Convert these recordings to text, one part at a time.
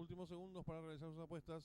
últimos segundos para realizar sus apuestas.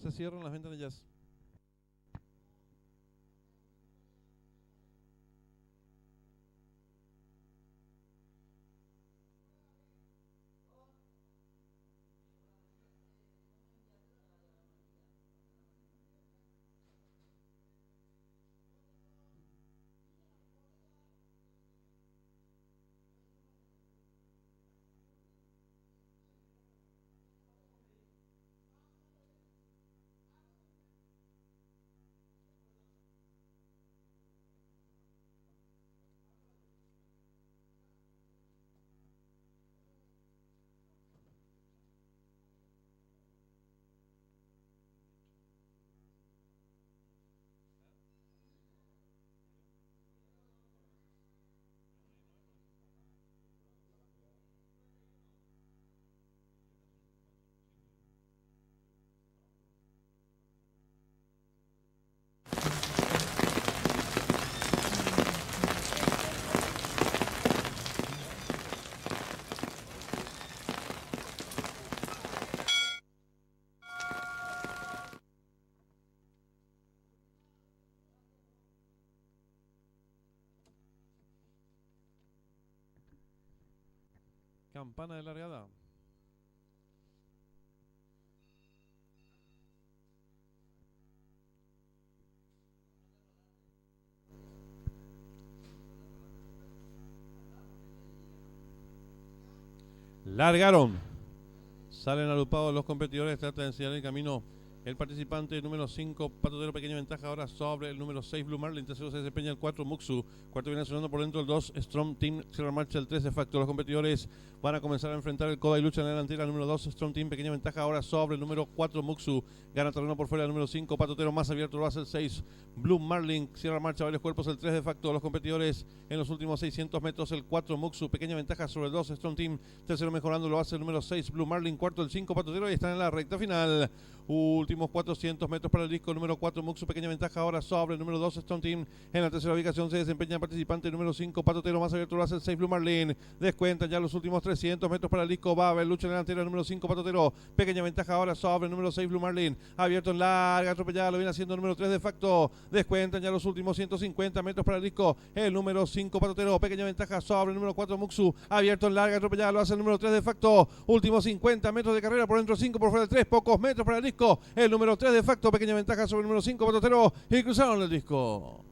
Se cierran las ventanillas. Campana de largada. Largaron. Salen agrupados los competidores. Trata de enseñar el camino el participante número 5, Patotero, pequeña ventaja ahora sobre el número 6, Blue Marlin. Tercero se desempeña el 4, Muxu. Cuarto viene sonando por dentro el 2, Strong Team. Cierra marcha el 3, de facto. Los competidores van a comenzar a enfrentar el coda y lucha en la delantera. El número 2, Strong Team, pequeña ventaja ahora sobre el número 4, Muxu. Gana terreno por fuera el número 5, Patotero. Más abierto lo hace el 6, Blue Marlin. Cierra marcha varios cuerpos el 3, de facto. Los competidores en los últimos 600 metros el 4, Muxu. Pequeña ventaja sobre el 2, Strong Team. Tercero mejorando lo hace el número 6, Blue Marlin. Cuarto el 5, Patotero. Y están en la recta final. Últimos 400 metros para el disco. Número 4, Muxu, pequeña ventaja ahora sobre el número 2, Strong Team. En la tercera ubicación se desempeña el participante número 5, Patotero. Más abierto lo hace el 6, Blue Marlin. Descuentan ya los últimos 300 metros para el disco. Va a haber lucha en la delantera, número 5, Patotero. Pequeña ventaja ahora sobre el número 6, Blue Marlin. Abierto en larga, atropellada, lo viene haciendo el número 3, de facto. Descuentan ya los últimos 150 metros para el disco. El número 5, Patotero. Pequeña ventaja sobre el número 4, Muxu. Abierto en larga, atropellada, lo hace el número 3, de facto. Últimos 50 metros de carrera, por dentro 5, por fuera el 3. Pocos metros para el disco. El número 3, de facto, pequeña ventaja sobre el número 5, Patotero, y cruzaron el disco.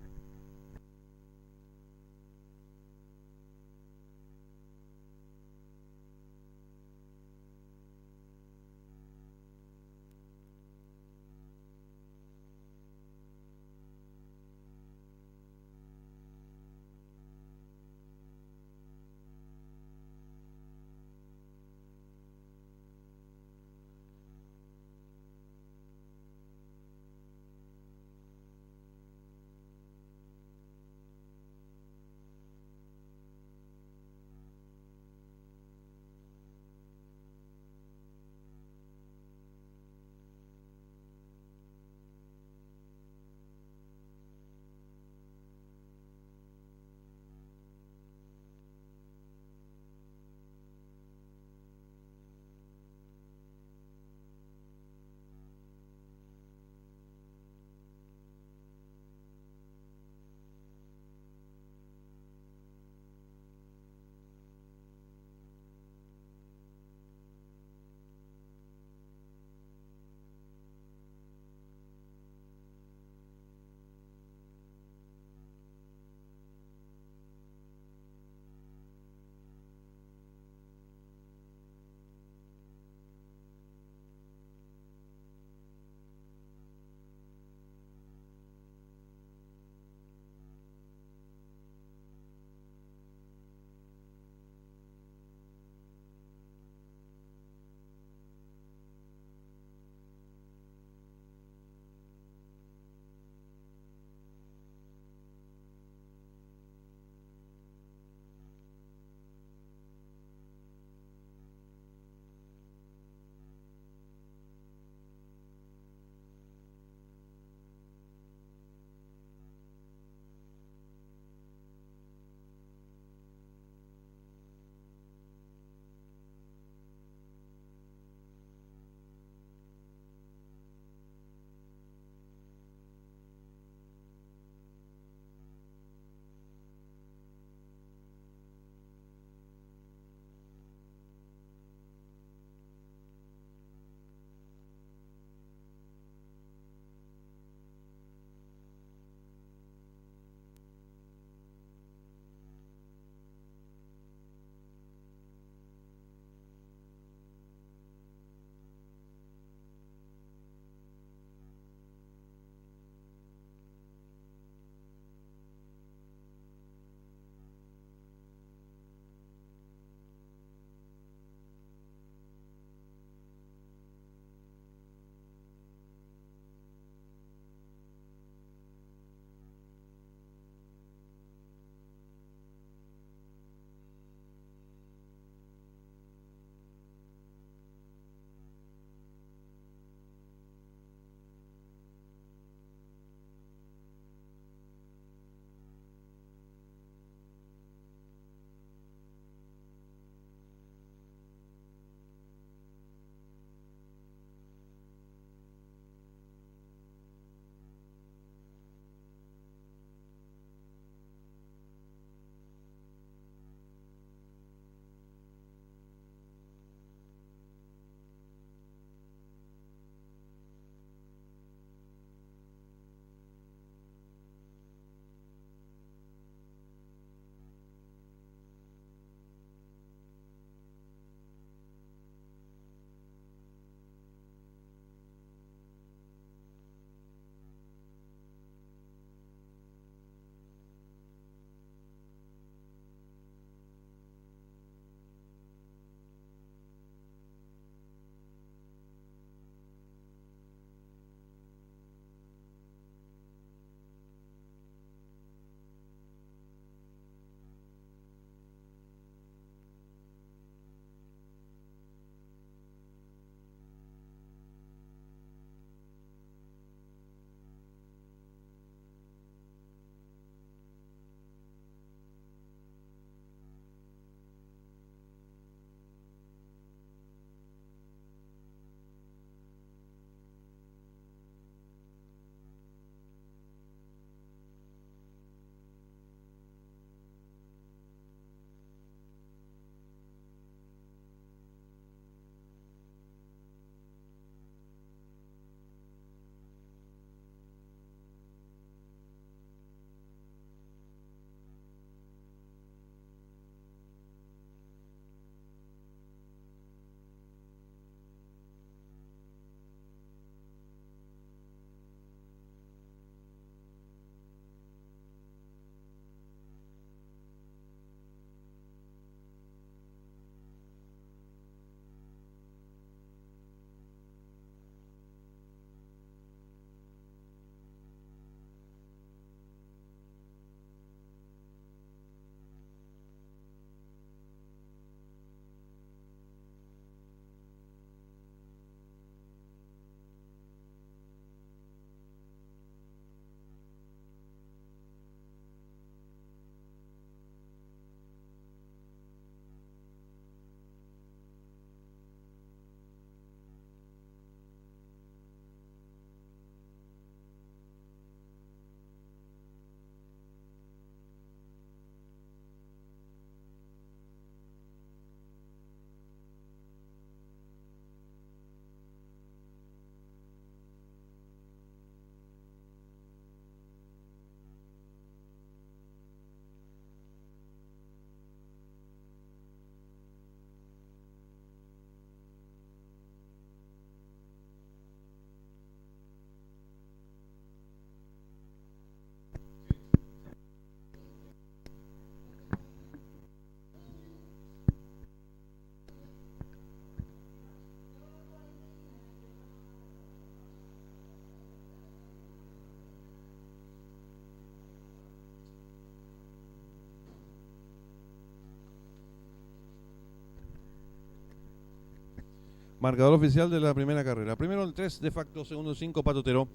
Marcador oficial de la primera carrera. Primero el 3 de facto, segundo el 5 Patotero,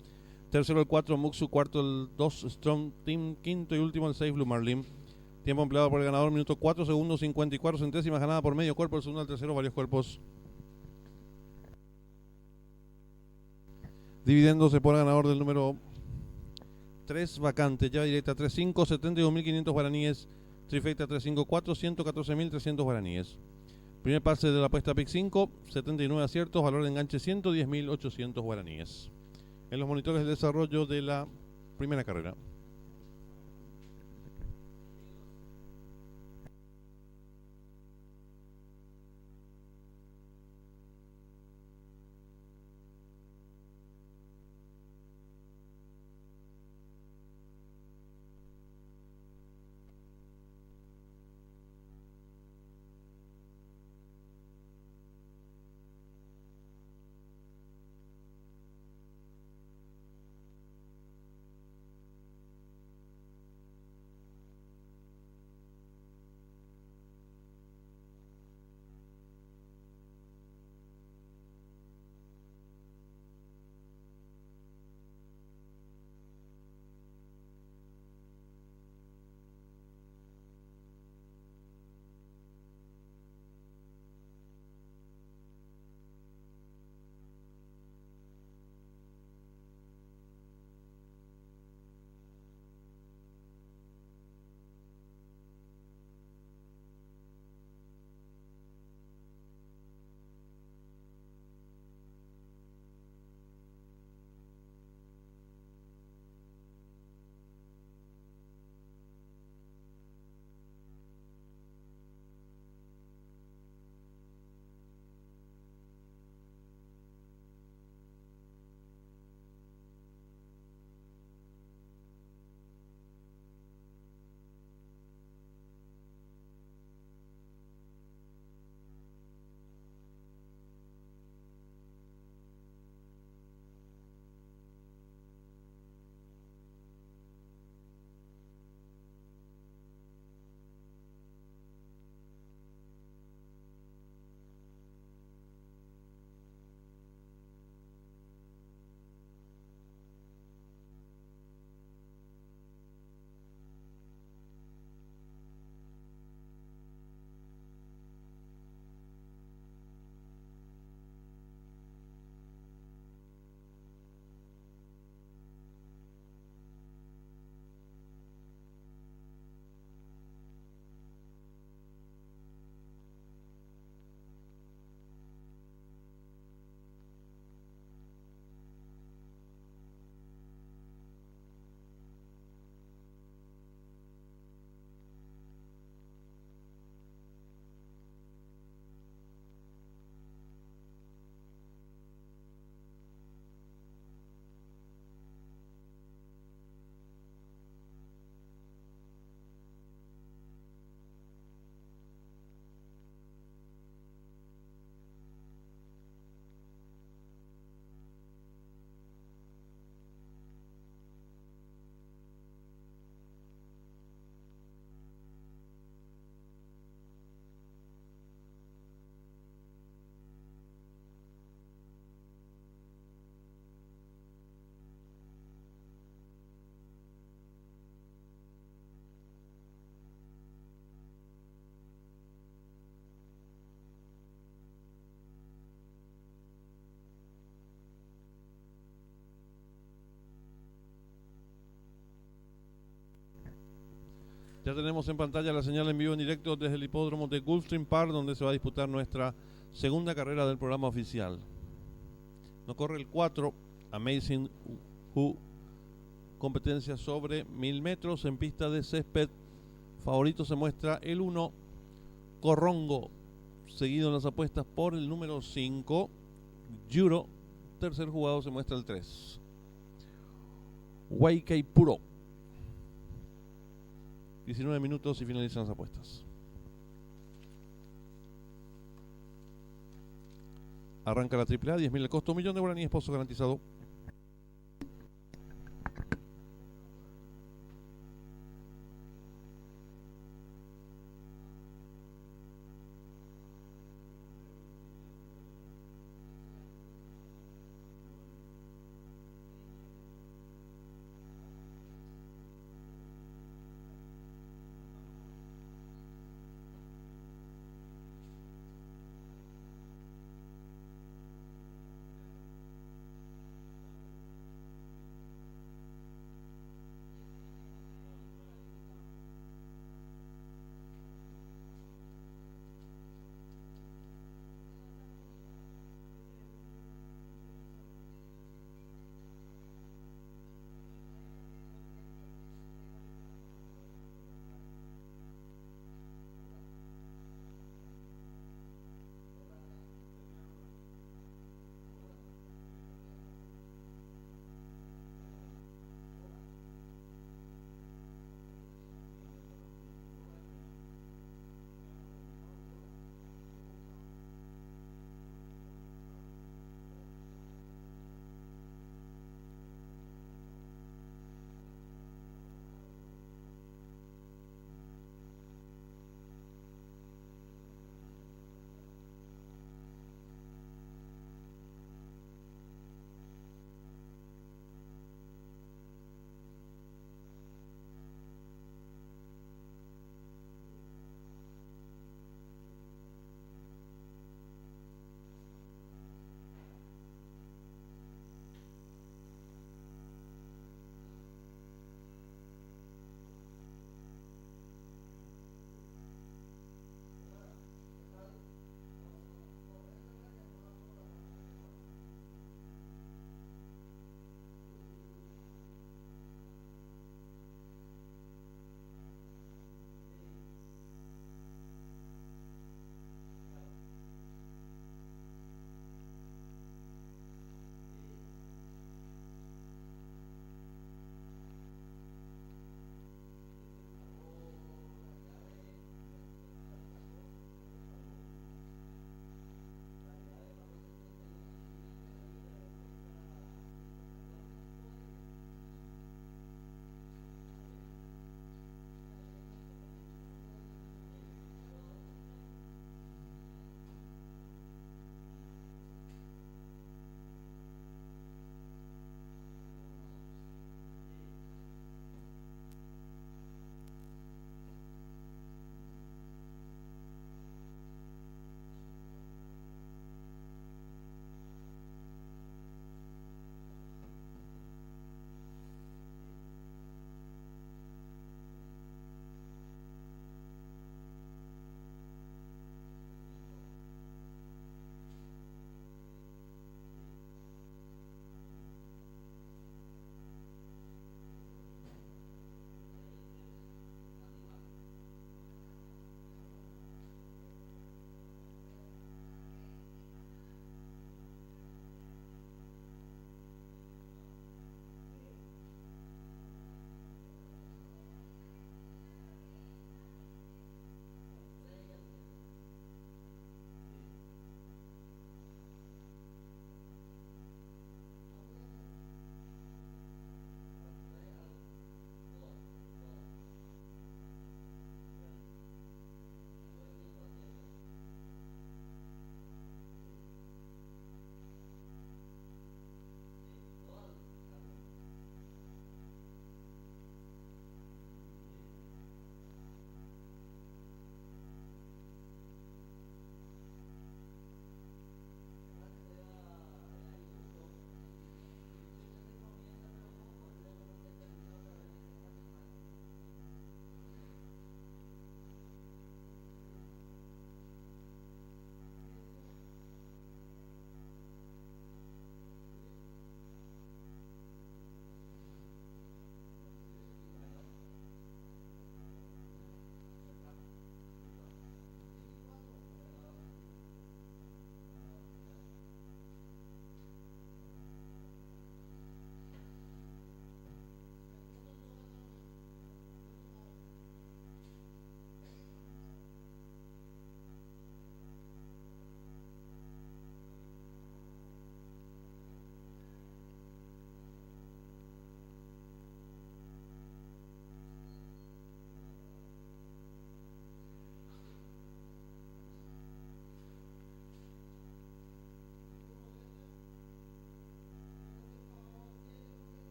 tercero el 4 Muxu, cuarto el 2 Strong Team, quinto y último el 6 Blue Marlin. Tiempo empleado por el ganador, minuto 4 segundos 54 centésimas, ganada por medio cuerpo, el segundo al tercero, varios cuerpos. Dividiéndose por ganador del número 3 vacante, llave directa 3.5, 72.500 guaraníes, trifecta 354, 114.300 guaraníes. Primer pase de la apuesta PIC 5, 79 aciertos, valor de enganche 110.800 guaraníes. En los monitores de desarrollo de la primera carrera. Ya tenemos en pantalla la señal en vivo en directo desde el hipódromo de Gulfstream Park, donde se va a disputar nuestra segunda carrera del programa oficial. Nos corre el 4, Amazing Who, competencia sobre 1000 metros en pista de césped. Favorito se muestra el 1, Corrongo, seguido en las apuestas por el número 5, Juro. Tercer jugado se muestra el 3, Waikaipuro. 19 minutos y finalizan las apuestas. Arranca la AAA, 10.000 el costo, 1.000.000 de guaraníes, pozo garantizado.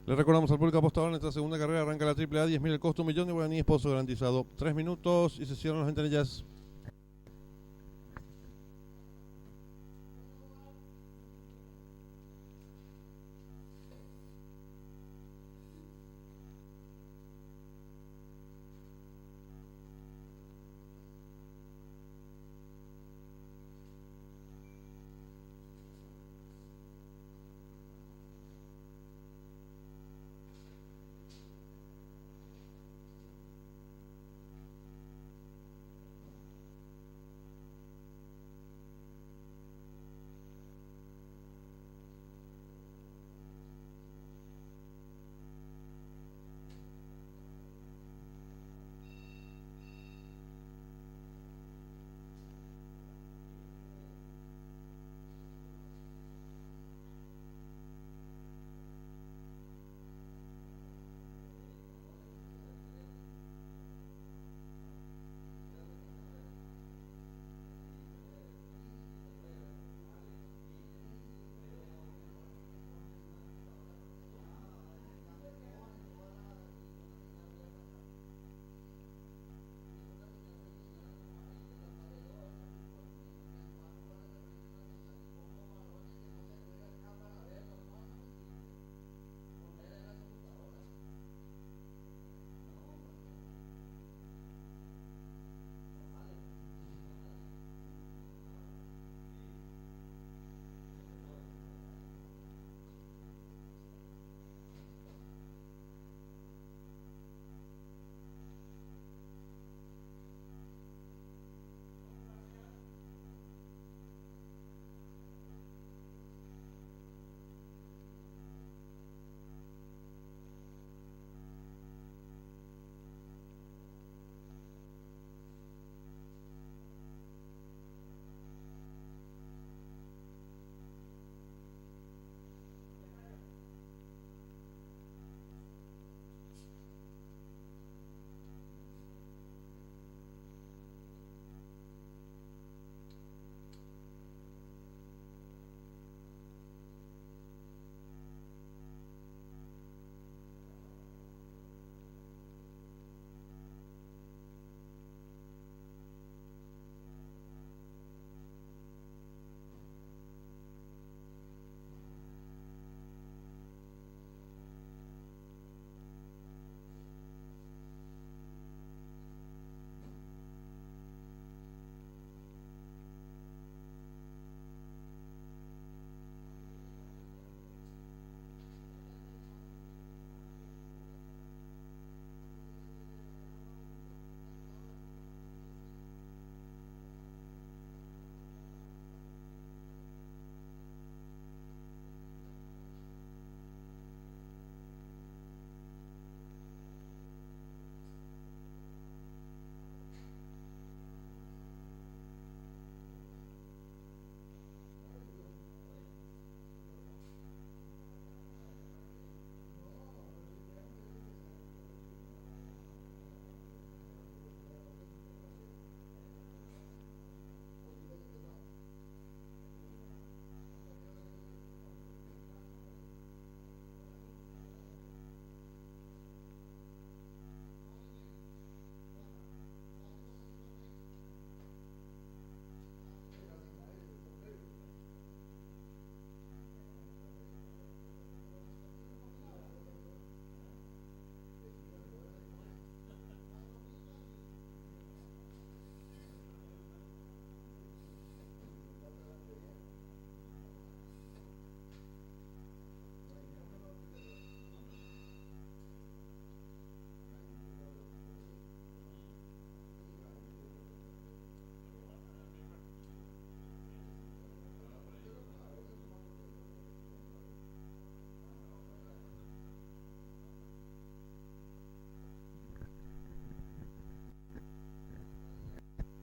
Le recordamos al público apostador en esta segunda carrera arranca la AAA, 10.000 el costo, 1.000.000 de guaraníes, pozo garantizado. 3 minutos y se cierran las ventanillas.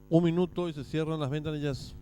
Un minuto y se cierran las ventanillas.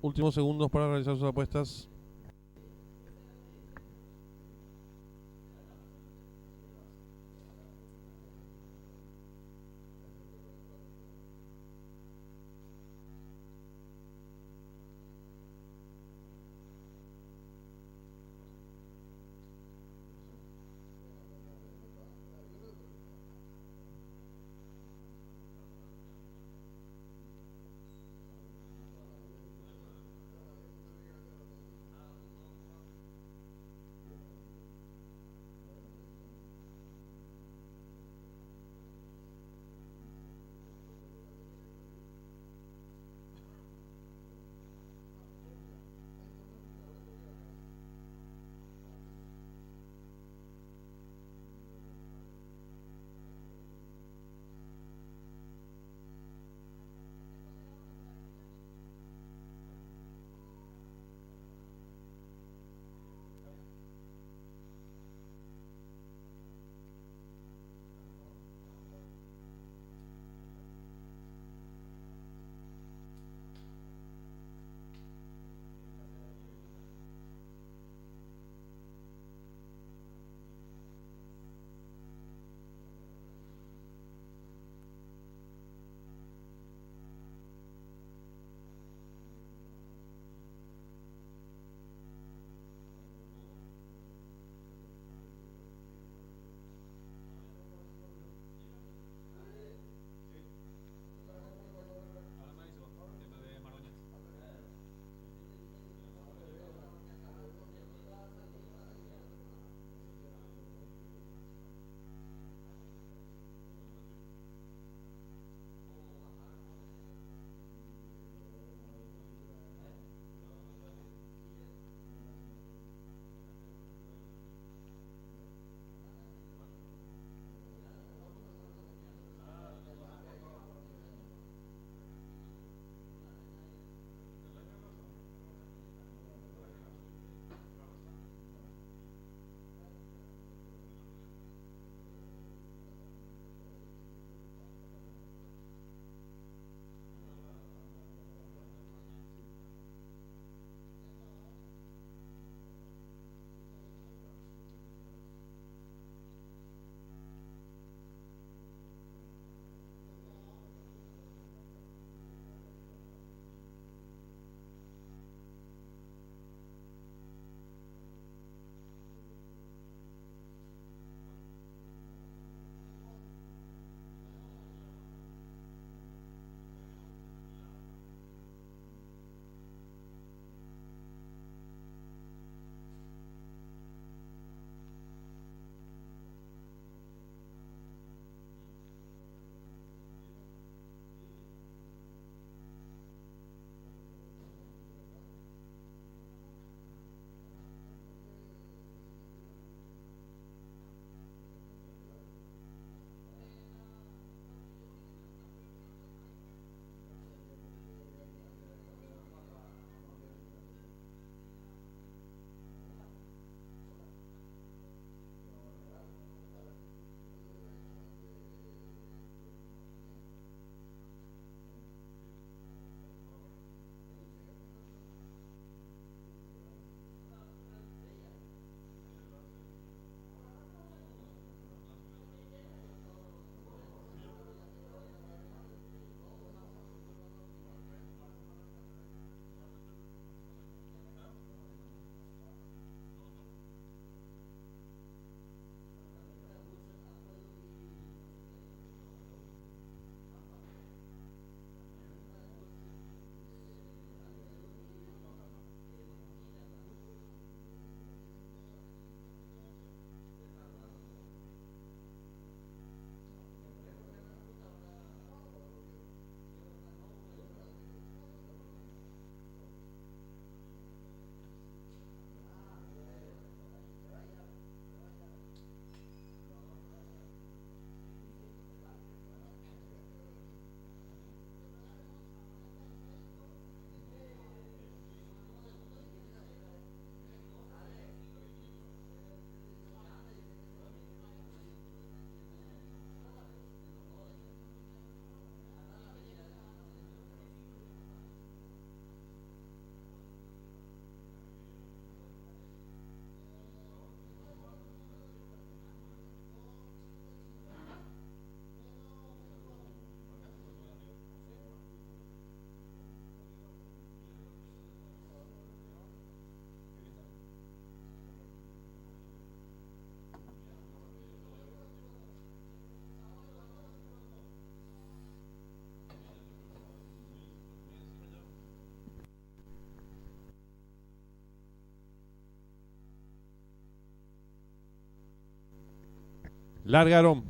últimos segundos para realizar sus apuestas. Largaron.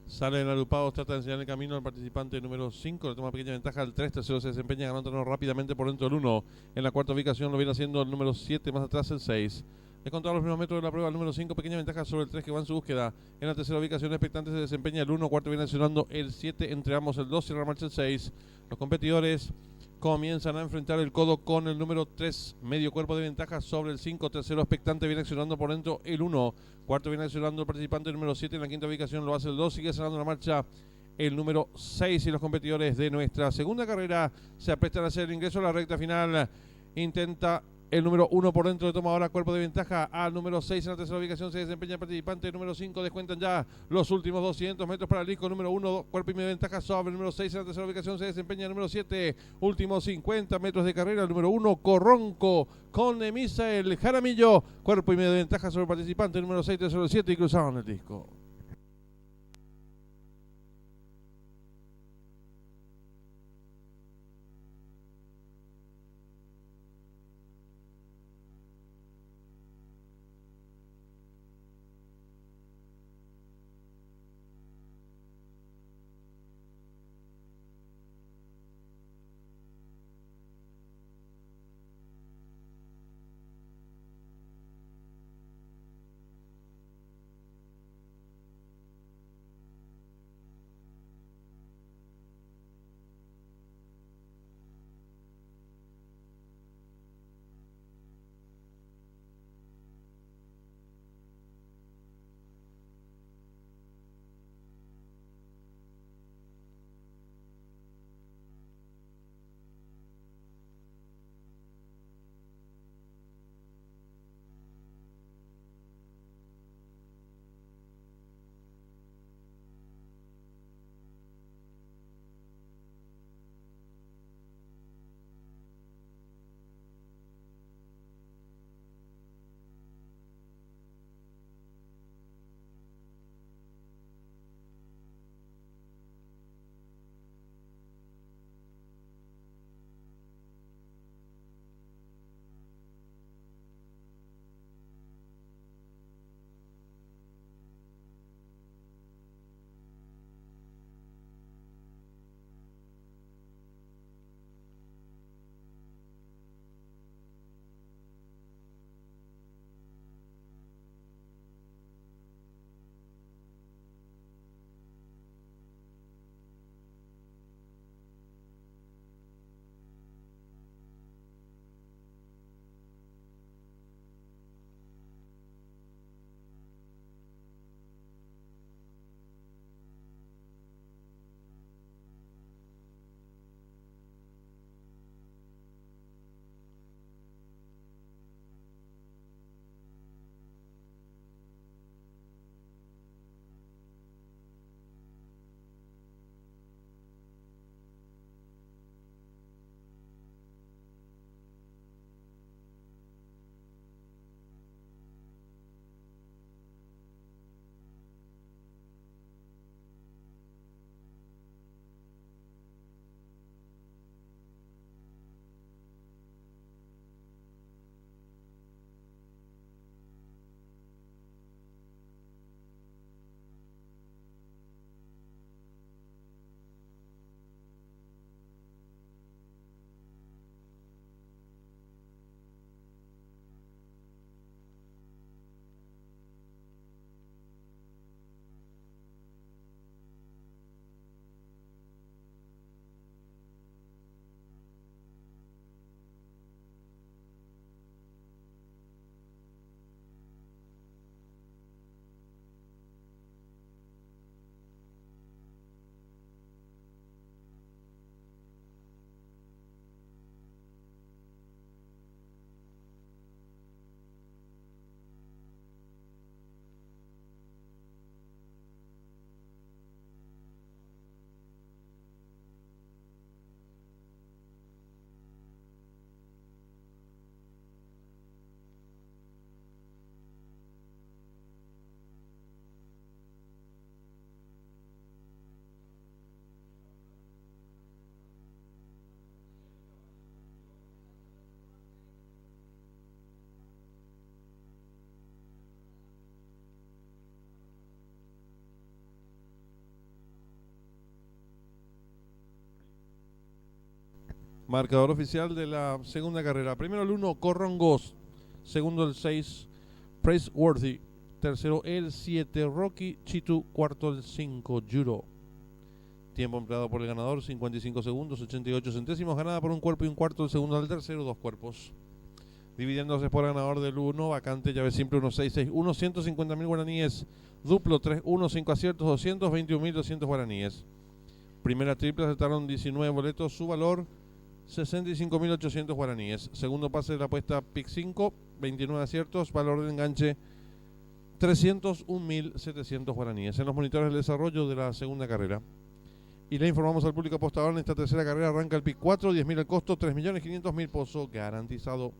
Salen agrupados, trata de enseñar el camino al participante número 5, le toma pequeña ventaja al 3, tercero se desempeña ganando terreno rápidamente por dentro del 1. En la cuarta ubicación lo viene haciendo el número 7, más atrás el 6. He contado los primeros metros de la prueba, el número 5, pequeña ventaja sobre el 3 que va en su búsqueda. En la tercera ubicación expectante se desempeña el 1, cuarto viene accionando el 7, entre ambos el 2, cierra la marcha el 6. Los competidores comienzan a enfrentar el codo con el número 3, medio cuerpo de ventaja sobre el 5, tercero expectante viene accionando por dentro el 1, cuarto viene accionando el participante número 7, en la quinta ubicación lo hace el 2, sigue cerrando la marcha el número 6 y los competidores de nuestra segunda carrera se aprestan a hacer el ingreso a la recta final. Intenta el número 1 por dentro, le toma ahora cuerpo de ventaja al número 6. En la tercera ubicación se desempeña el participante número 5. Descuentan ya los últimos 200 metros para el disco número 1. Cuerpo y medio de ventaja sobre el número 6. En la tercera ubicación se desempeña el número 7. Últimos 50 metros de carrera. El número 1, Corronco con Misael Jaramillo. Cuerpo y medio de ventaja sobre el participante número 6, tercero el 7 y cruzaron el disco. Marcador oficial de la segunda carrera. Primero el 1, Corrongos. Segundo el 6, Praiseworthy. Tercero el 7, Rocky Chitu. Cuarto el 5, Juro. Tiempo empleado por el ganador, 55 segundos, 88 centésimos. Ganada por un cuerpo y un cuarto. El segundo al tercero, 2 cuerpos. Dividiéndose por ganador del 1, vacante, llave simple 1661, 150.000 guaraníes. Duplo 3-1, 5 aciertos, 221.200 guaraníes. Primera triple, acertaron 19 boletos, su valor 65.800 guaraníes. Segundo pase de la apuesta PIC 5, 29 aciertos, valor de enganche 301.700 guaraníes. En los monitores del desarrollo de la segunda carrera. Y le informamos al público apostador, en esta tercera carrera arranca el PIC 4, 10.000 el costo, 3.500.000 pozo garantizado.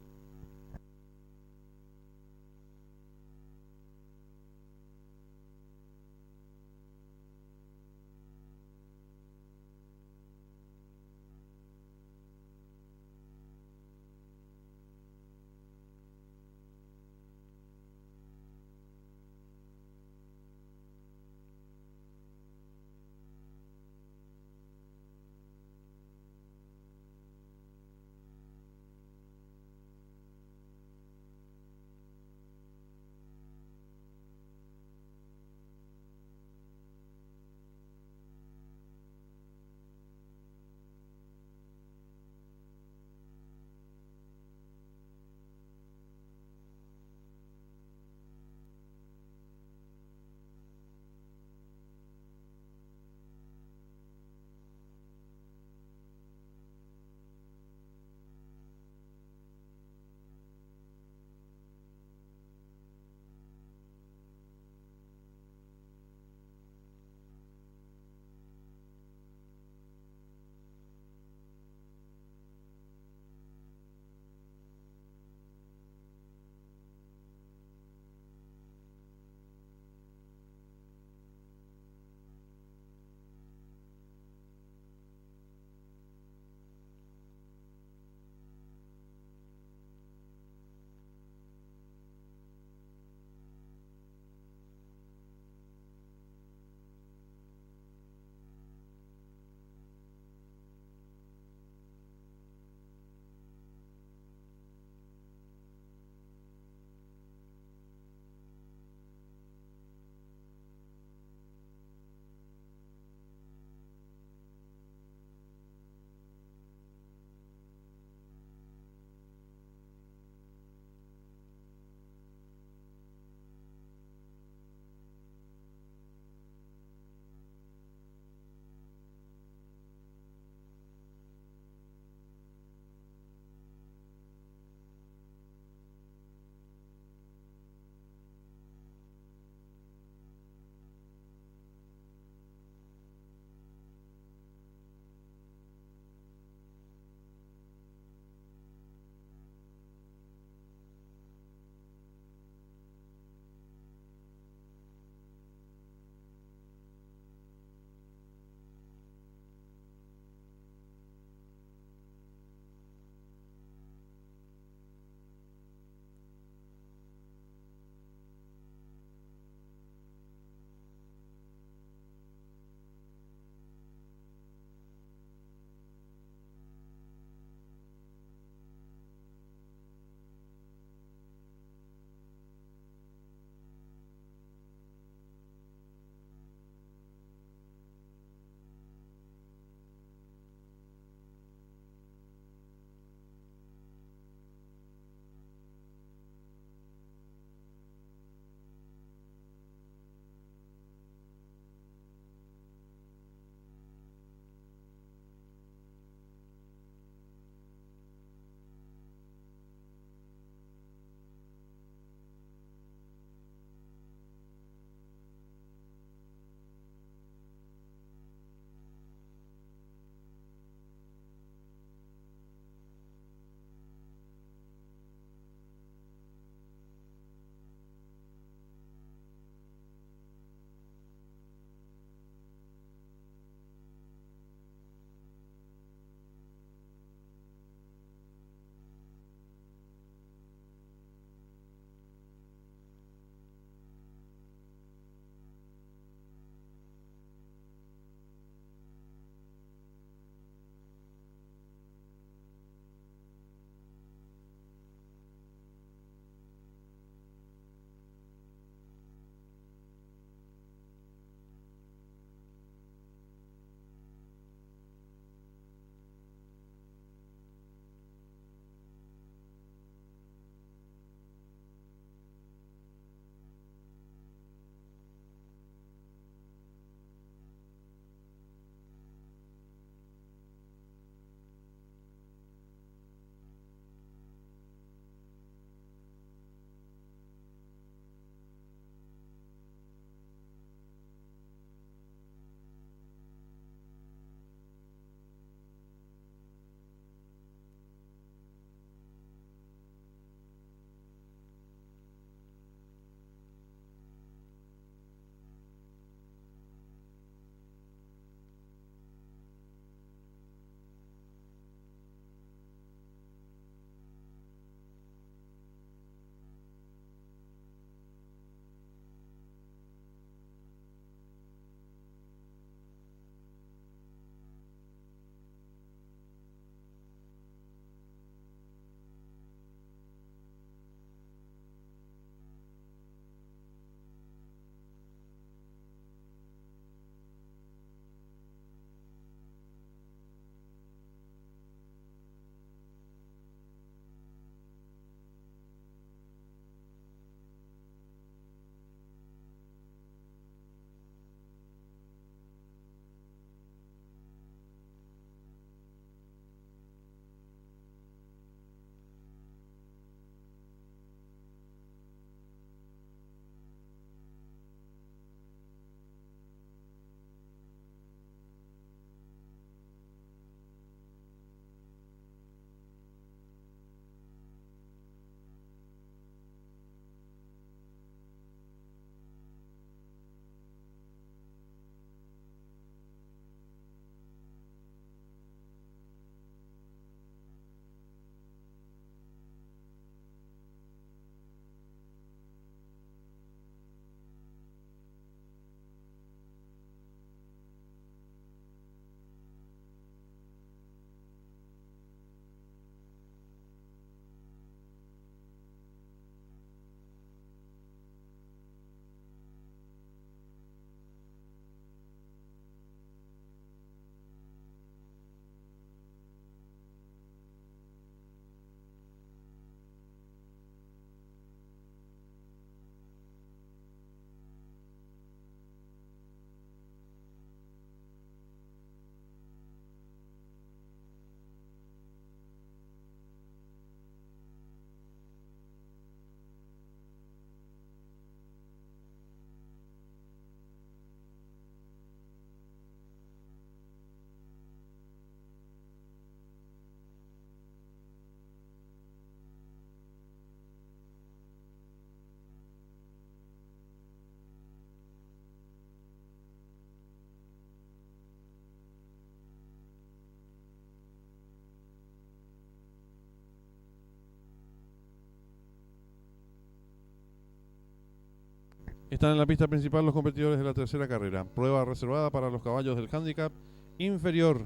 Están en la pista principal los competidores de la tercera carrera. Prueba reservada para los caballos del handicap inferior,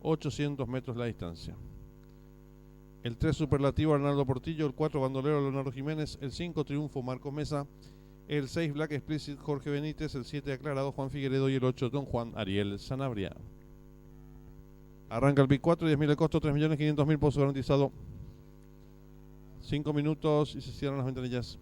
800 metros la distancia. El 3 superlativo Arnaldo Portillo, el 4 bandolero Leonardo Jiménez, el 5 triunfo Marcos Mesa, el 6 Black Explicit Jorge Benítez, el 7 aclarado Juan Figueredo y el 8 Don Juan Ariel Sanabria. Arranca el pick 4, 10.000 el costo, 3.500.000 pozo garantizado. 5 minutos y se cierran las ventanillas.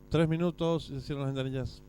Tres minutos y se cierran las ventanillas.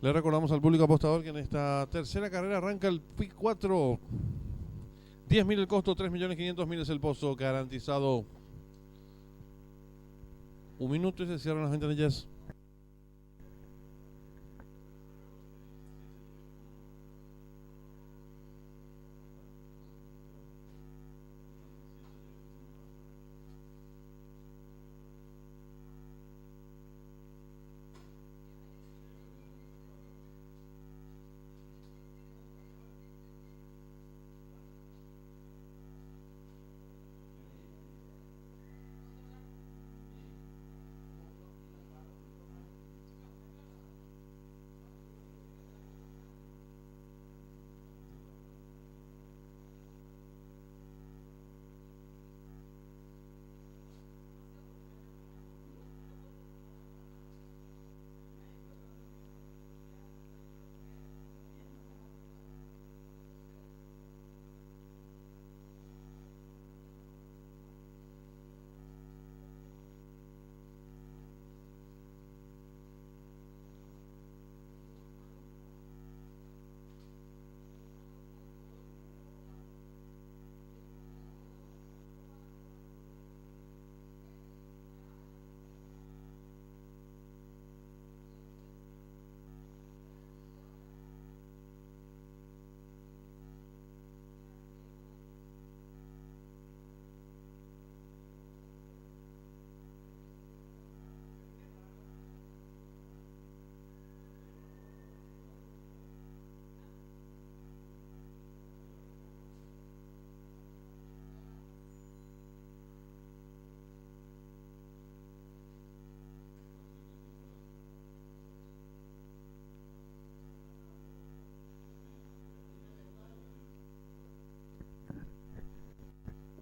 Le recordamos al público apostador que en esta tercera carrera arranca el PIC 4. 10.000 el costo, 3.500.000 es el pozo garantizado. Un minuto y se cierran las ventanillas.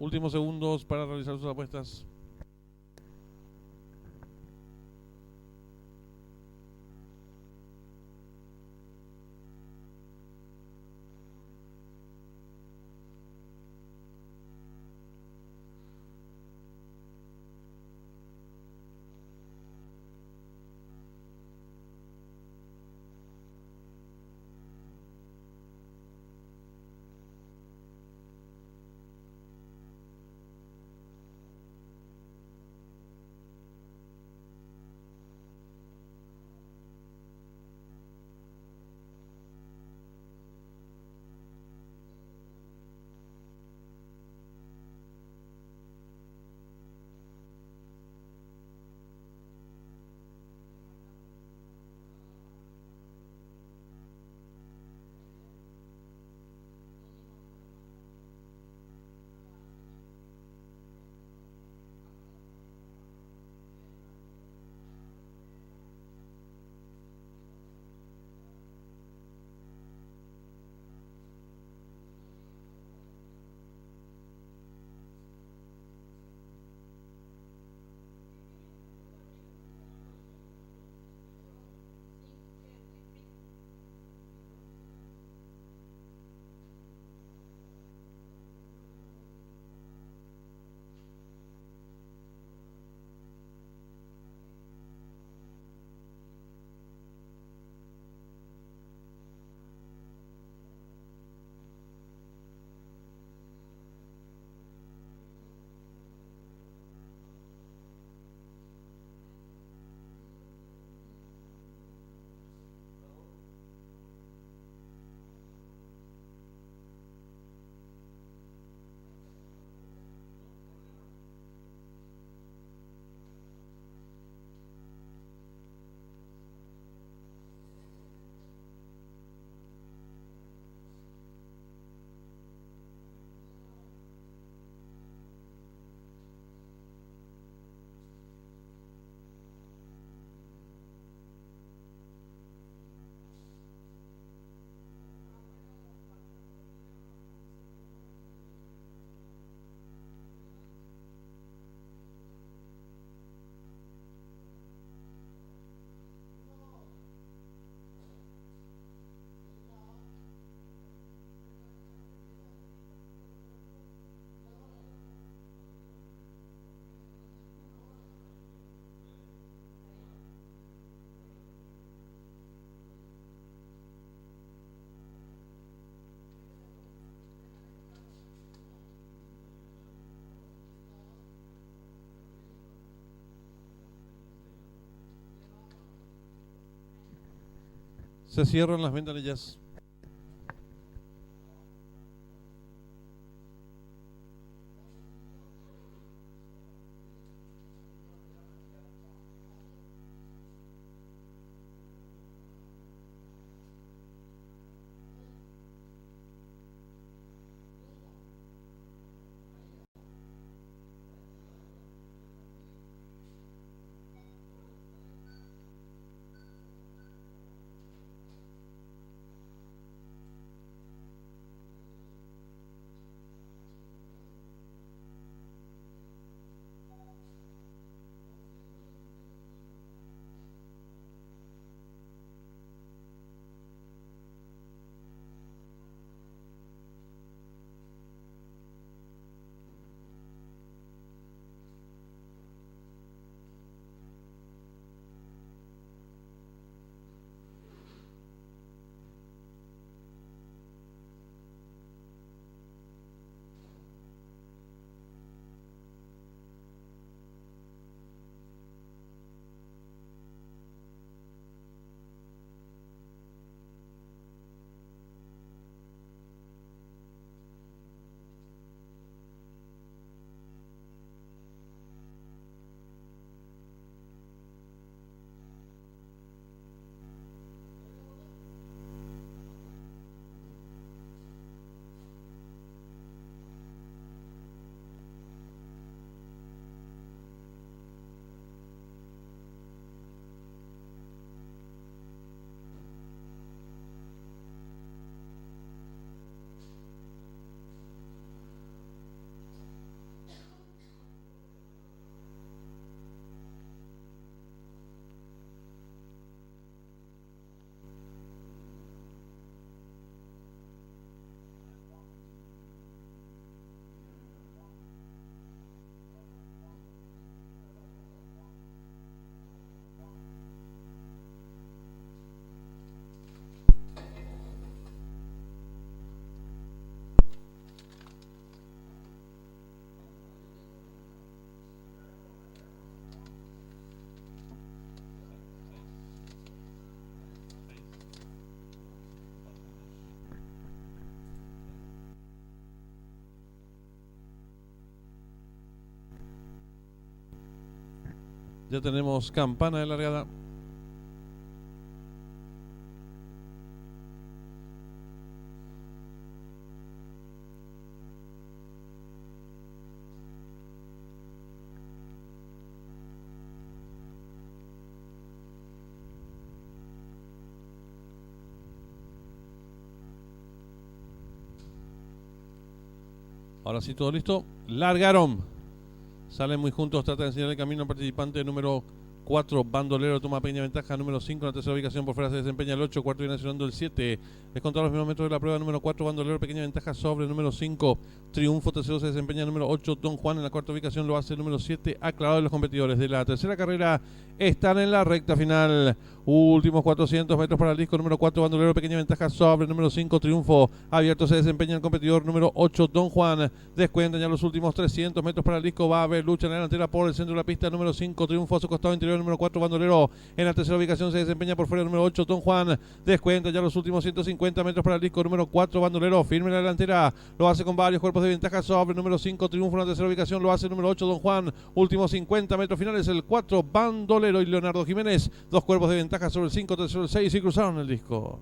Últimos segundos para realizar sus apuestas. Se cierran las ventanillas. Ya tenemos campana de largada. Ahora sí, todo listo. Largaron. Salen muy juntos, trata de enseñar el camino al participante número 4, Bandolero toma pequeña ventaja, número 5, en la tercera ubicación por fuera se desempeña el 8, cuarto viene accionando el 7, descontado los primeros metros de la prueba, número 4, Bandolero, pequeña ventaja sobre el número 5, Triunfo, tercero se desempeña el número 8, Don Juan, en la cuarta ubicación lo hace el número 7, aclarado de los competidores de la tercera carrera, están en la recta final, últimos 400 metros para el disco, número 4, Bandolero, pequeña ventaja sobre el número 5, Triunfo, abierto se desempeña el competidor número 8, Don Juan, descuentan ya los últimos 300 metros para el disco, va a haber lucha en la delantera por el centro de la pista, número 5, Triunfo a su costado interior, número 4, Bandolero, en la tercera ubicación se desempeña por fuera el número 8, Don Juan, descuenta ya los últimos 150 metros para el disco, número 4, Bandolero, firme en la delantera, lo hace con varios cuerpos de ventaja sobre el número 5, Triunfo en la tercera ubicación, lo hace el número 8, Don Juan, últimos 50 metros finales, el 4, Bandolero y Leonardo Jiménez, dos cuerpos de ventaja sobre el 5, tercero el 6 y cruzaron el disco.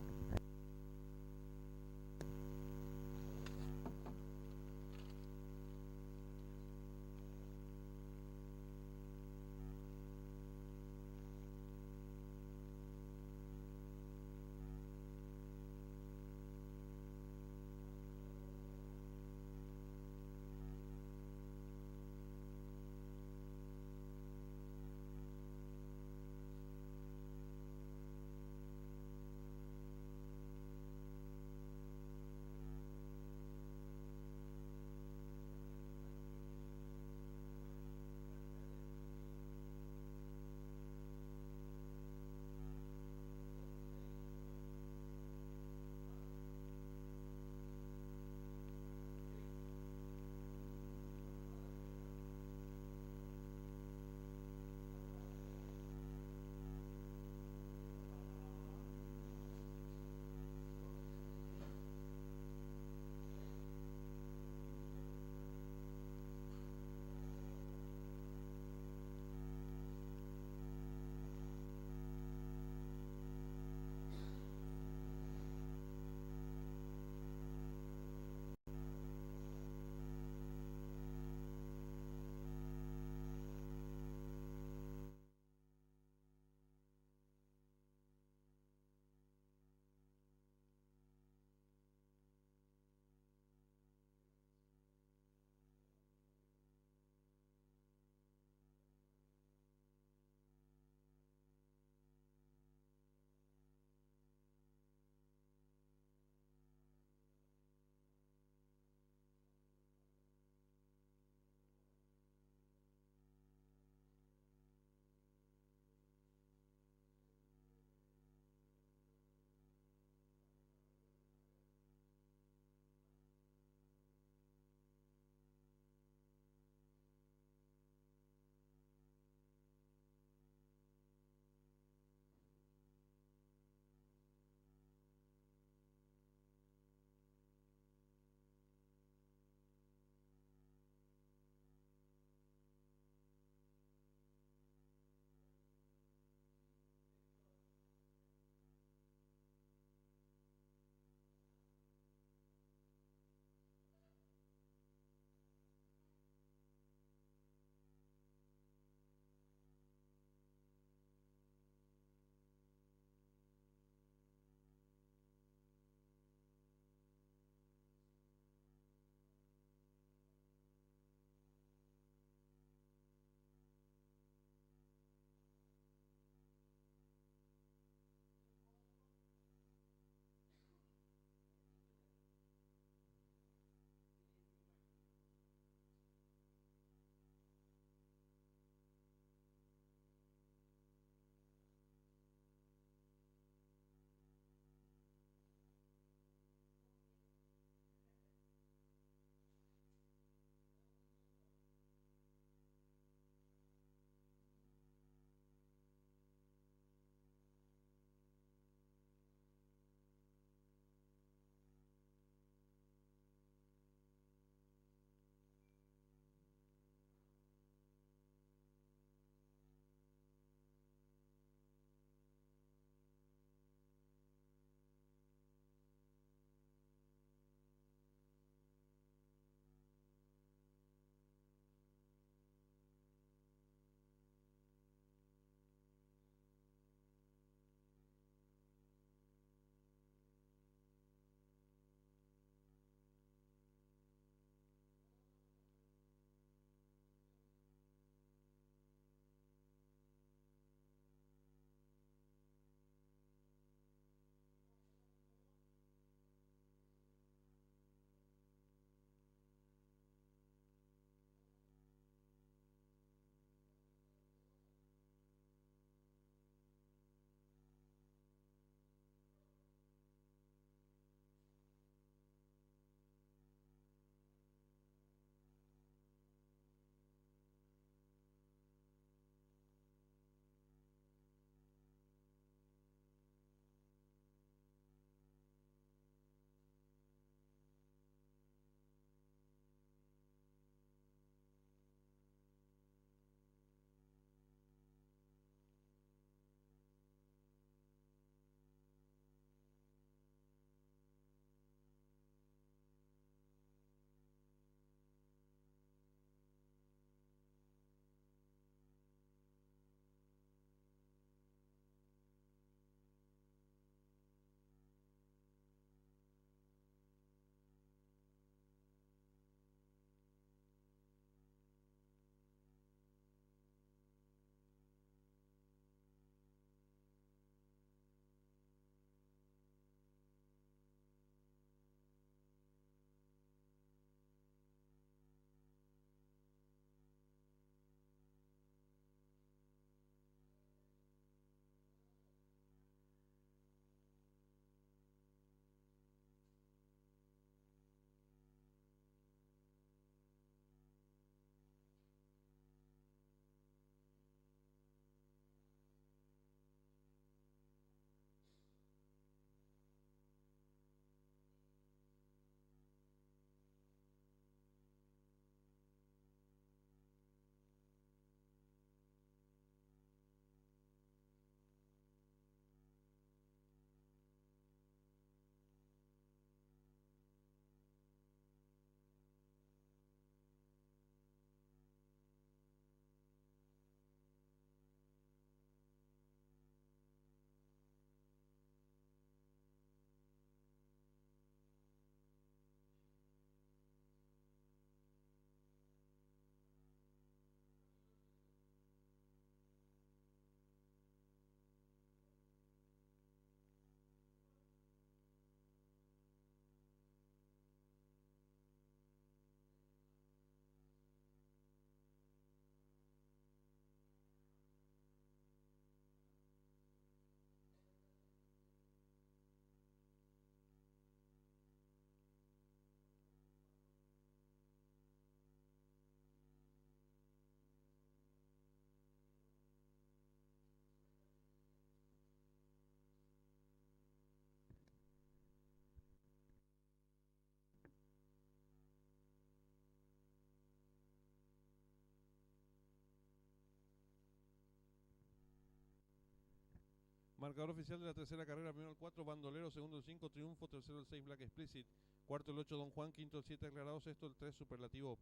Marcador oficial de la tercera carrera: primero el 4, Bandolero; segundo el 5, Triunfo; tercero el 6, Black Explicit; cuarto el 8, Don Juan; quinto el 7, Aclarado; sexto el 3, Superlativo.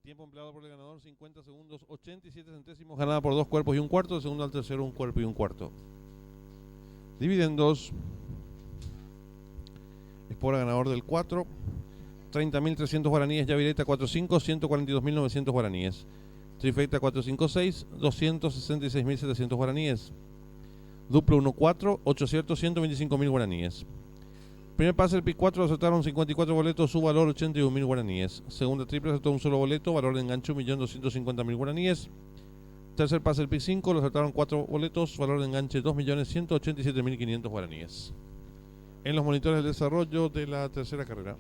Tiempo empleado por el ganador: 50 segundos 87 centésimos, ganada por 2 cuerpos y un cuarto. De segundo al tercero, 1 cuerpo y un cuarto. Dividendos: Espora ganador del 4, 30.300 guaraníes; Yavireta 4.5, 142.900 guaraníes; Trifecta 456, 266.700 guaraníes; Duplo 1-4, 8 ciertos, 125.000 guaraníes. Primer pase el pick 4, acertaron 54 boletos, su valor 81.000 guaraníes. Segunda triple, acertó un solo boleto, valor de enganche 1.250.000 guaraníes. Tercer pase el pick 5, lo acertaron 4 boletos, valor de enganche 2.187.500 guaraníes. En los monitores de desarrollo de la tercera carrera.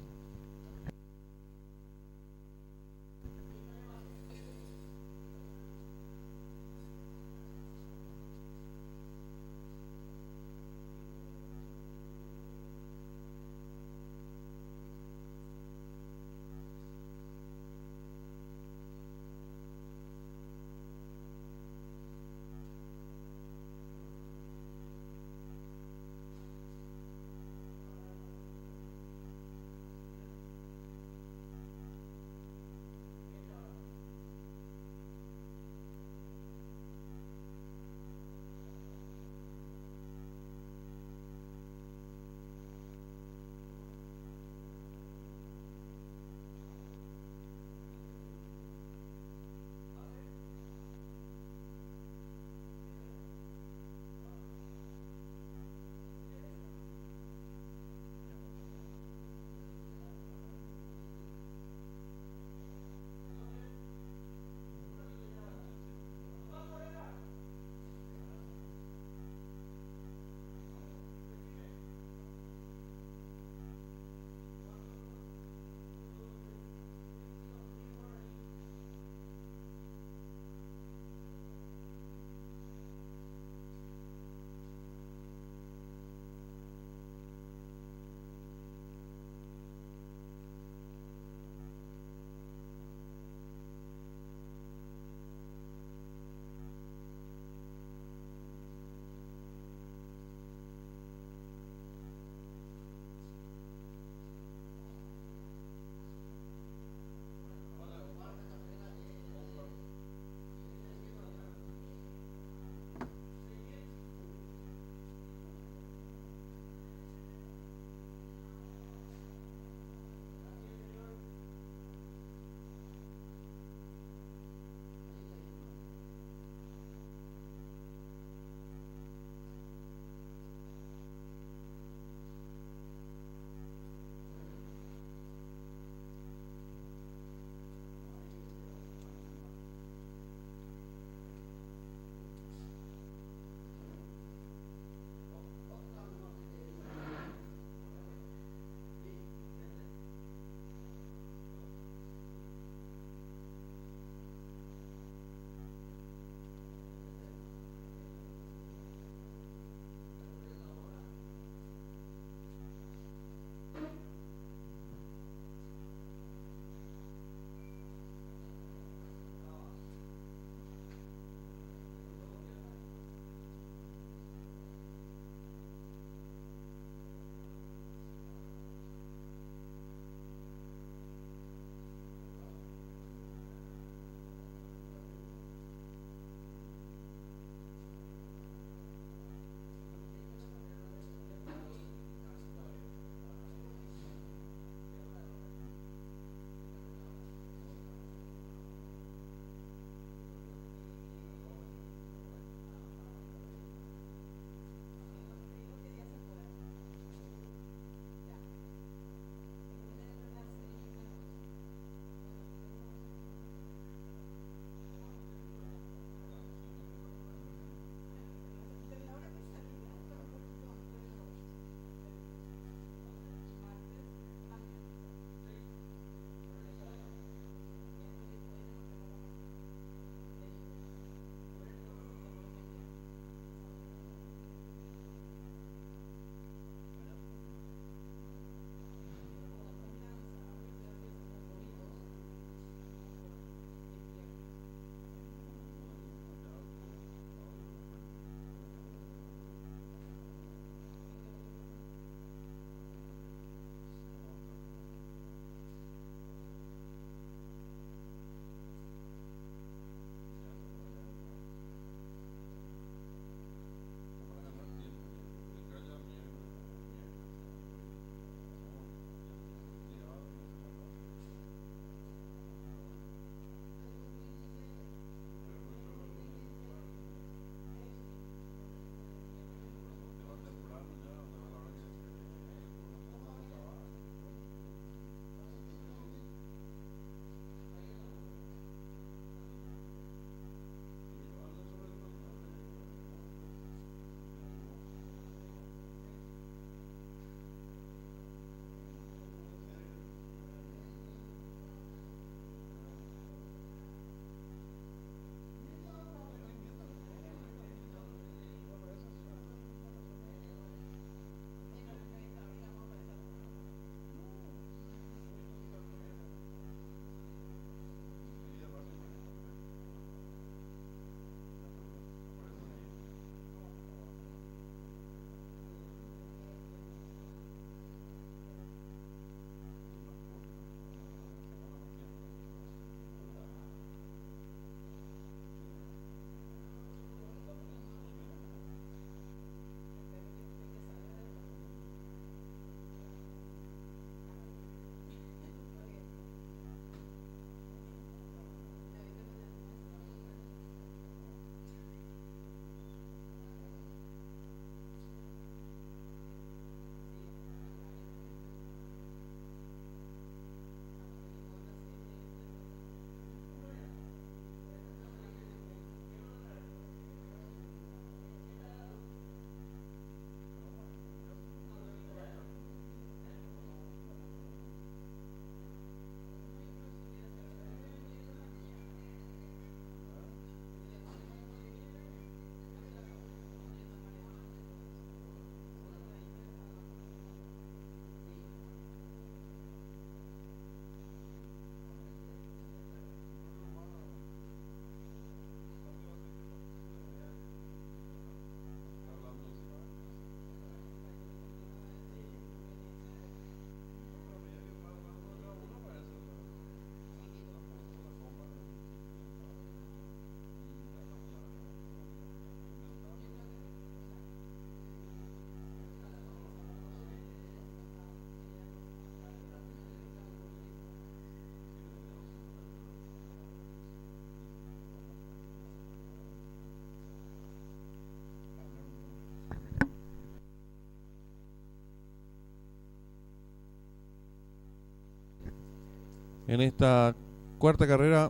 En esta cuarta carrera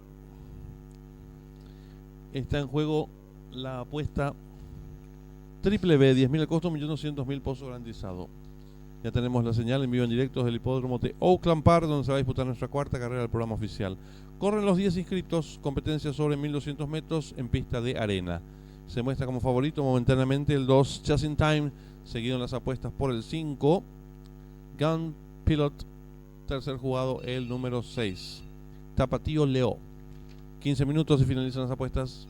está en juego la apuesta Triple B, 10.000 al costo, 1.200.000 pozo garantizado. Ya tenemos la señal en vivo en directo del hipódromo de Oakland Park, donde se va a disputar nuestra cuarta carrera del programa oficial. Corren los 10 inscritos, competencia sobre 1.200 metros en pista de arena. Se muestra como favorito momentáneamente el 2 Just in Time, seguido en las apuestas por el 5 Gun Pilot, tercer jugado el número 6 Tapatío Leo. 15 minutos y finalizan las apuestas.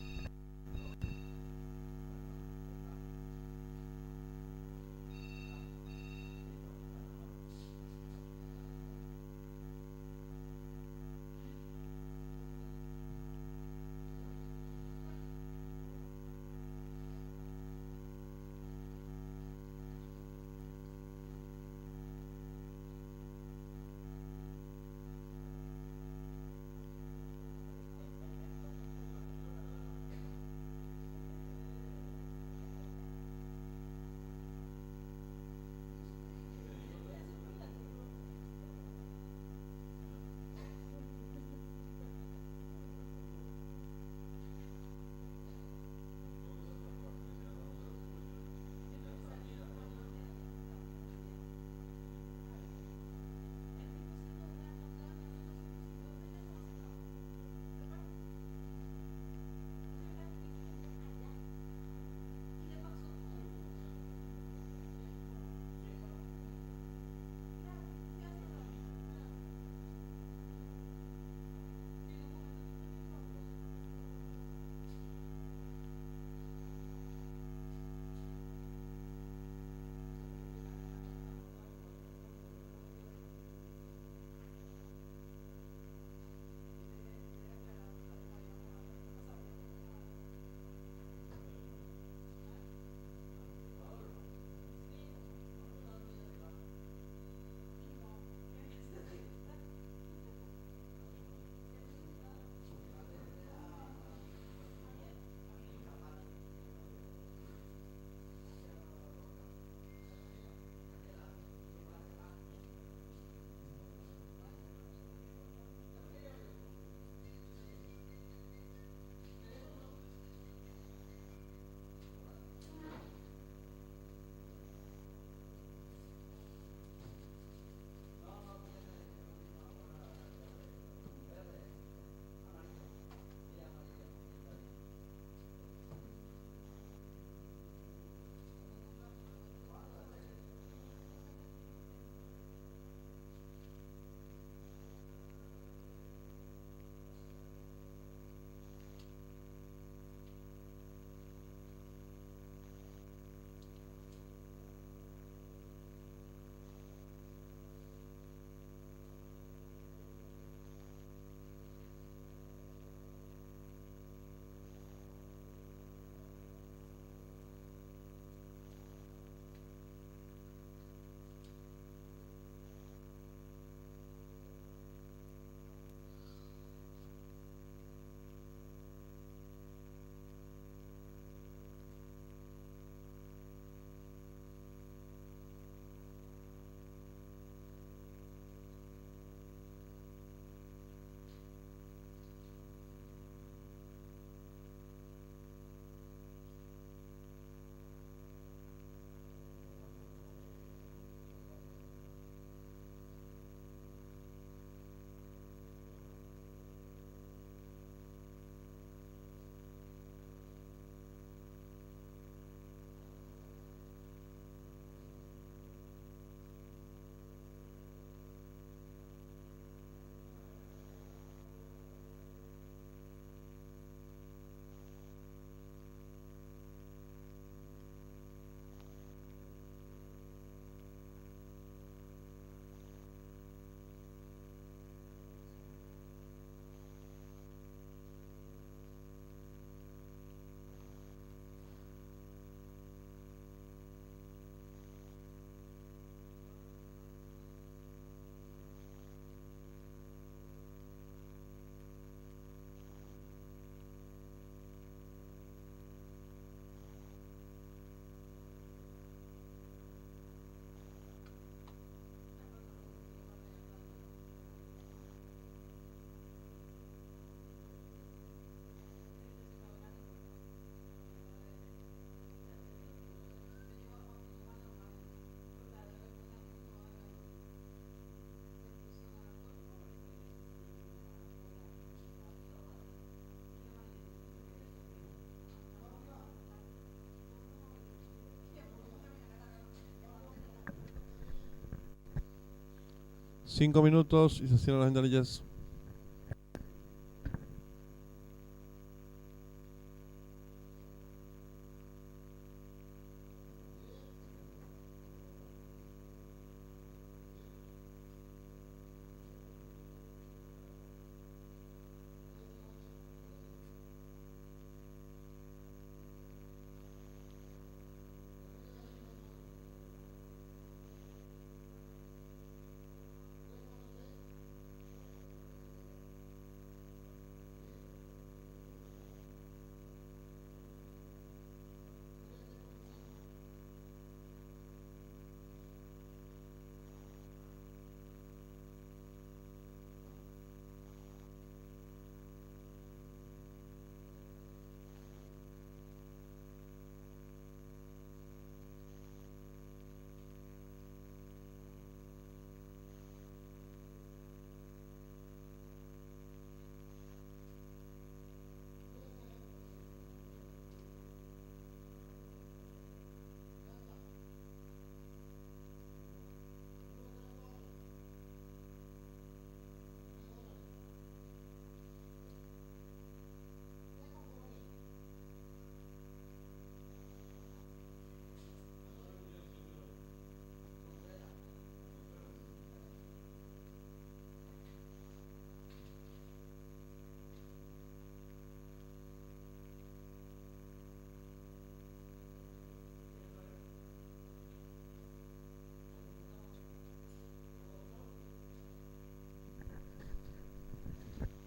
5 minutos y se cierran las ventanillas.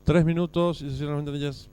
Tres minutos y se cierran las ventanillas.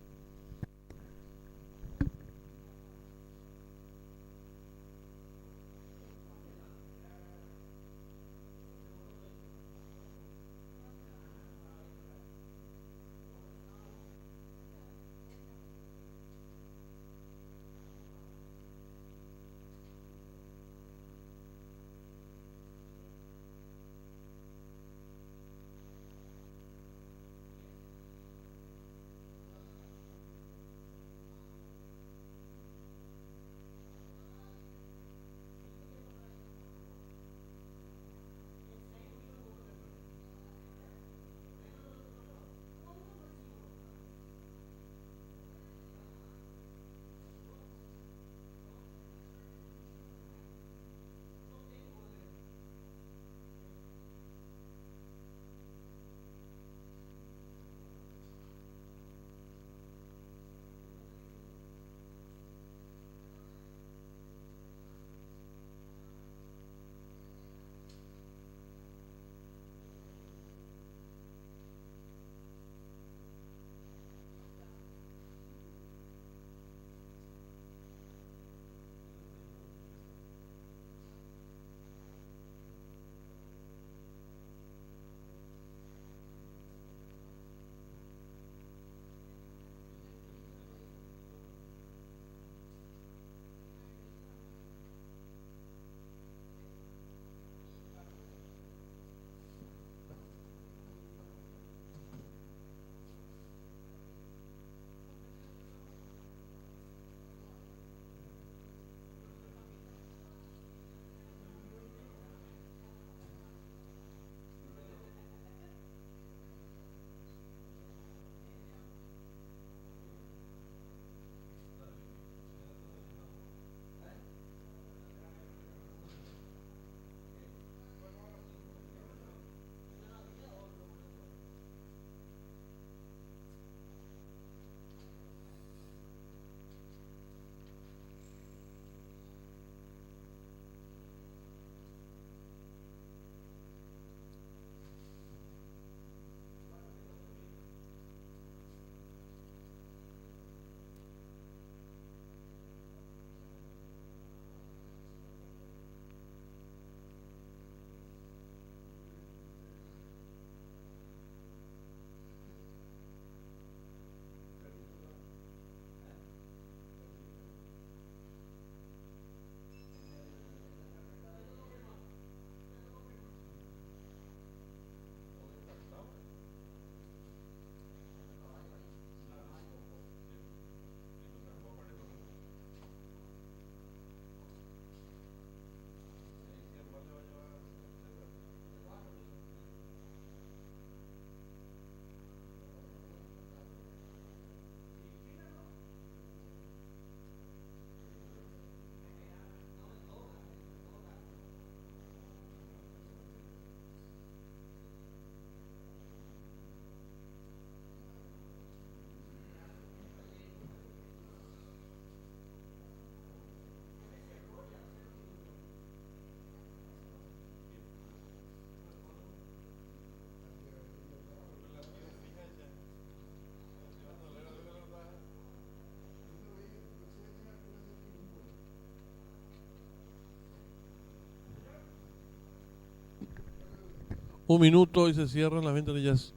Un minuto y se cierran las ventanillas.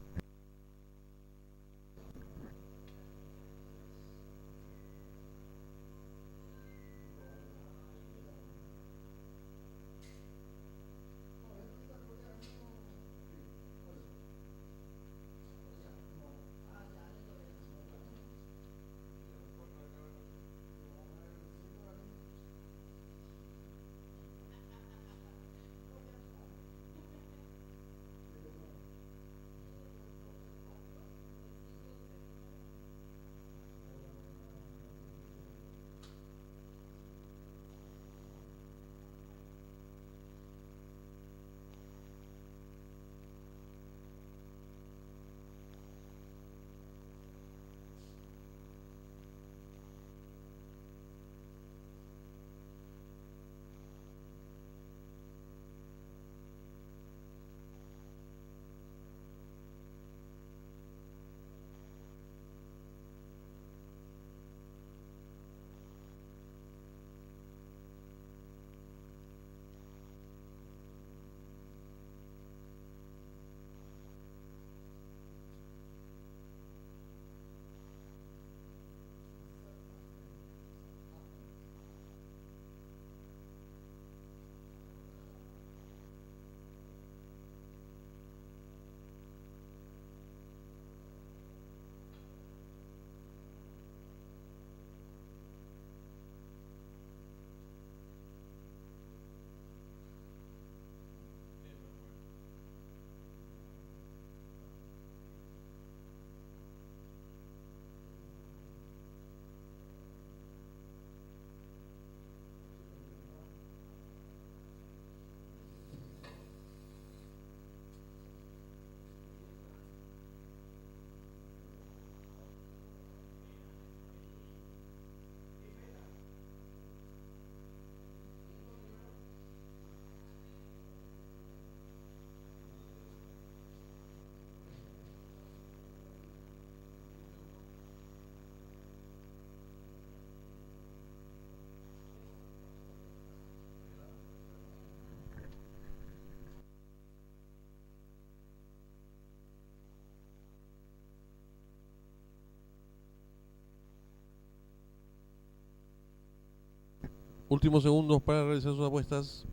Últimos segundos para realizar sus apuestas.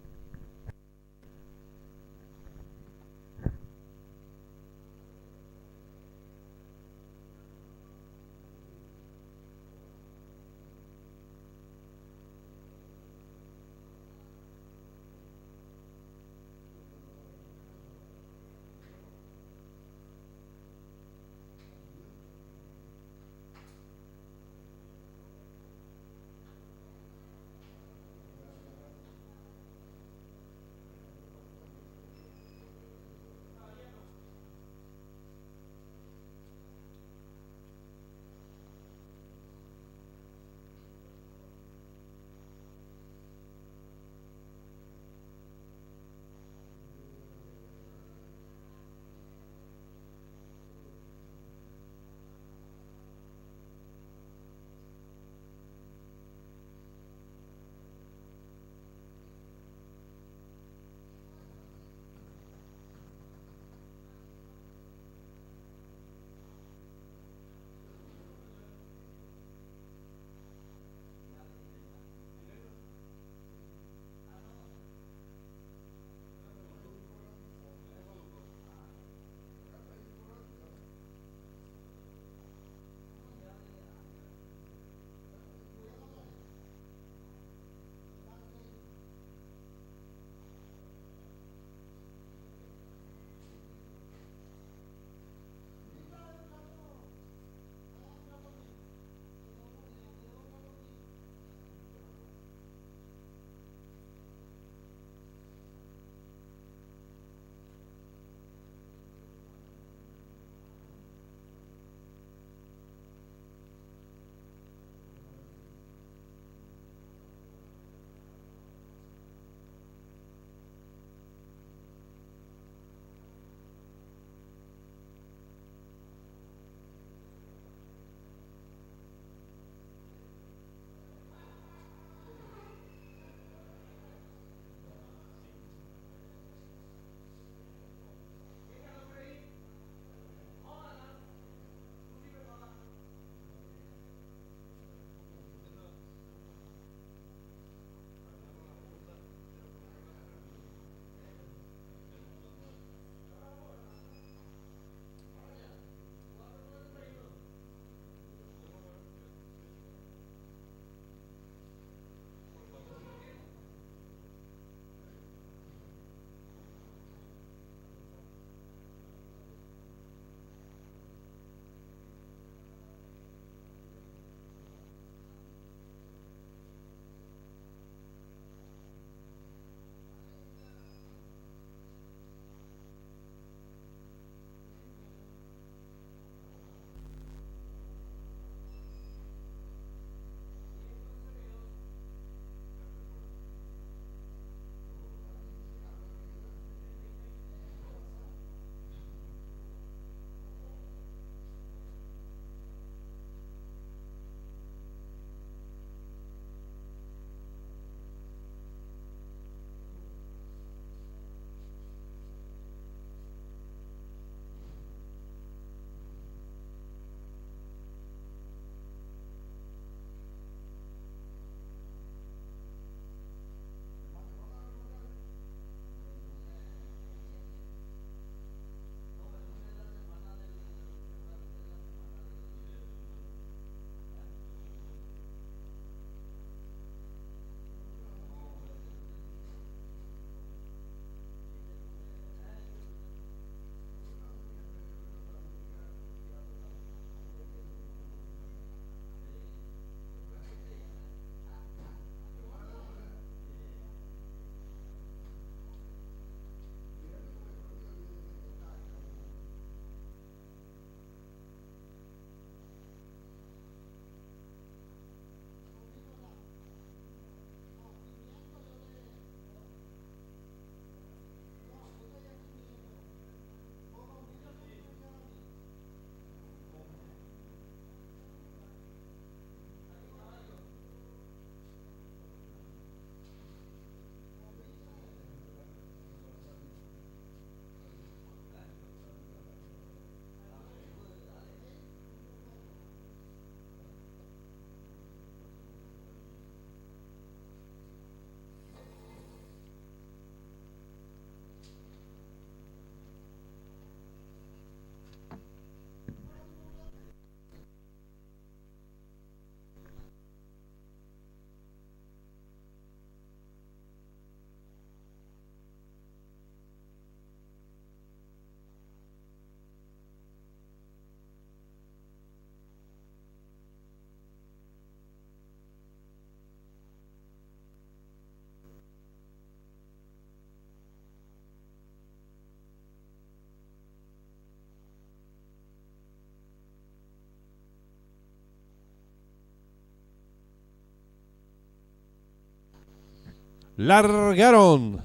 Largaron.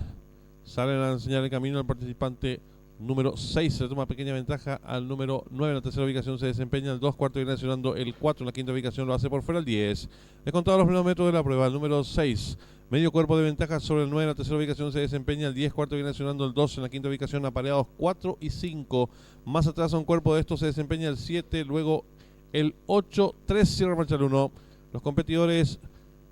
Salen a enseñar el camino al participante número 6. Se toma pequeña ventaja al número 9. En la tercera ubicación se desempeña el 2. Cuarto viene accionando el 4. En la quinta ubicación lo hace por fuera el 10. He contado los primeros metros de la prueba. El número 6. Medio cuerpo de ventaja sobre el 9. En la tercera ubicación se desempeña el 10. Cuarto viene accionando el 2. En la quinta ubicación apareados 4 y 5. Más atrás a un cuerpo de estos se desempeña el 7. Luego el 8. 3 cierra marcha el 1. Los competidores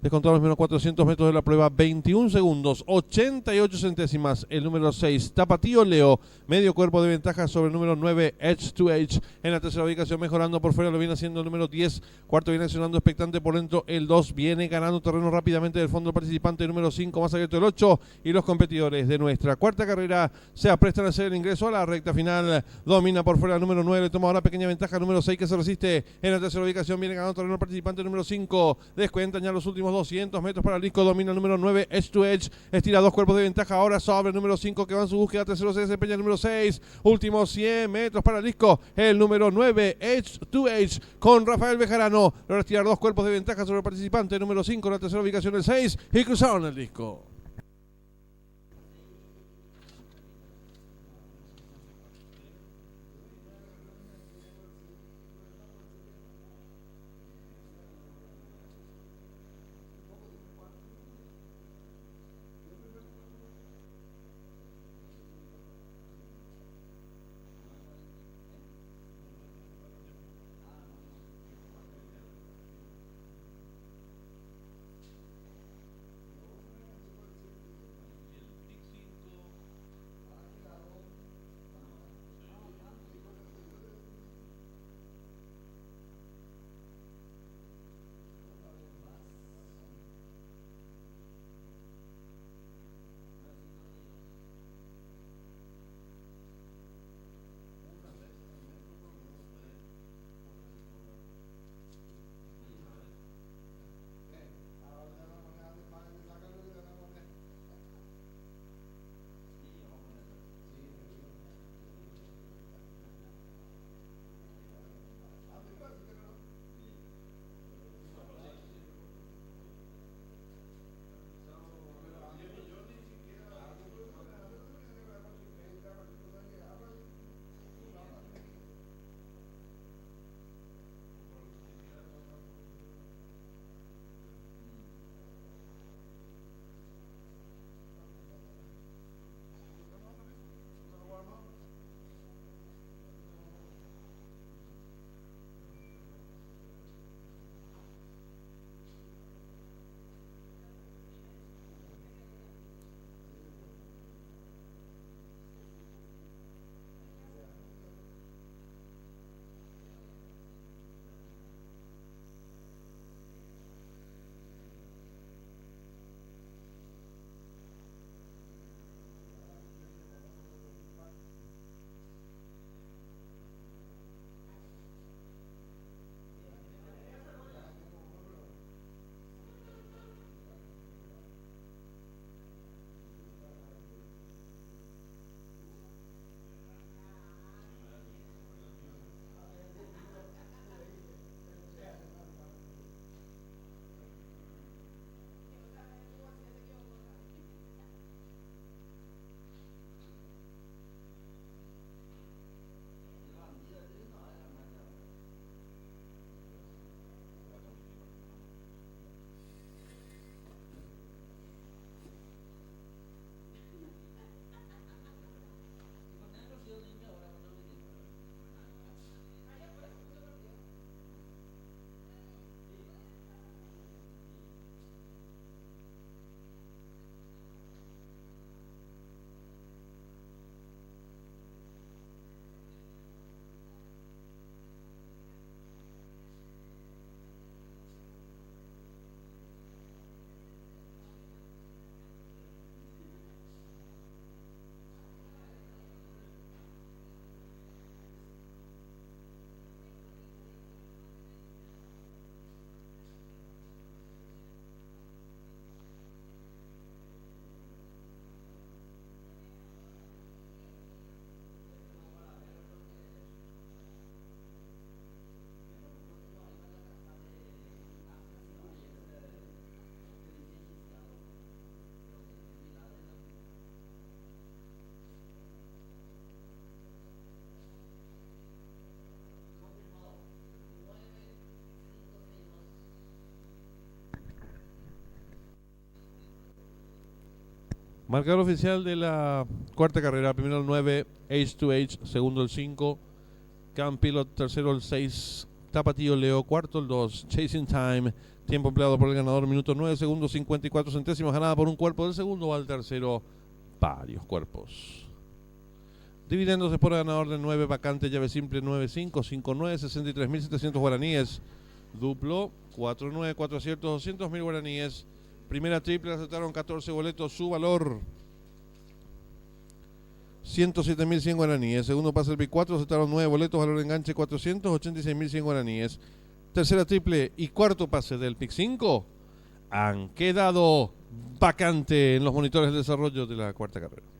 descontados los menos 400 metros de la prueba, 21 segundos, 88 centésimas. El número 6, Tapatío Leo, medio cuerpo de ventaja sobre el número 9, Edge to Edge. En la tercera ubicación mejorando por fuera lo viene haciendo el número 10. Cuarto viene accionando expectante por dentro el 2. Viene ganando terreno rápidamente del fondo el participante número 5, más abierto el 8. Y los competidores de nuestra cuarta carrera se aprestan a hacer el ingreso a la recta final. Domina por fuera el número 9, le toma ahora pequeña ventaja el número 6 que se resiste. En la tercera ubicación viene ganando terreno el participante número 5. Descuentan ya los últimos 200 metros para el disco. Domina el número 9, Edge to Edge. Estira 2 cuerpos de ventaja ahora sobre el número 5 que va en su búsqueda. Tercero se desempeña el número 6. Últimos 100 metros para el disco. El número 9, Edge to Edge con Rafael Bejarano. Logra estirar 2 cuerpos de ventaja sobre el participante número 5. En la tercera ubicación el 6. Y cruzaron el disco. Marcador oficial de la cuarta carrera. Primero el 9, Age to Age. Segundo el 5, Campilot. Tercero el 6, Tapatío Leo. Cuarto el 2, Chasing Time. Tiempo empleado por el ganador, minuto 9 segundos 54 centésimos. Ganada por un cuerpo del segundo, al tercero varios cuerpos. Dividiéndose por el ganador del 9, vacante, llave simple 9-5, 5-9, 63.700 guaraníes. Duplo 4-9, 4 aciertos, 200.000 guaraníes. Primera triple, aceptaron 14 boletos, su valor 107.100 guaraníes. Segundo pase el P4, aceptaron 9 boletos, valor de enganche 486.100 guaraníes. Tercera triple y cuarto pase del PIC 5 han quedado vacante en los monitores de desarrollo de la cuarta carrera.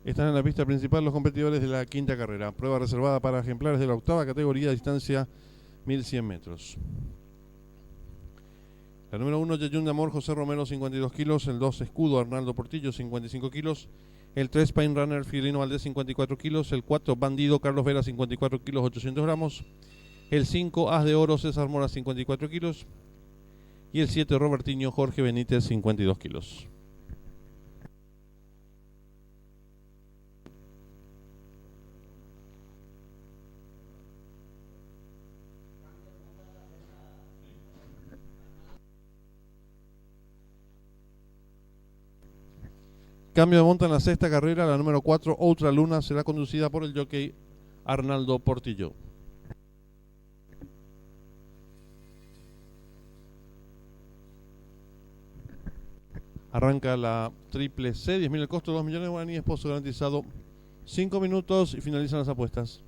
Están en la pista principal los competidores de la quinta carrera. Prueba reservada para ejemplares de la octava categoría, distancia 1100 metros. La número 1, Yeyun de Amor, José Romero, 52 kilos. El 2, Escudo, Arnaldo Portillo, 55 kilos. El 3, Pain Runner, Fiorino Valdés, 54 kilos. El 4, Bandido, Carlos Vera, 54 kilos, 800 gramos. El 5, As de Oro, César Mora, 54 kilos. Y el 7, Robertinho, Jorge Benítez, 52 kilos. Cambio de monta en la sexta carrera. La número 4, Outra Luna, será conducida por el jockey Arnaldo Portillo. Arranca la triple C, 10.000 el costo, 2 millones de guaraníes, pozo garantizado 5 minutos y finalizan las apuestas.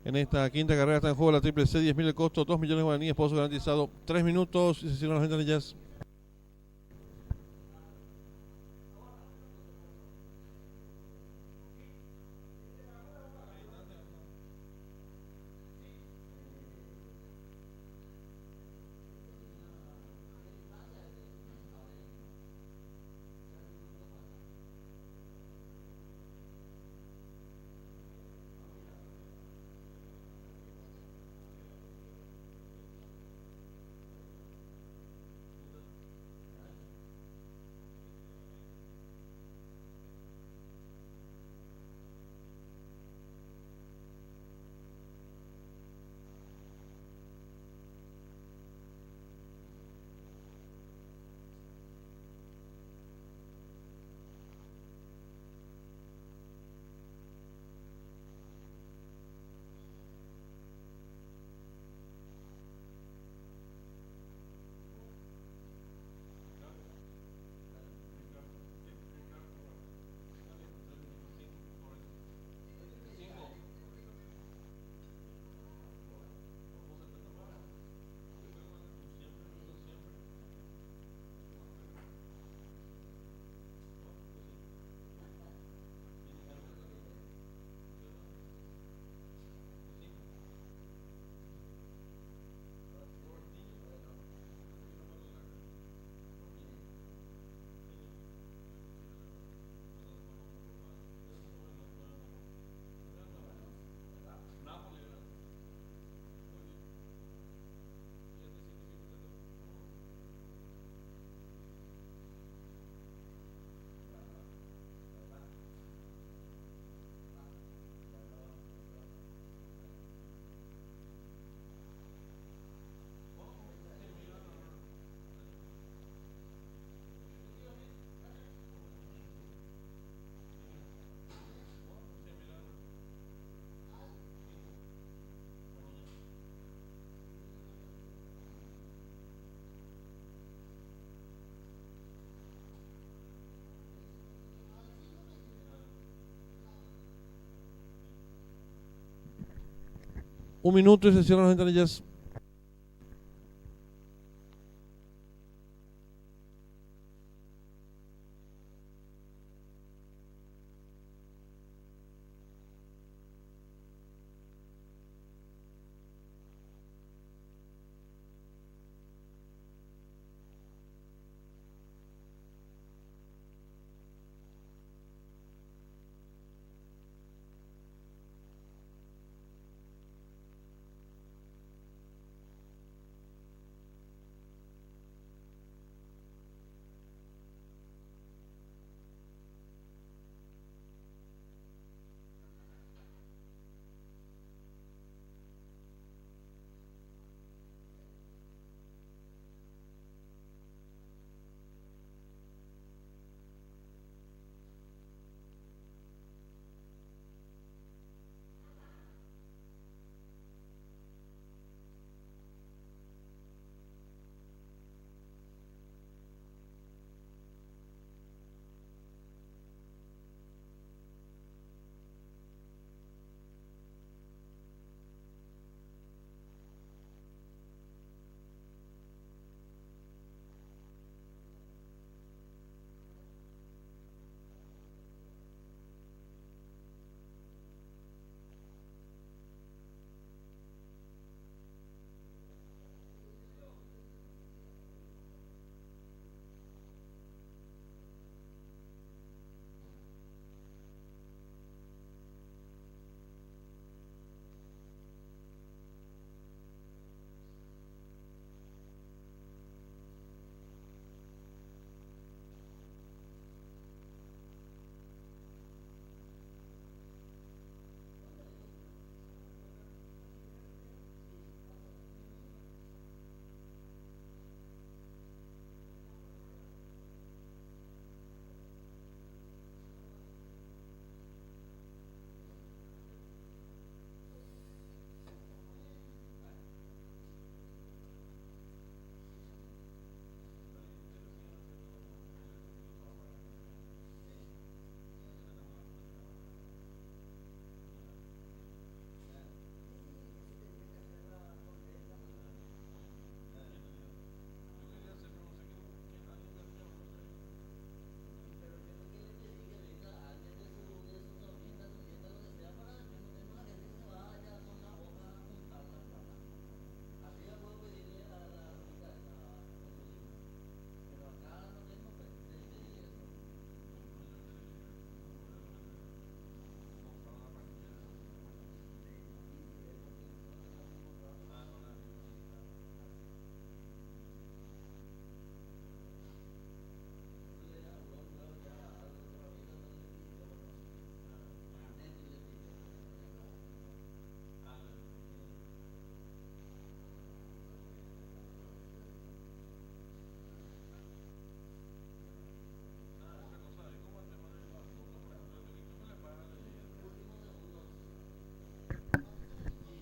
En esta quinta carrera está en juego la triple C, 10.000 el costo, 2 millones de guaraníes, pozo garantizado, 3 minutos y se cierran las ventanillas. Un minuto y se cierran las ventanillas.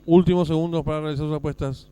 últimos segundos para realizar sus apuestas.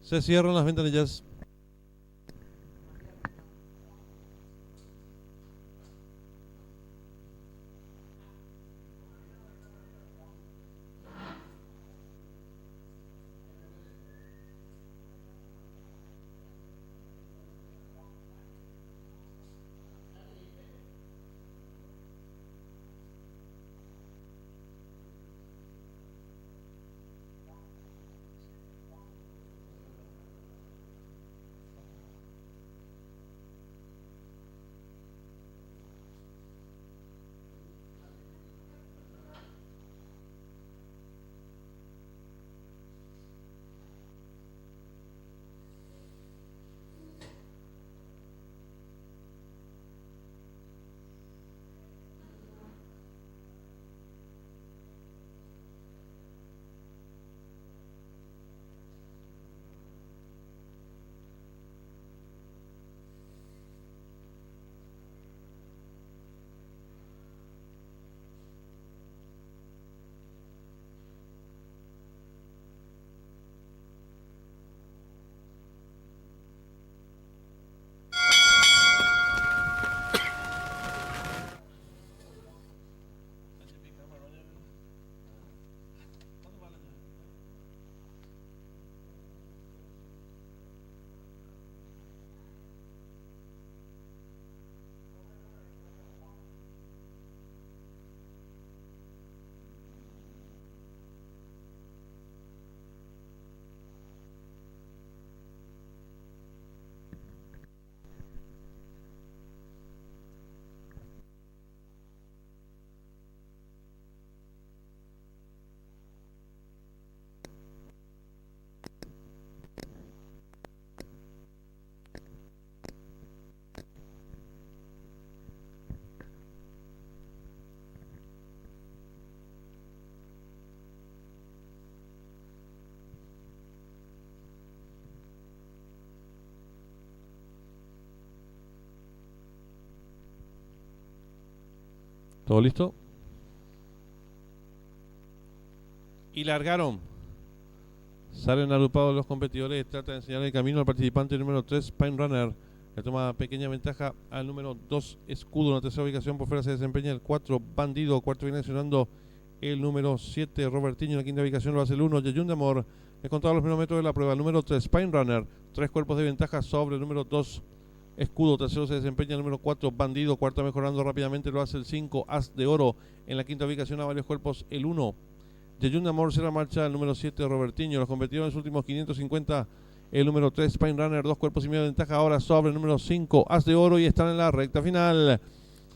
Se cierran las ventanillas. ¿Todo listo? Y largaron. Salen agrupados los competidores. Trata de enseñar el camino al participante número 3, Pine Runner. Le toma pequeña ventaja al número 2, Escudo. En la tercera ubicación por fuera se desempeña el 4, Bandido. Cuarto viene accionando el número 7, Robertinho. En la quinta ubicación lo hace el 1, Yeyun de Amor. He contado los primeros metros de la prueba. El número 3, Pine Runner. 3 cuerpos de ventaja sobre el número 2, Escudo. Tercero se desempeña el número 4, Bandido. Cuarto mejorando rápidamente lo hace el 5, As de Oro. En la quinta ubicación a varios cuerpos el 1, Yeyun de Amor. Cierra marcha el número 7, Robertinho. Los competidores en los últimos 550. El número 3, Pine Runner. 2 cuerpos y medio de ventaja ahora sobre el número 5, As de Oro. Y están en la recta final.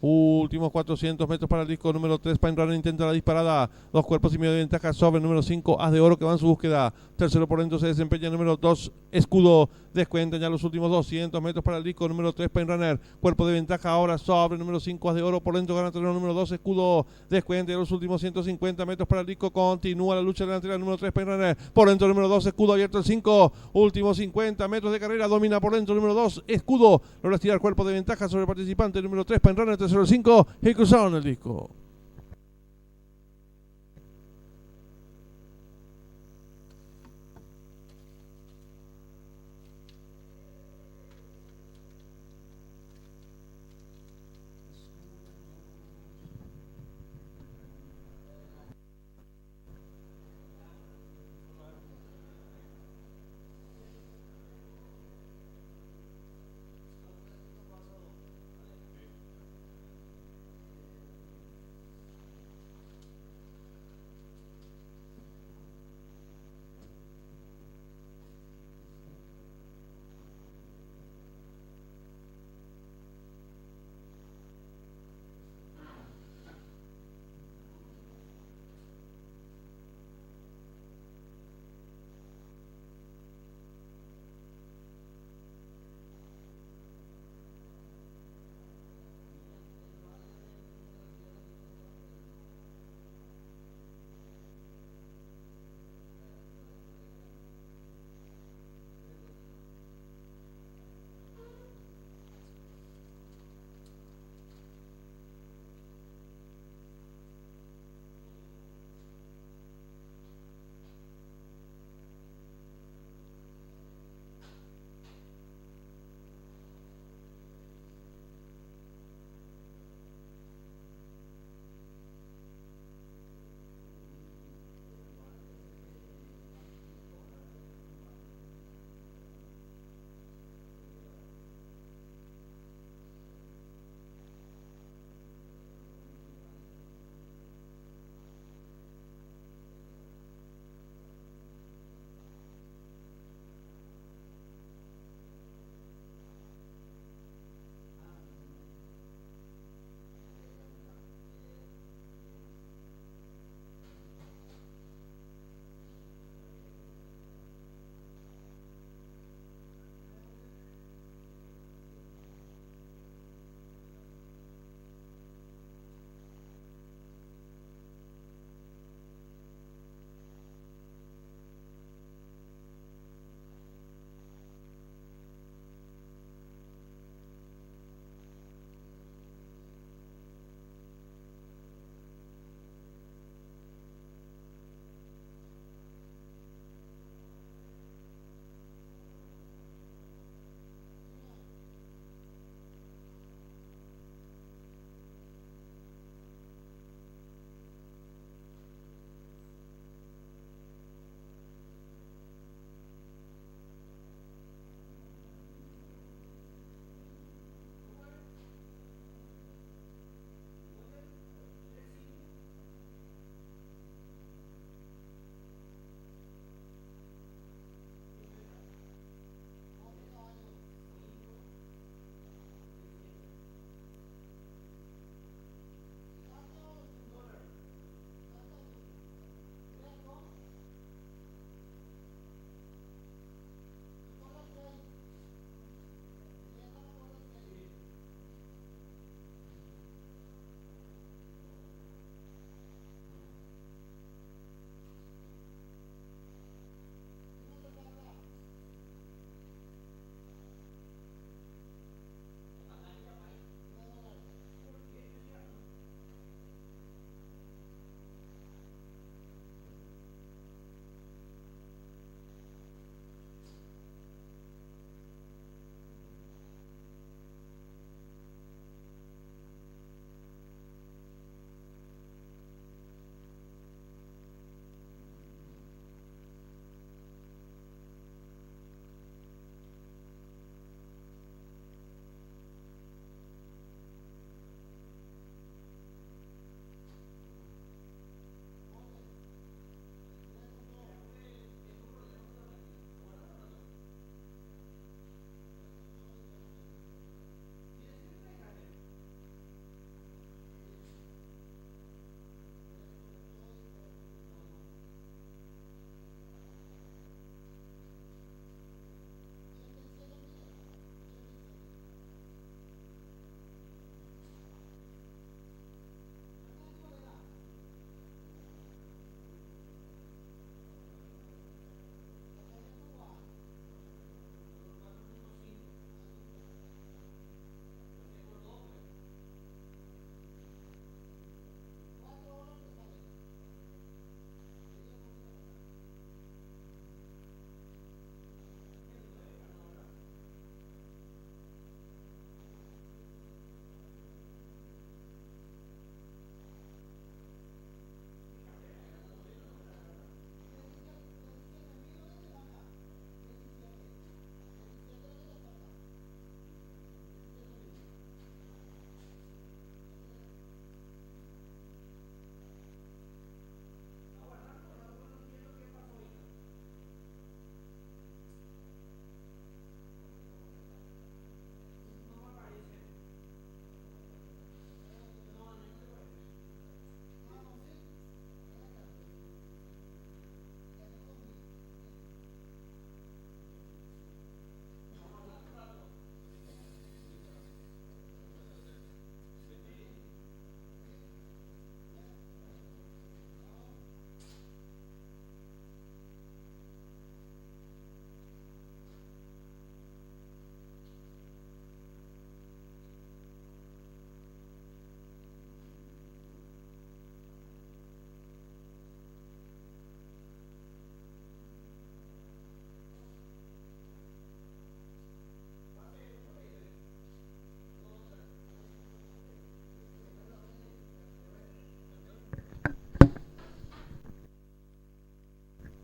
Últimos 400 metros para el disco número 3. Pine Runner intenta la disparada. 2 cuerpos y medio de ventaja sobre el número 5, As de Oro, que va en su búsqueda. Tercero por dentro se desempeña el número 2, Escudo. Descuentan ya los últimos 200 metros para el disco número 3, Pine Runner. Cuerpo de ventaja ahora sobre el número 5, As de Oro. Por dentro gana el número 2, Escudo. Descuenta ya los últimos 150 metros para el disco. Continúa la lucha delantera el número 3, Pine Runner. Por dentro el número 2, Escudo. Abierto el 5. Últimos 50 metros de carrera. Domina por dentro el número 2, Escudo. Logra estirar cuerpo de ventaja sobre el participante el número 3, Pine Runner. Tercero el 5. Y cruzaron el disco.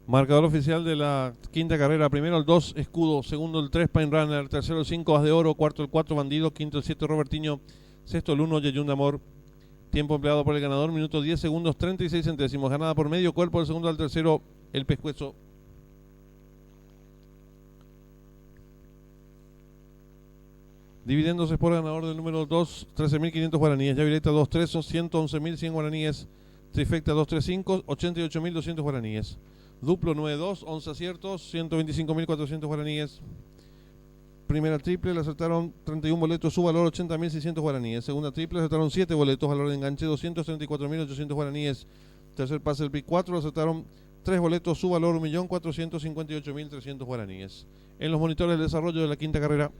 Marcador oficial de la quinta carrera. Primero el 2, Escudo. Segundo el 3, Pine Runner. Tercero el 5, As de Oro. Cuarto el 4, Bandido. Quinto el 7, Robertiño. Sexto el 1, Yeyun de Amor. Tiempo empleado por el ganador, minuto 10 segundos 36 centésimos. Ganada por medio cuerpo del segundo al tercero, el Pescuezo. Dividiéndose por ganador del número 2, 13.500 guaraníes. Yavireta 2-3 son 111.100 guaraníes. Trifecta 2-3-5, 88.200 guaraníes. Duplo 9-2, 11 aciertos, 125.400 guaraníes. Primera triple le acertaron 31 boletos, su valor 80.600 guaraníes. Segunda triple le acertaron 7 boletos, valor de enganche 234.800 guaraníes. Tercer pase el pick 4 le acertaron 3 boletos, su valor 1.458.300 guaraníes. En los monitores de desarrollo de la quinta carrera.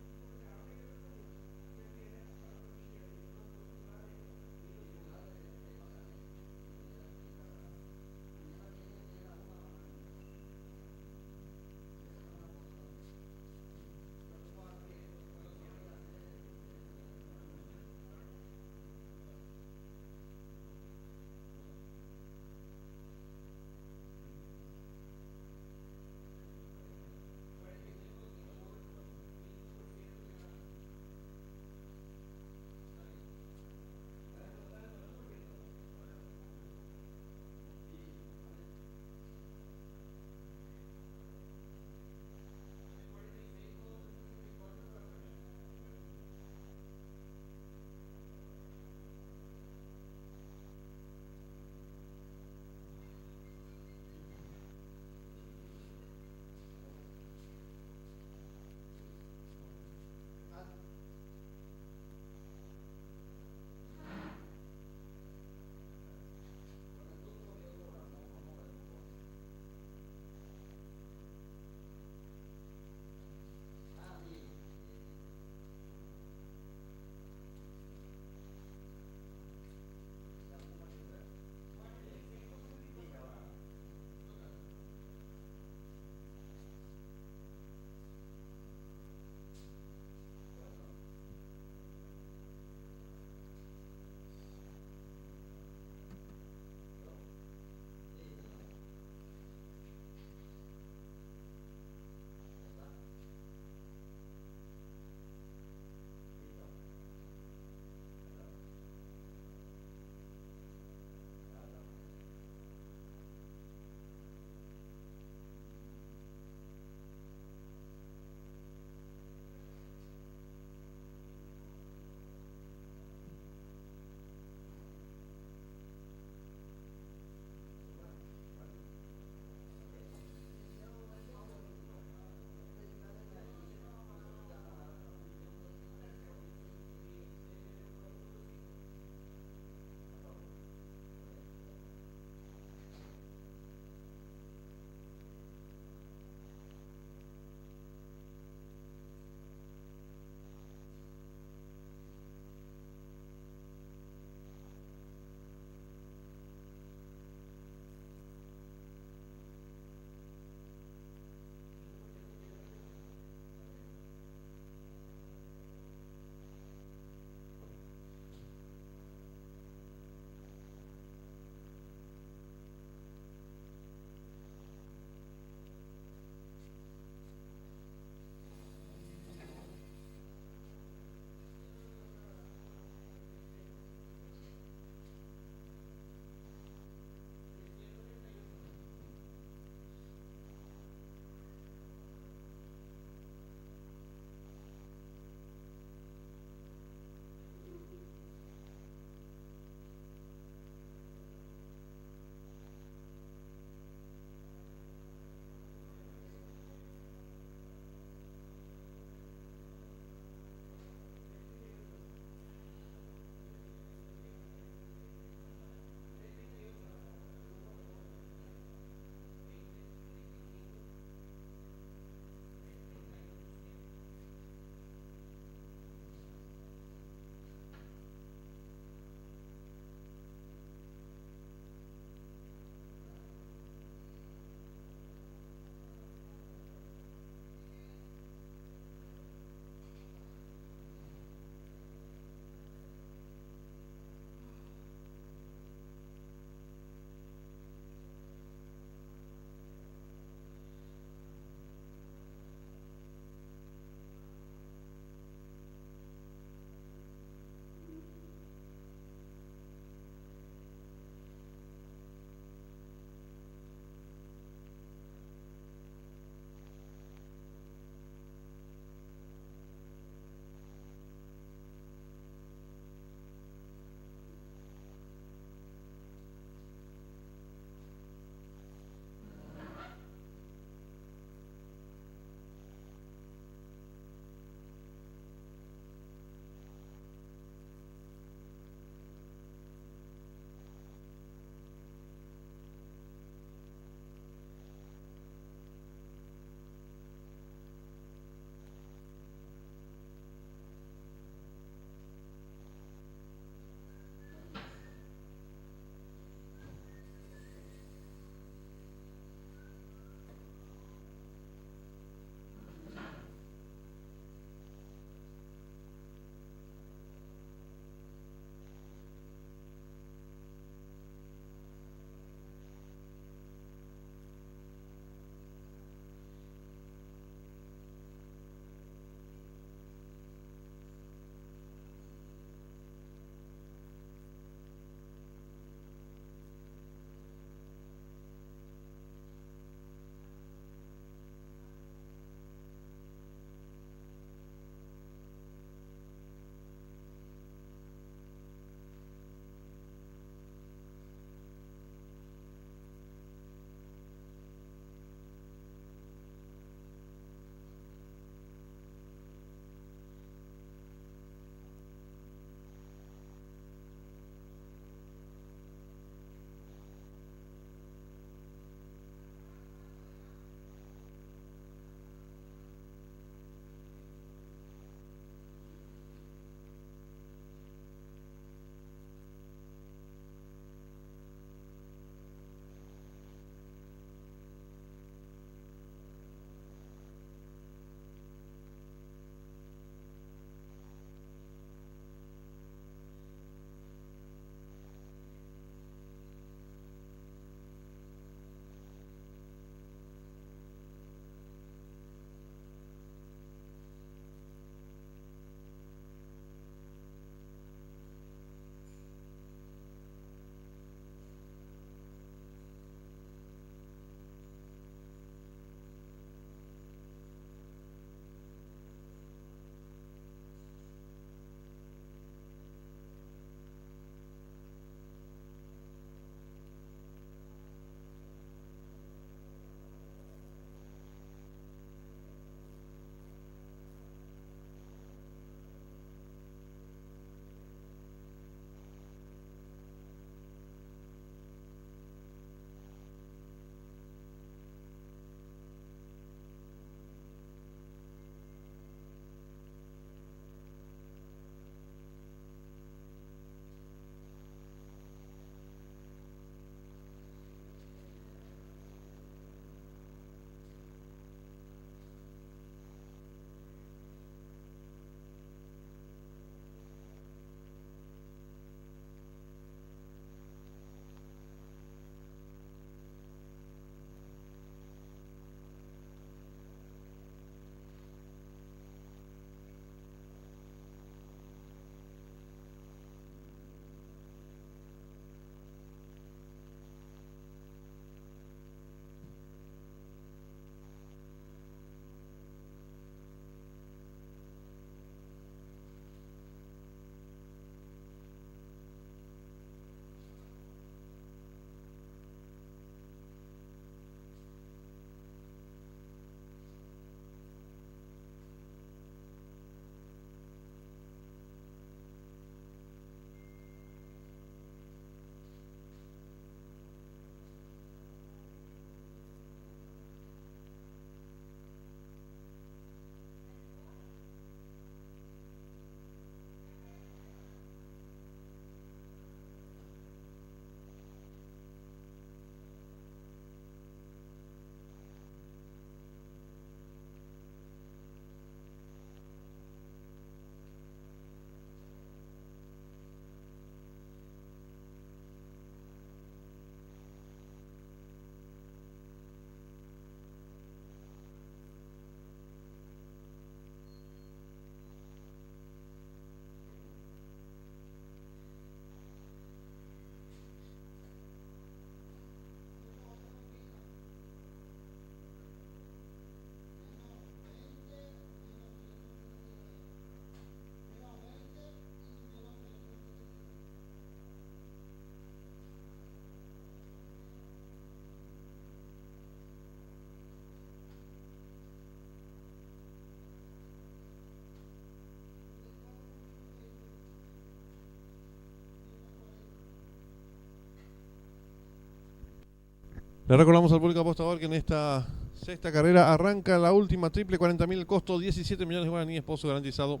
Le recordamos al público apostador que en esta sexta carrera arranca la última triple, 40.000 el costo, 17 millones de guaraníes, pozo garantizado.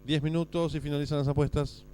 10 minutos y finalizan las apuestas.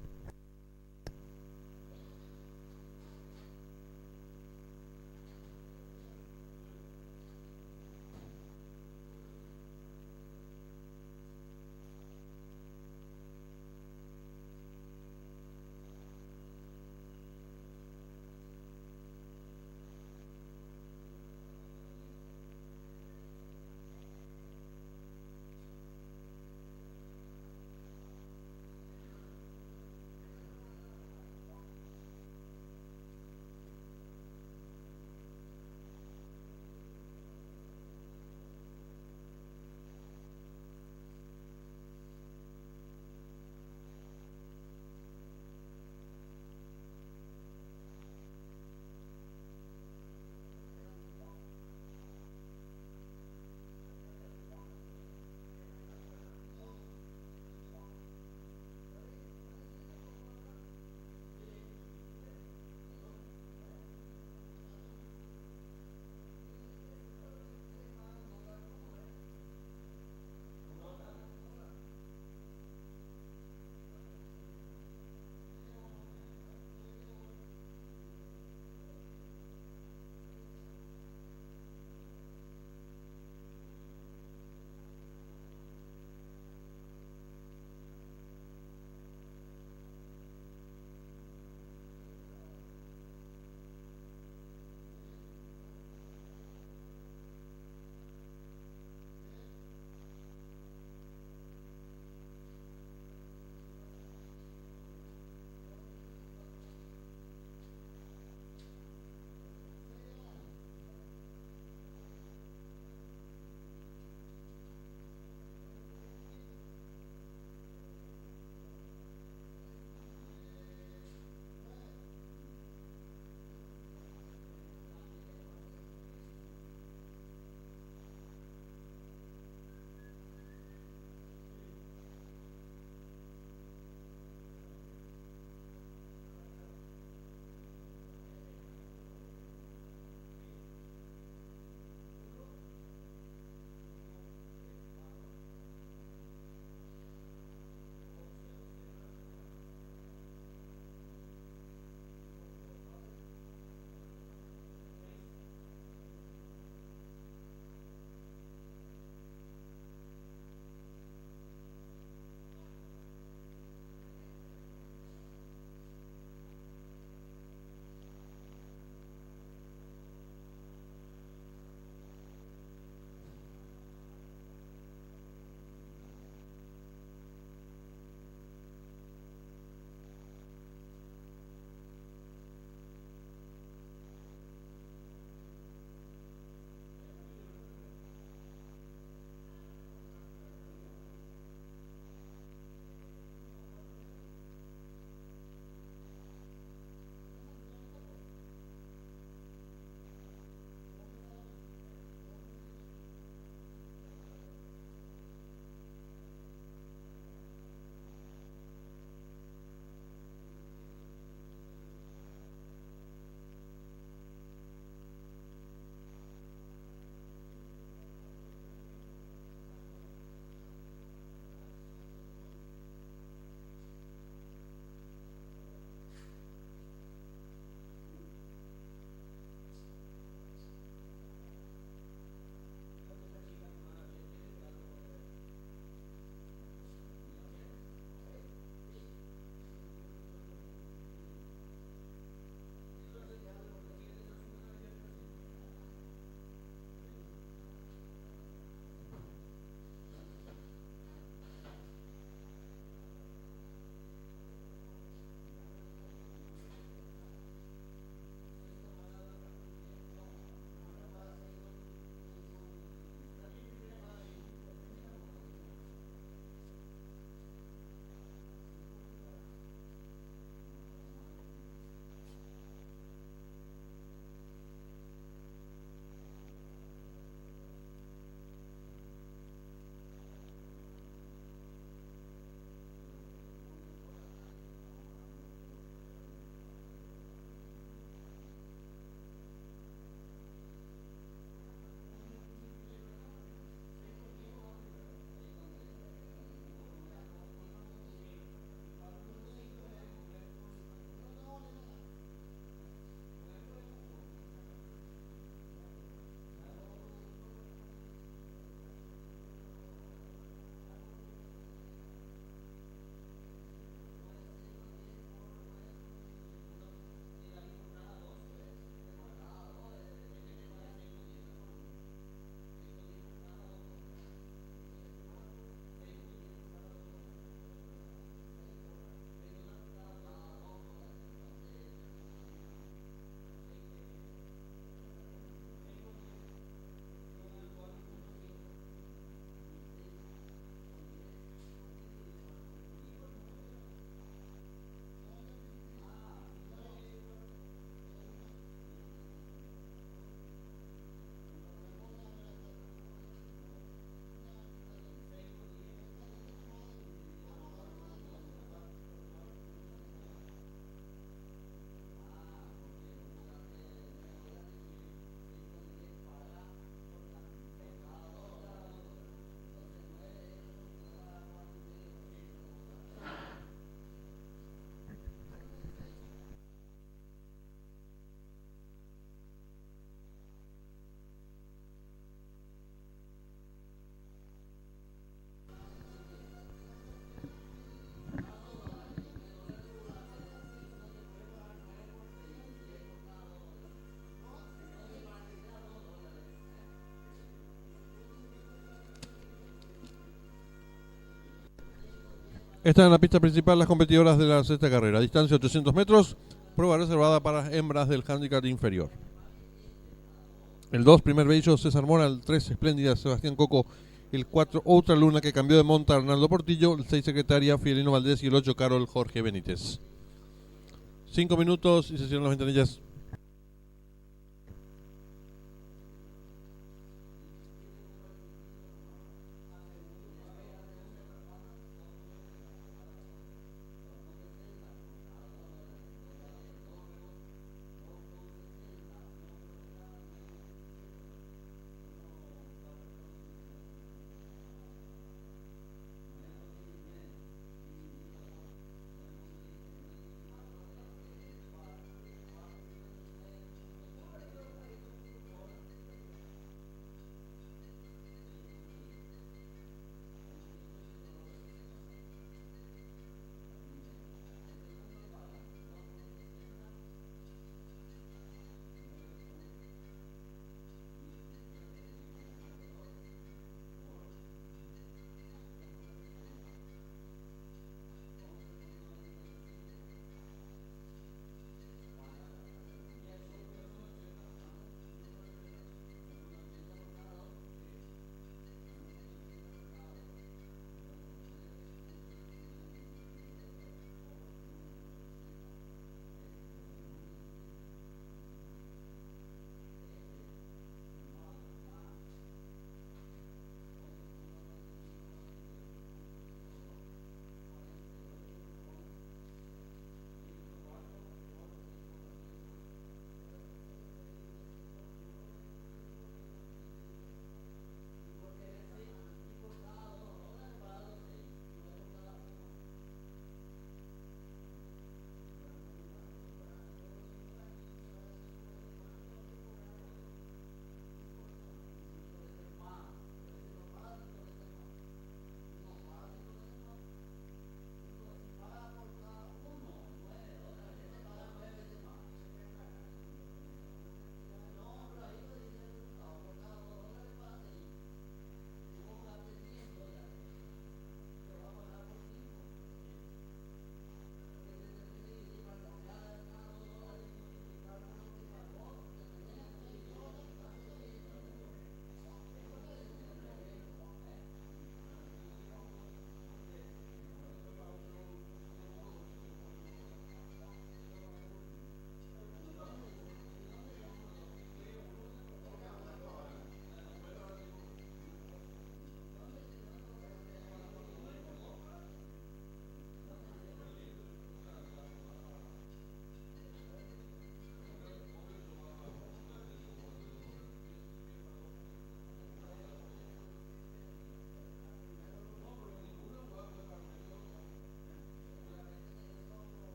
Están en la pista principal las competidoras de la sexta carrera. Distancia 800 metros. Prueba reservada para hembras del handicap inferior. El 2, Primer Bello, César Mora. El 3, Espléndida, Sebastián Coco. El 4, Otra Luna, que cambió de monta, Arnaldo Portillo. El 6, Secretaria, Fidelino Valdés. Y el 8, Carol, Jorge Benítez. 5 minutos y se cierran las ventanillas.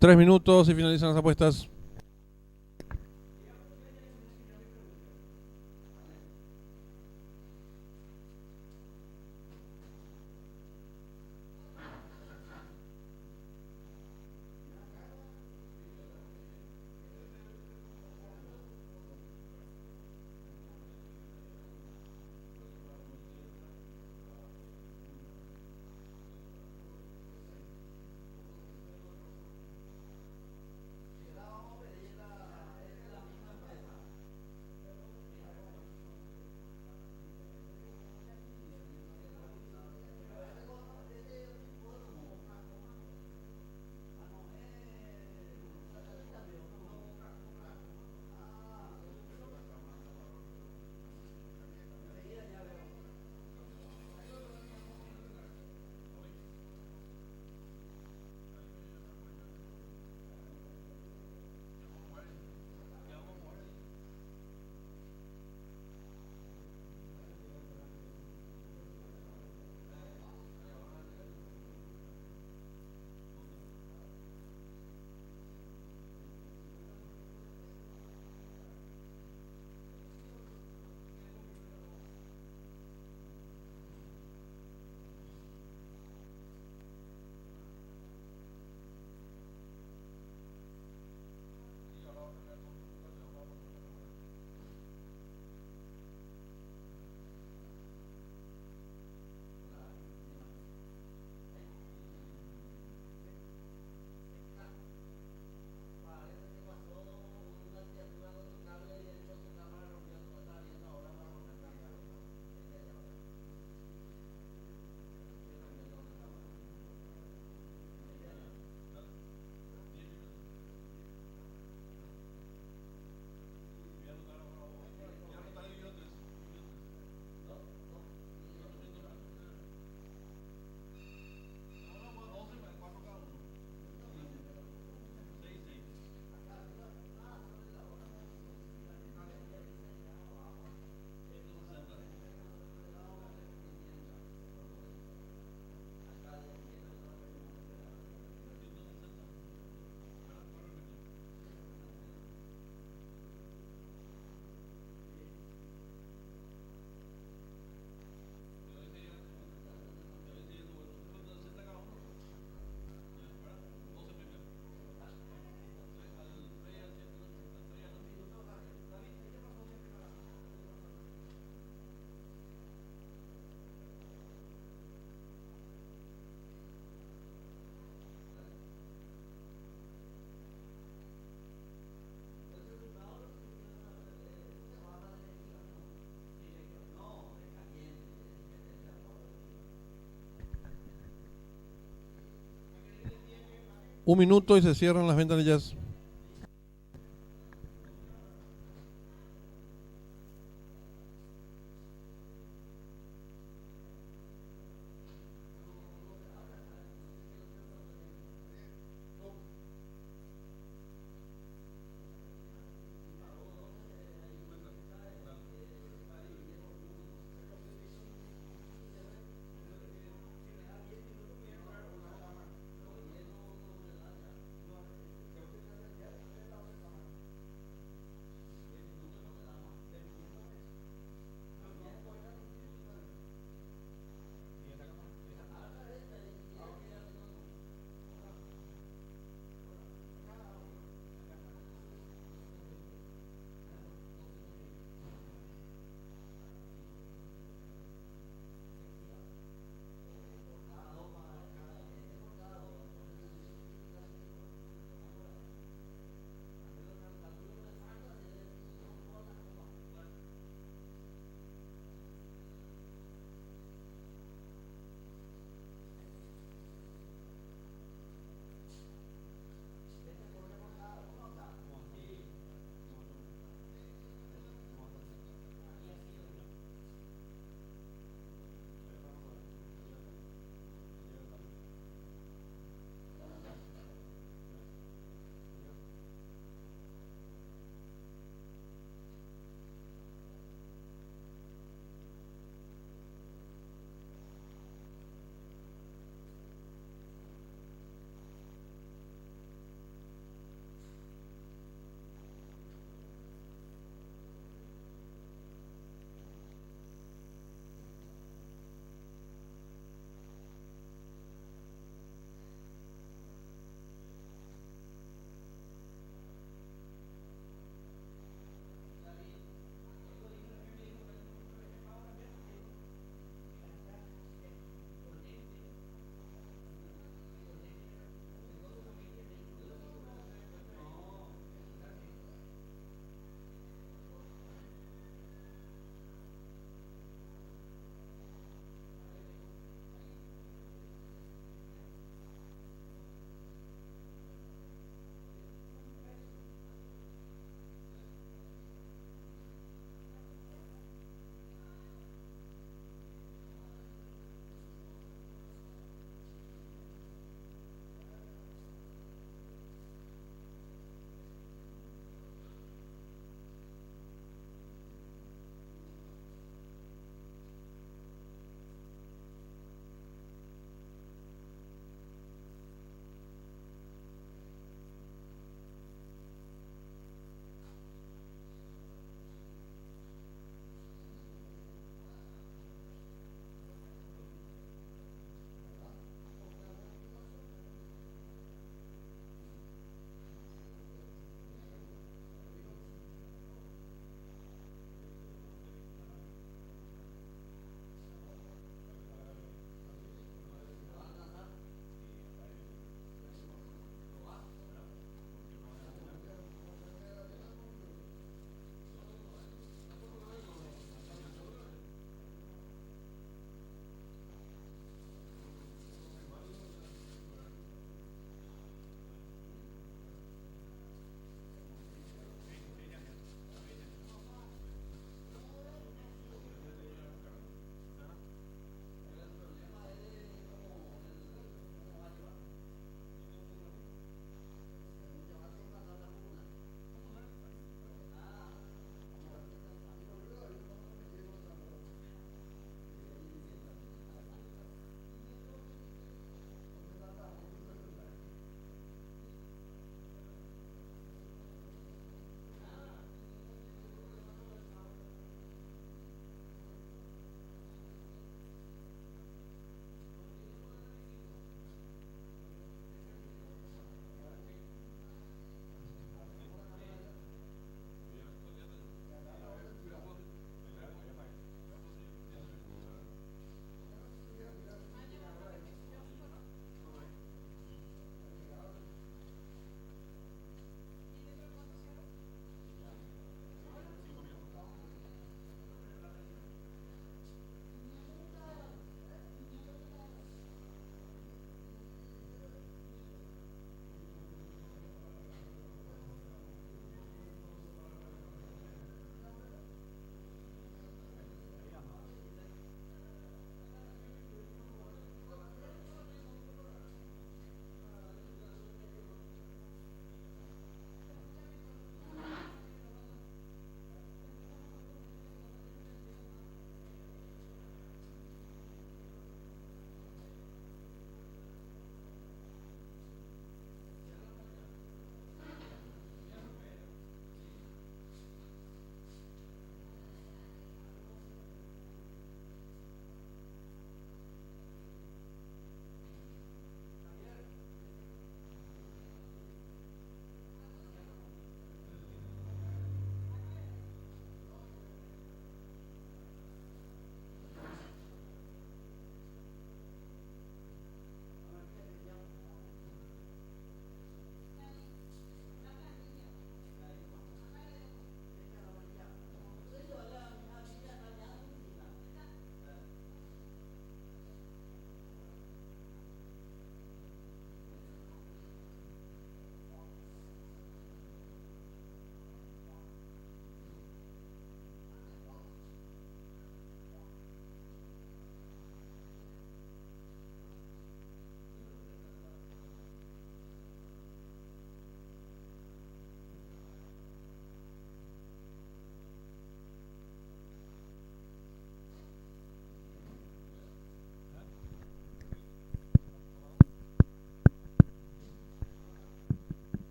3 minutos y finalizan las apuestas. Un minuto y se cierran las ventanillas.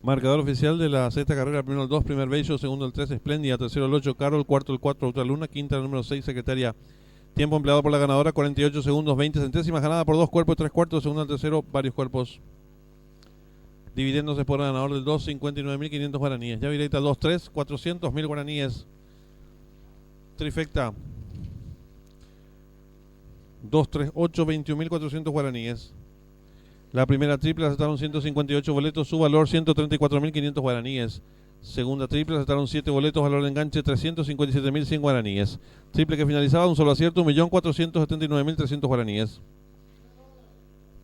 Marcador oficial de la sexta carrera: primero el 2, primer Bello, segundo el 3, Espléndida, tercero el 8, Carol, cuarto el 4, Otra Luna, quinta el número 6, Secretaria. Tiempo empleado por la ganadora, 48 segundos, 20 centésimas, ganada por 2 cuerpos y 3 cuartos, segundo al tercero, varios cuerpos. Dividiéndose por el ganador del 2, 59.500 guaraníes. Ya Vireita 2, 3, 400.000 guaraníes. Trifecta 2, 3, 8, 21.400 guaraníes. La primera triple aceptaron 158 boletos, su valor 134.500 guaraníes. Segunda triple aceptaron 7 boletos, valor de enganche 357.100 guaraníes. Triple que finalizaba un solo acierto, 1.479.300 guaraníes.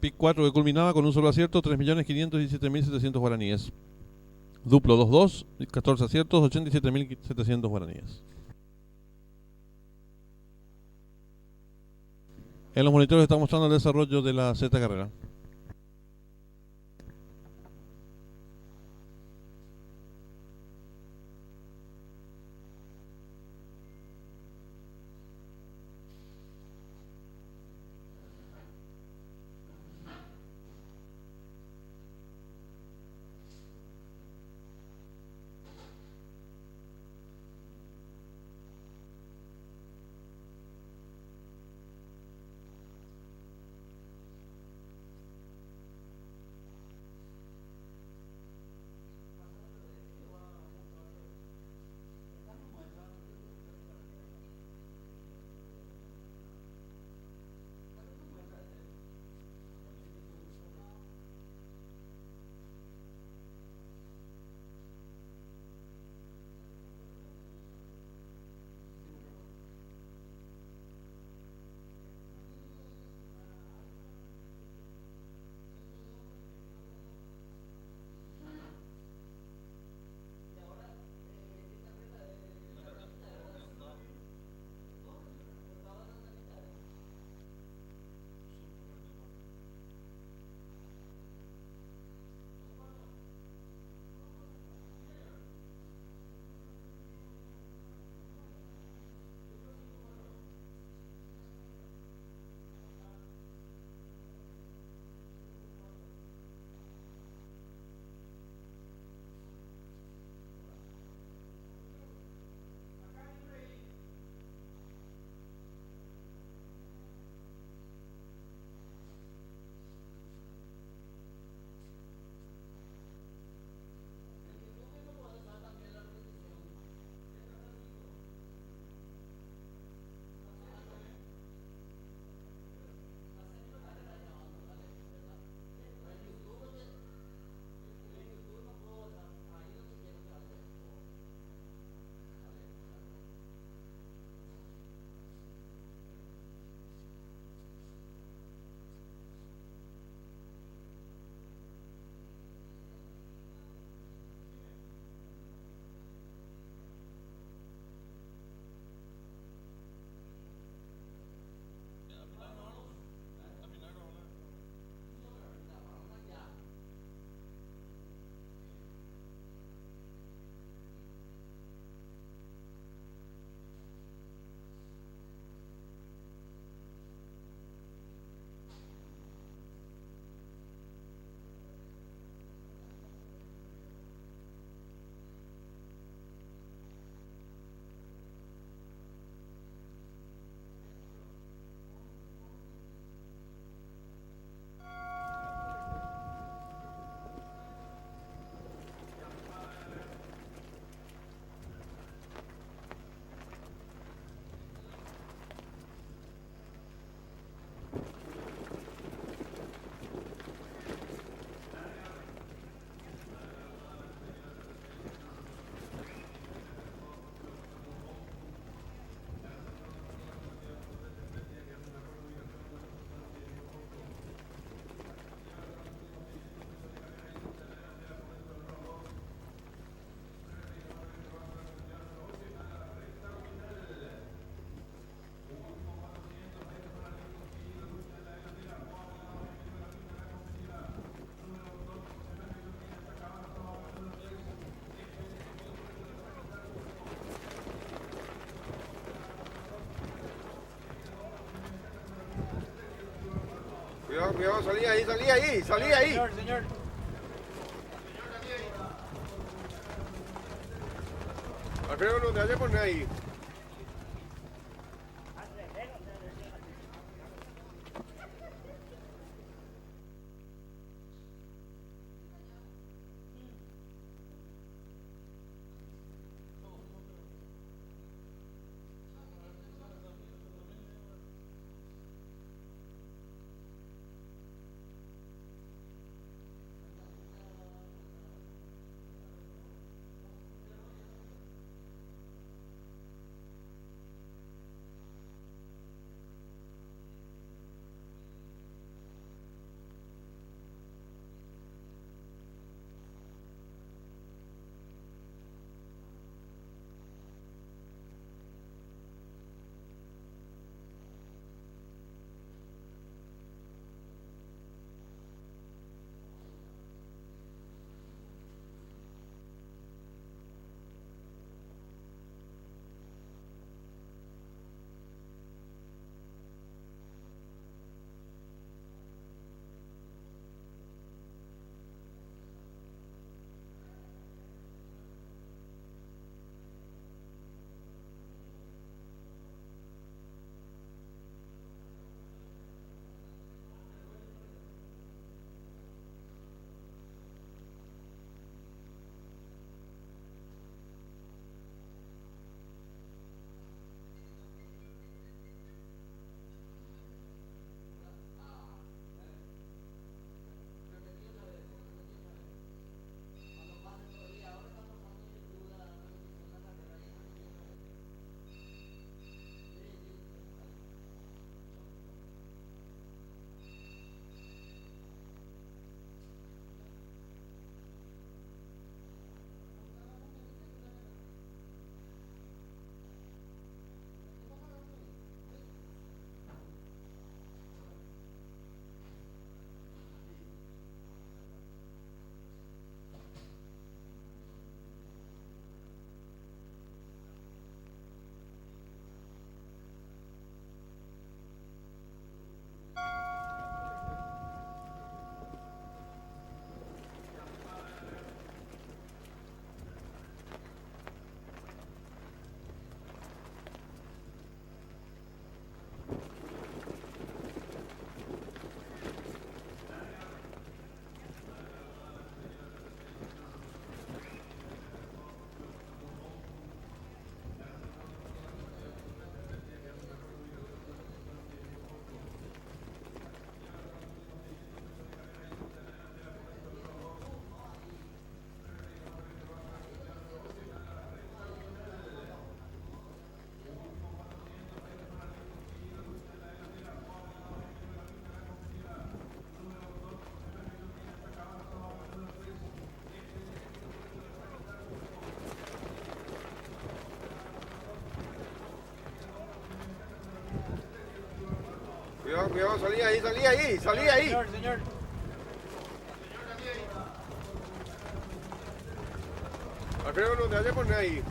Pick 4 que culminaba con un solo acierto, 3.517.700 guaraníes. Duplo 2-2, 14 aciertos, 87.700 guaraníes. En los monitores está mostrando el desarrollo de la sexta carrera. Cuidado, salí ahí. Señor. Alfredo, no te vayas a poner ahí. Cuidado, cuidado, salí ahí, salí ahí, salí ahí. Señor. Alfredo, no te vayas a poner ahí.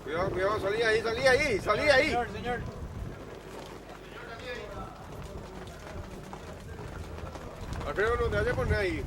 Cuidado, cuidado, salí ahí, salí ahí, salí ahí. Señor. Alfredo, no te vayas a poner ahí.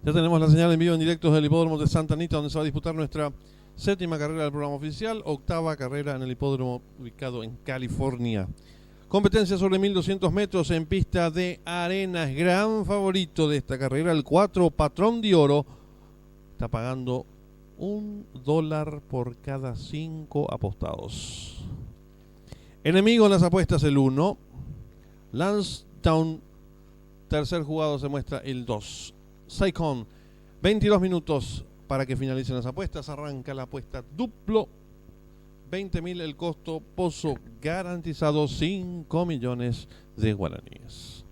Ya tenemos la señal en vivo en directo del hipódromo de Santa Anita, donde se va a disputar nuestra séptima carrera del programa oficial, octava carrera en el hipódromo ubicado en California. Competencia sobre 1200 metros en pista de arena. Gran favorito de esta carrera, el 4 Patrón de Oro. Está pagando $1 por cada 5 apostados. Enemigo en las apuestas el 1. Lansdowne, tercer jugado, se muestra el 2. Saicon, 22 minutos para que finalicen las apuestas. Arranca la apuesta duplo. 20.000 el costo, pozo garantizado, 5 millones de guaraníes.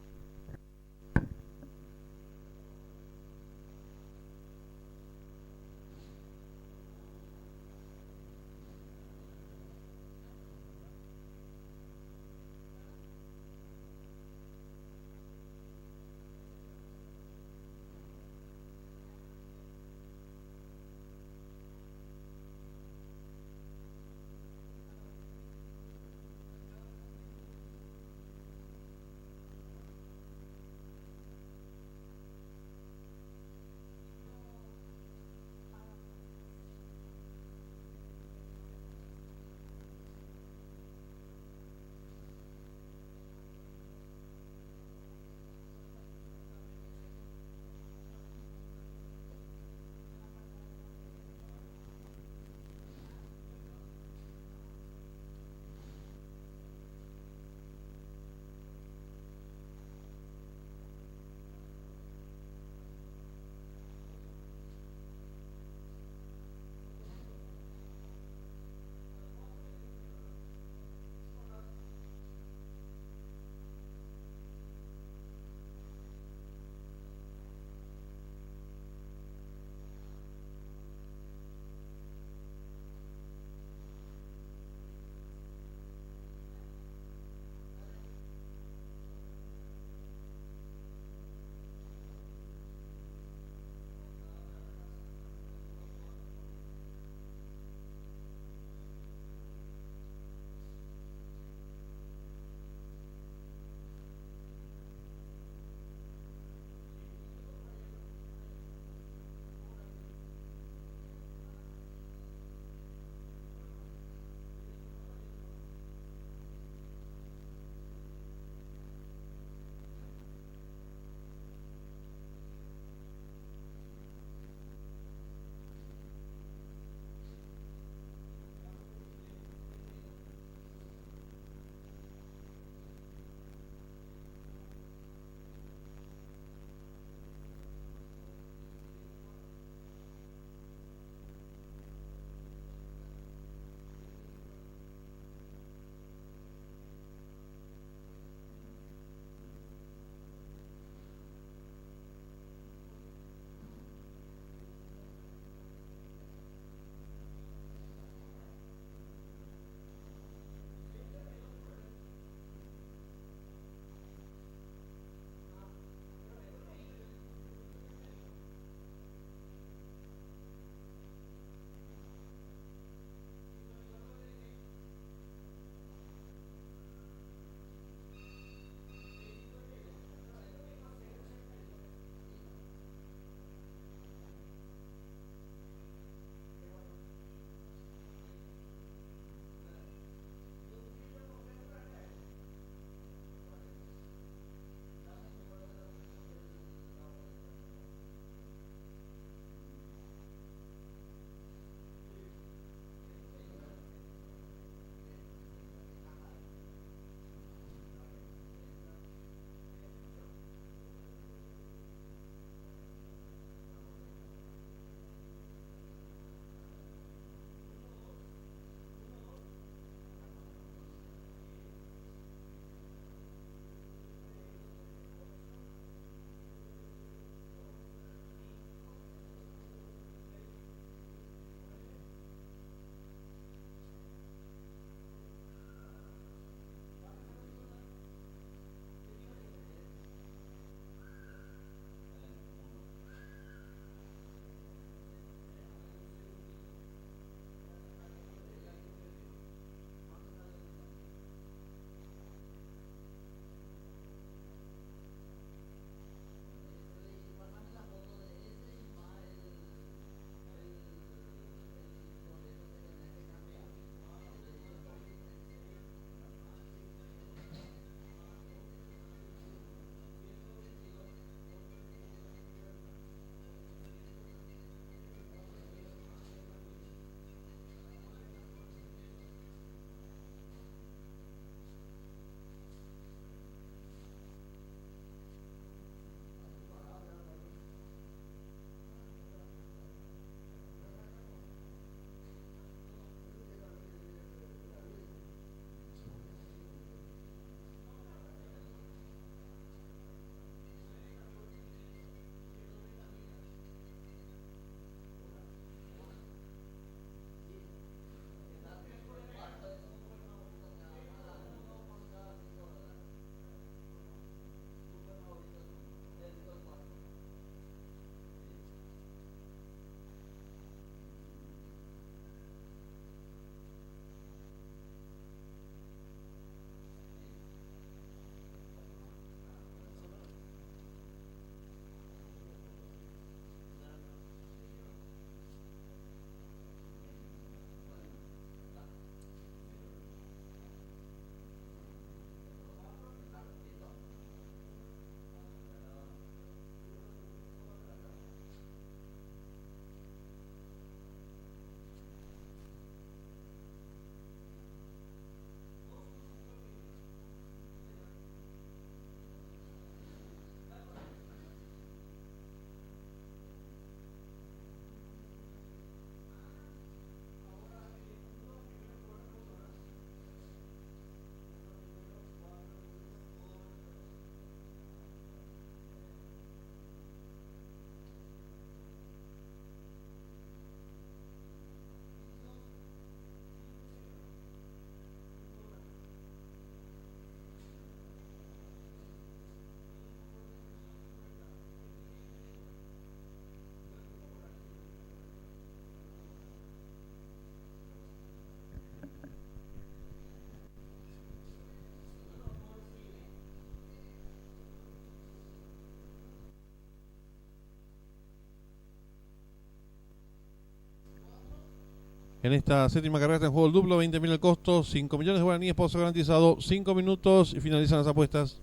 En esta séptima carrera está en juego el duplo, 20.000 el costo, 5 millones de guaraníes, pozo garantizado, 5 minutos y finalizan las apuestas.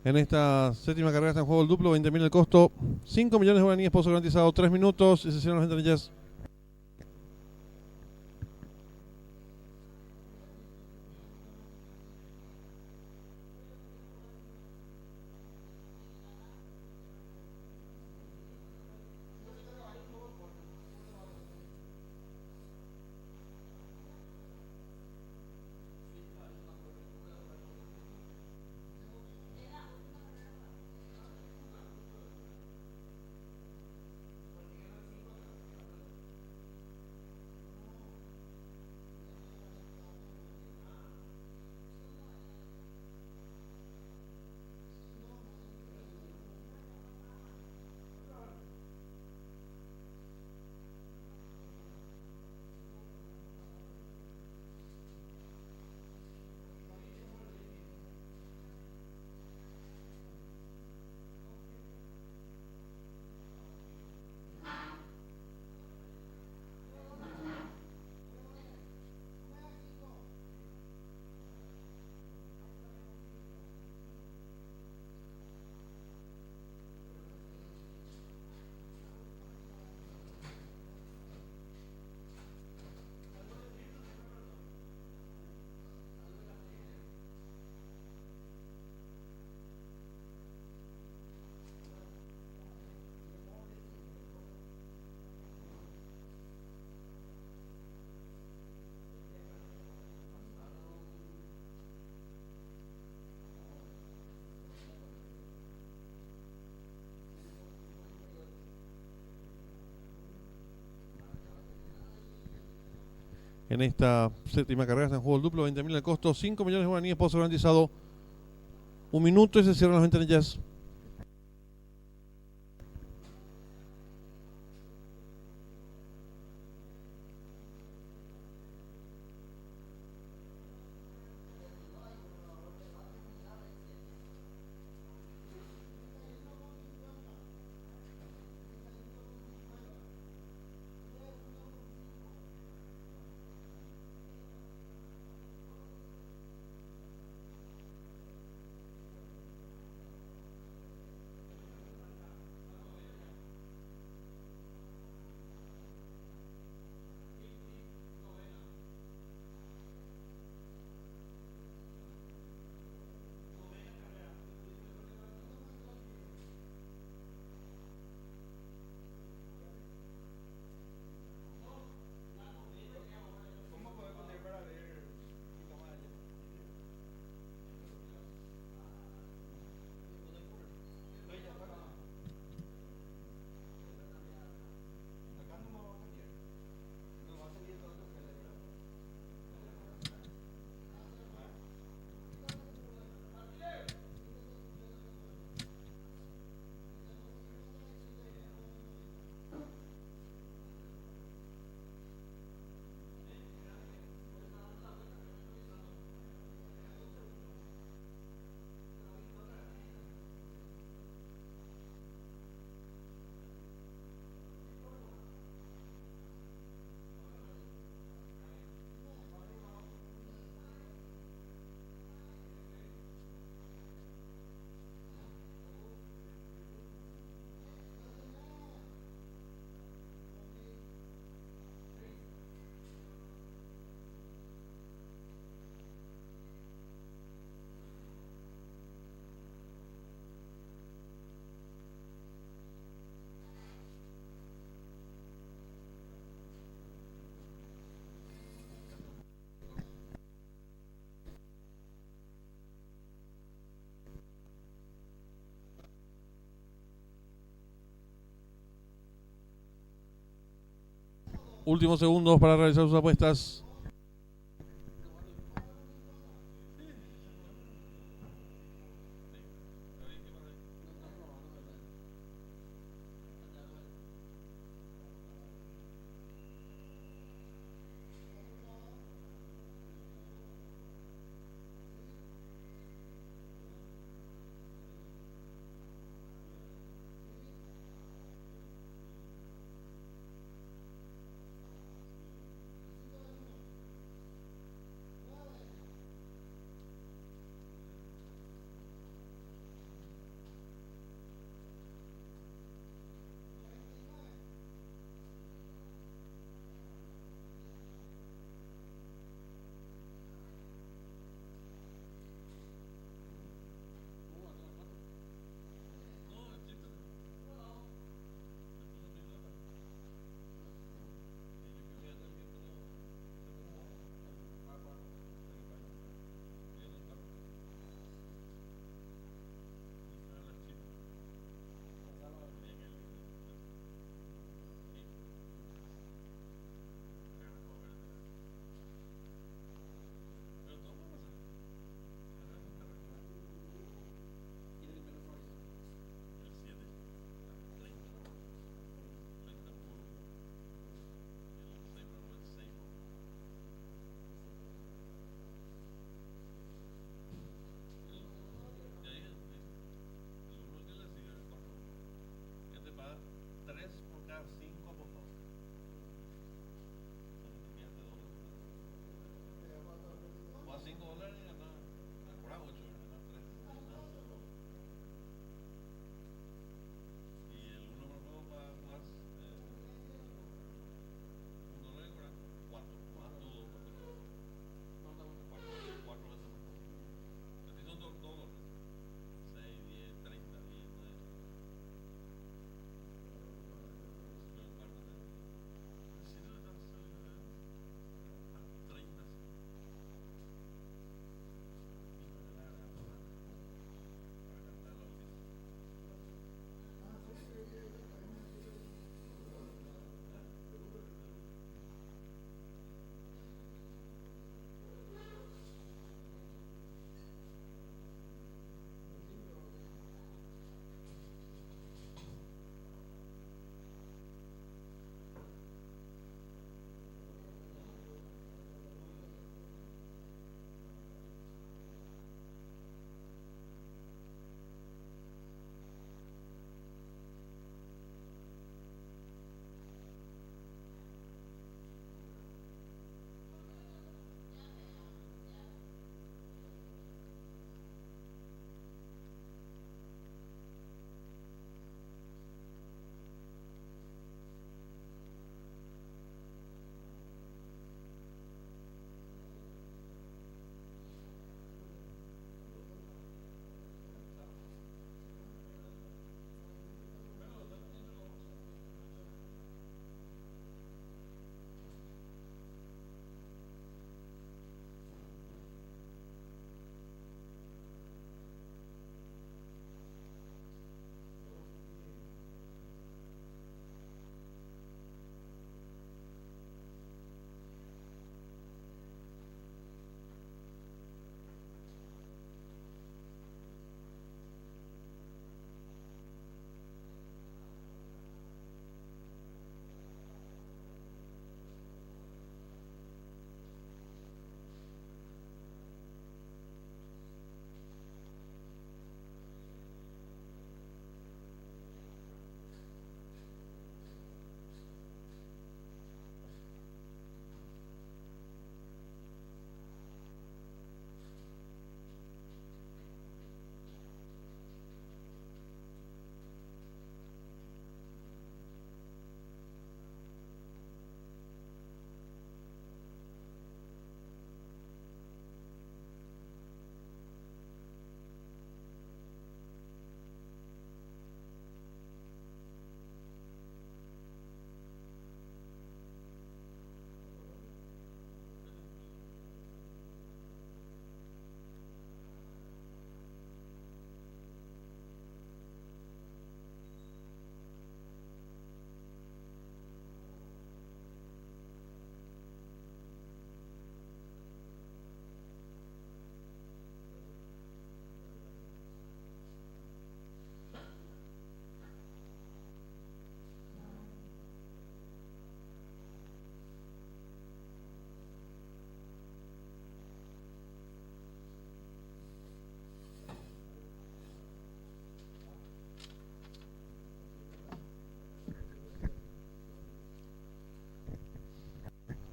En esta séptima carrera está en juego el duplo, 20.000 el costo, 5 millones de guaraníes, pozo garantizado, 3 minutos y se cierran las ventanillas. En esta séptima carrera está en juego el duplo, 20.000 el costo, 5 millones de guaraníes, pozo garantizado, 1 minuto y se cierran las ventanillas. Últimos segundos para realizar sus apuestas.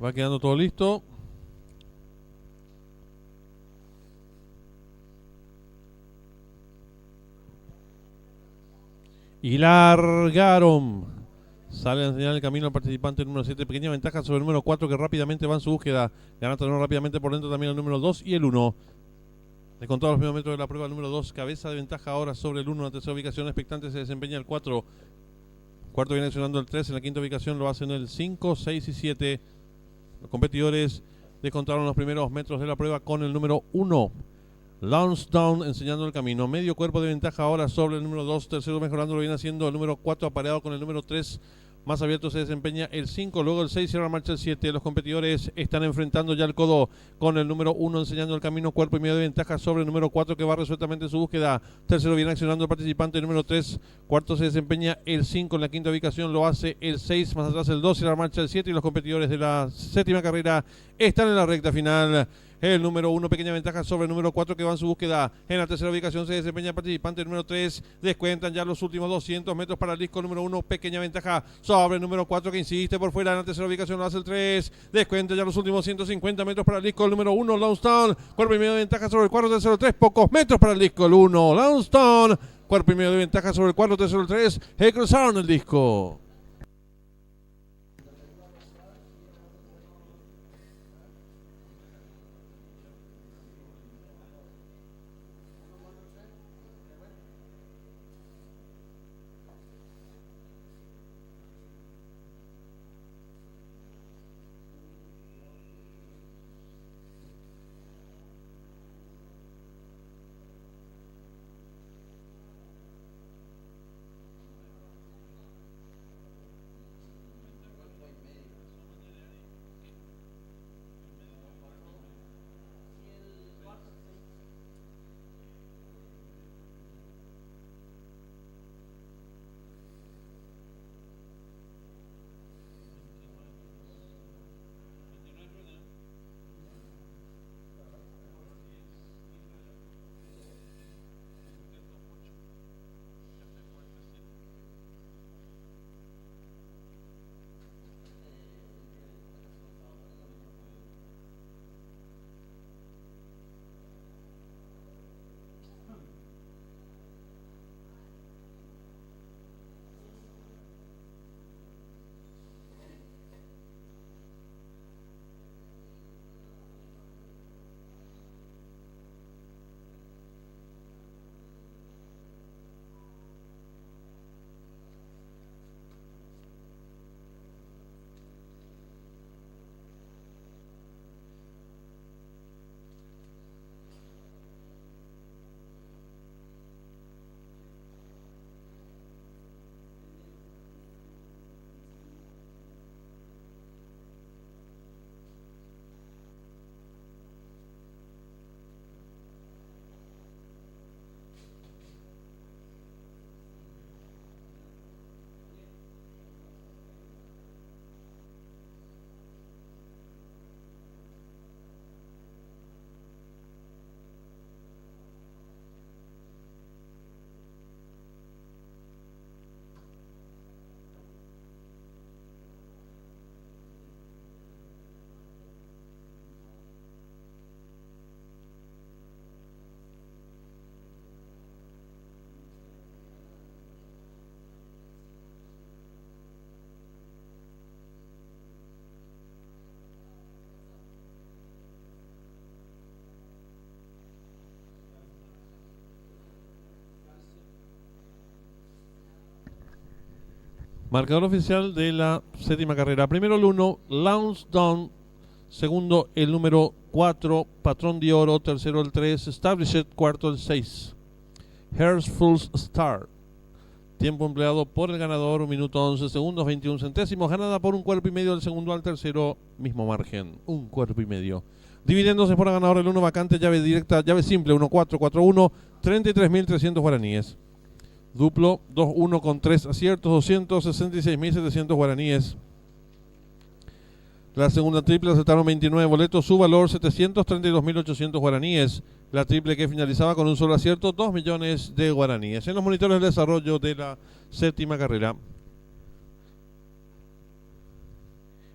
Va quedando todo listo. Y largaron. Sale a enseñar el camino al participante número 7. Pequeña ventaja sobre el número 4 que rápidamente va en su búsqueda. Gana terreno rápidamente por dentro también el número 2 y el 1. Descontado los primeros metros de la prueba el número 2. Cabeza de ventaja ahora sobre el 1. En la tercera ubicación expectante se desempeña el 4. Cuarto viene accionando el 3. En la quinta ubicación lo hacen el 5, 6 y 7. Los competidores descontaron los primeros metros de la prueba con el número 1. Lansdowne enseñando el camino. Medio cuerpo de ventaja ahora sobre el número 2. Tercero mejorando lo viene haciendo el número 4 apareado con el número 3. Más abierto se desempeña el 5, luego el 6, cierra la marcha el 7. Los competidores están enfrentando ya el codo con el número 1 enseñando el camino, cuerpo y medio de ventaja sobre el número 4 que va resueltamente en su búsqueda. Tercero viene accionando el participante número 3. Cuarto se desempeña el 5, en la quinta ubicación lo hace el 6, más atrás el 2, cierra la marcha el 7 y los competidores de la séptima carrera están en la recta final. El número 1, pequeña ventaja sobre el número 4 que va en su búsqueda. En la tercera ubicación se desempeña el participante número 3. Descuentan ya los últimos 200 metros para el disco número 1. Pequeña ventaja sobre el número 4 que insiste por fuera. En la tercera ubicación lo hace el 3. Descuentan ya los últimos 150 metros para el disco número 1. Lansdowne, cuerpo y medio de ventaja sobre el 4, tercero el 3. Pocos metros para el disco el 1. Lansdowne, cuerpo y medio de ventaja sobre el 4, tercero el 3. Cruzaron el disco. Marcador oficial de la séptima carrera. Primero el 1, Lansdowne. Segundo el número 4, Patrón de Oro. Tercero el 3, Established. Cuarto el 6, Hersful Star. Tiempo empleado por el ganador, 1 minuto 11 segundos, 21 centésimos. Ganada por un cuerpo y medio del segundo al tercero, mismo margen, un cuerpo y medio. Dividiéndose por el ganador el 1 vacante, llave directa, llave simple, 1-4-4-1, 33.300 guaraníes. Duplo, 2-1 con 3 aciertos, 266.700 guaraníes. La segunda triple aceptaron 29 boletos, su valor 732.800 guaraníes. La triple que finalizaba con un solo acierto, 2 millones de guaraníes. En los monitores de desarrollo de la séptima carrera.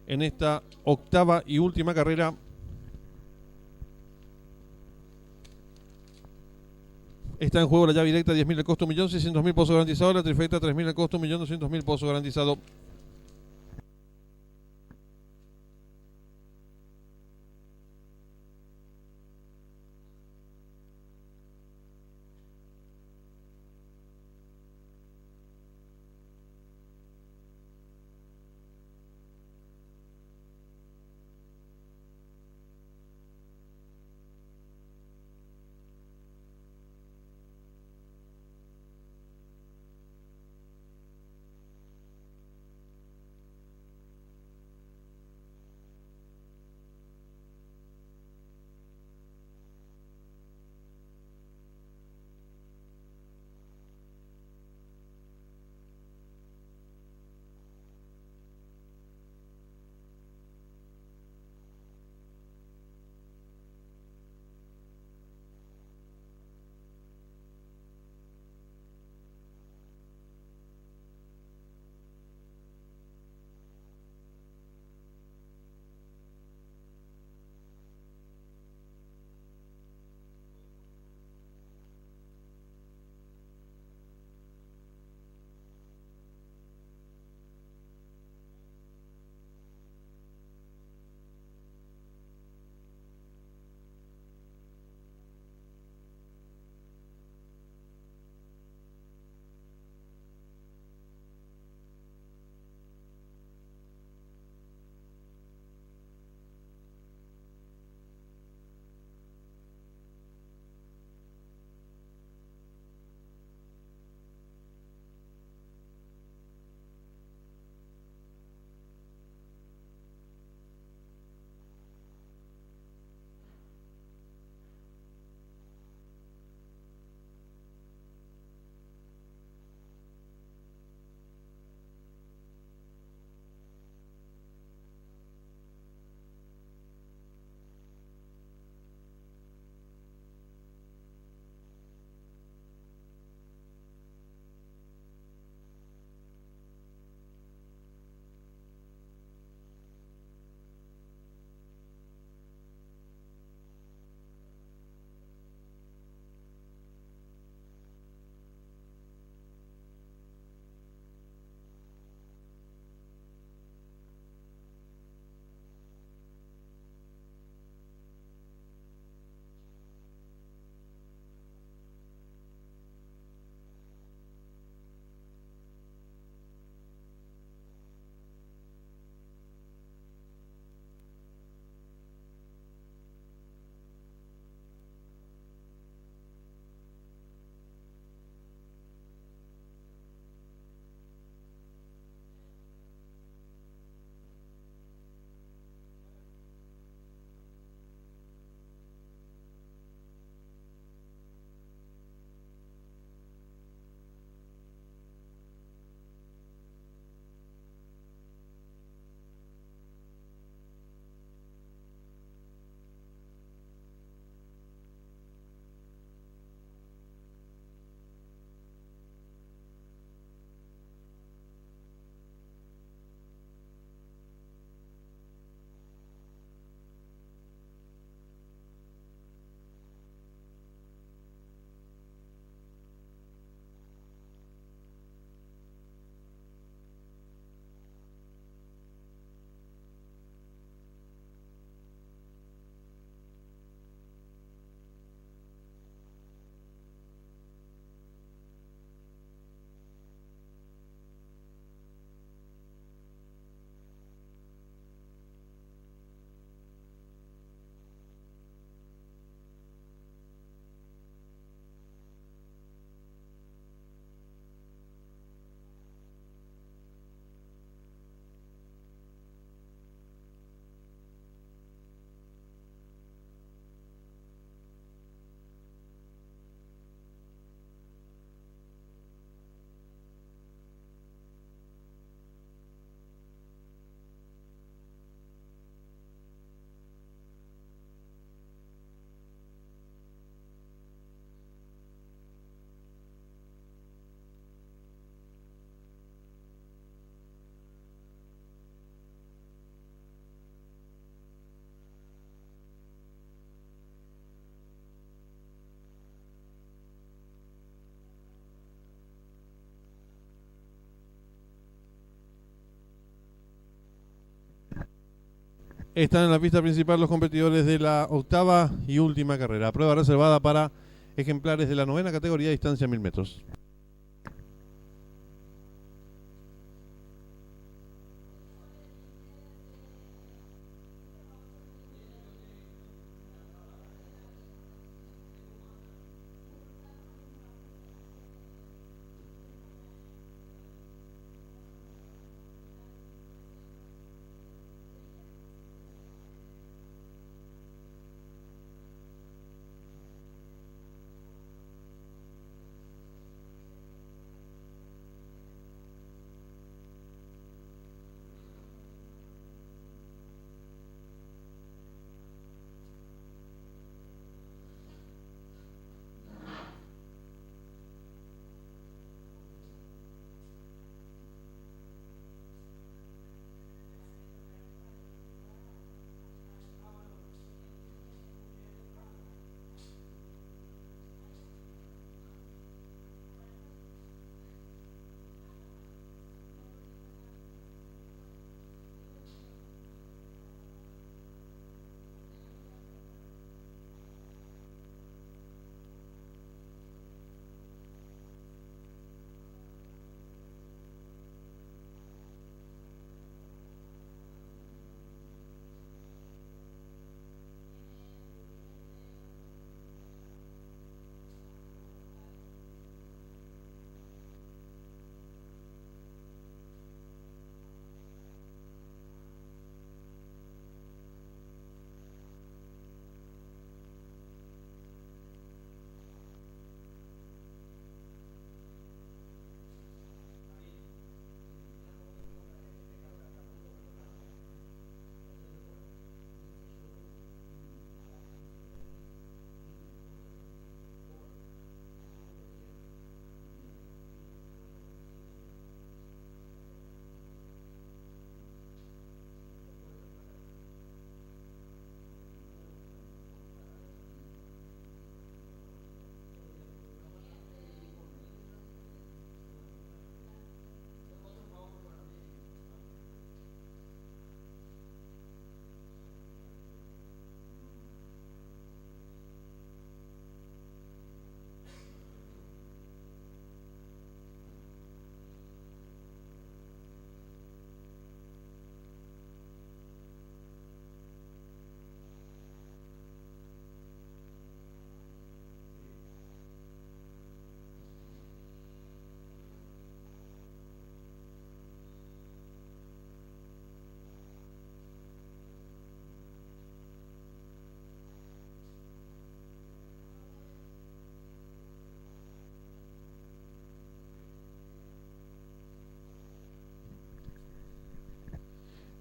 en esta octava y última carrera. Está en juego la llave directa, 10.000 el costo, 1.600.000 pozo garantizado. La trifecta, 3.000 el costo, 1.200.000 pozo garantizado. Están en la pista principal los competidores de la octava y última carrera. Prueba reservada para ejemplares de la novena categoría, distancia 1000 metros.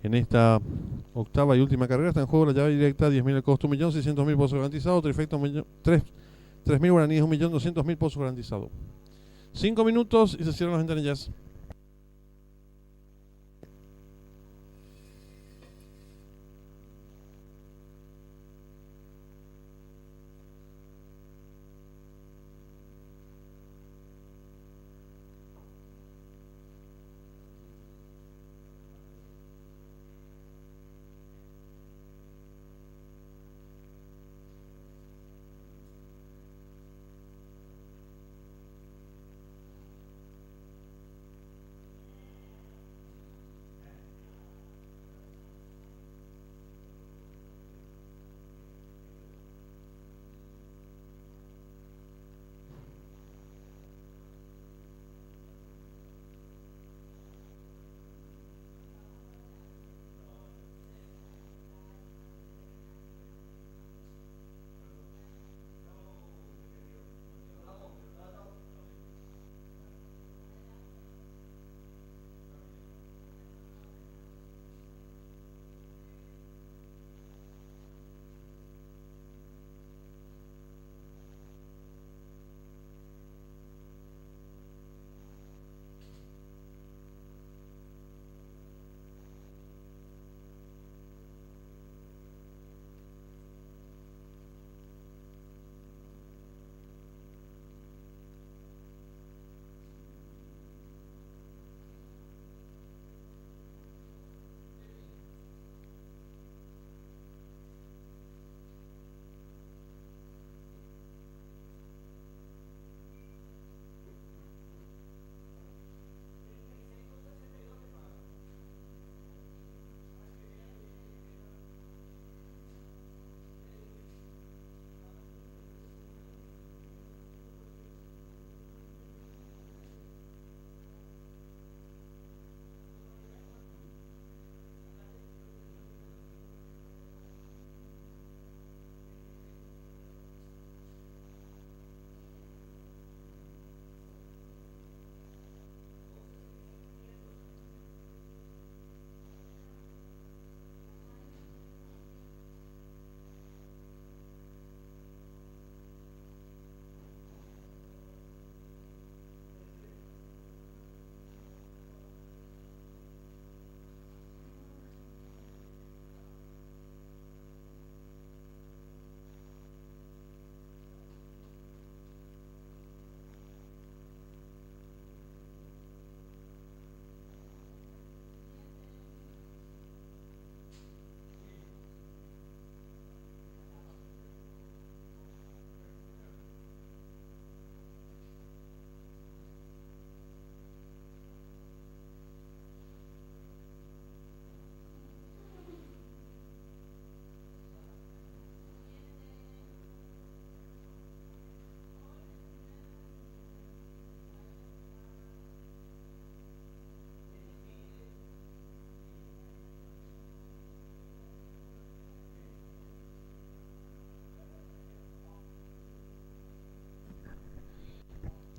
En esta octava y última carrera está en juego la llave directa, 10.000 el costo, 1.600.000 pozos garantizados, trifecta 3.000 guaraníes, 1.200.000 pozos garantizados. 5 minutos y se cierran las ventanillas.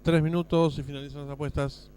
3 minutos y finalizan las apuestas.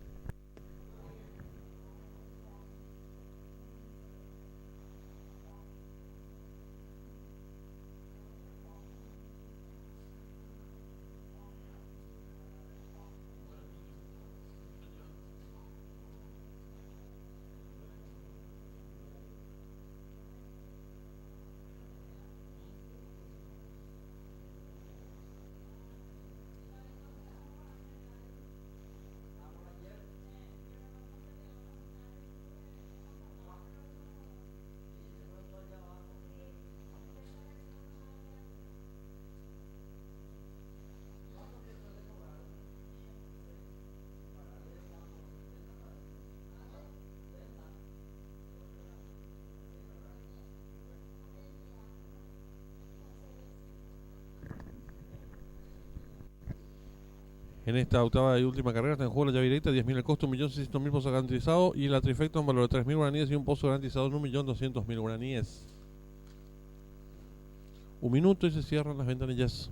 En esta octava y última carrera está en juego la llave directa, 10.000 el costo, 1.600.000 pozo garantizado y la trifecta un valor de 3.000 guaraníes y un pozo garantizado de 1.200.000 guaraníes. Un minuto y se cierran las ventanillas.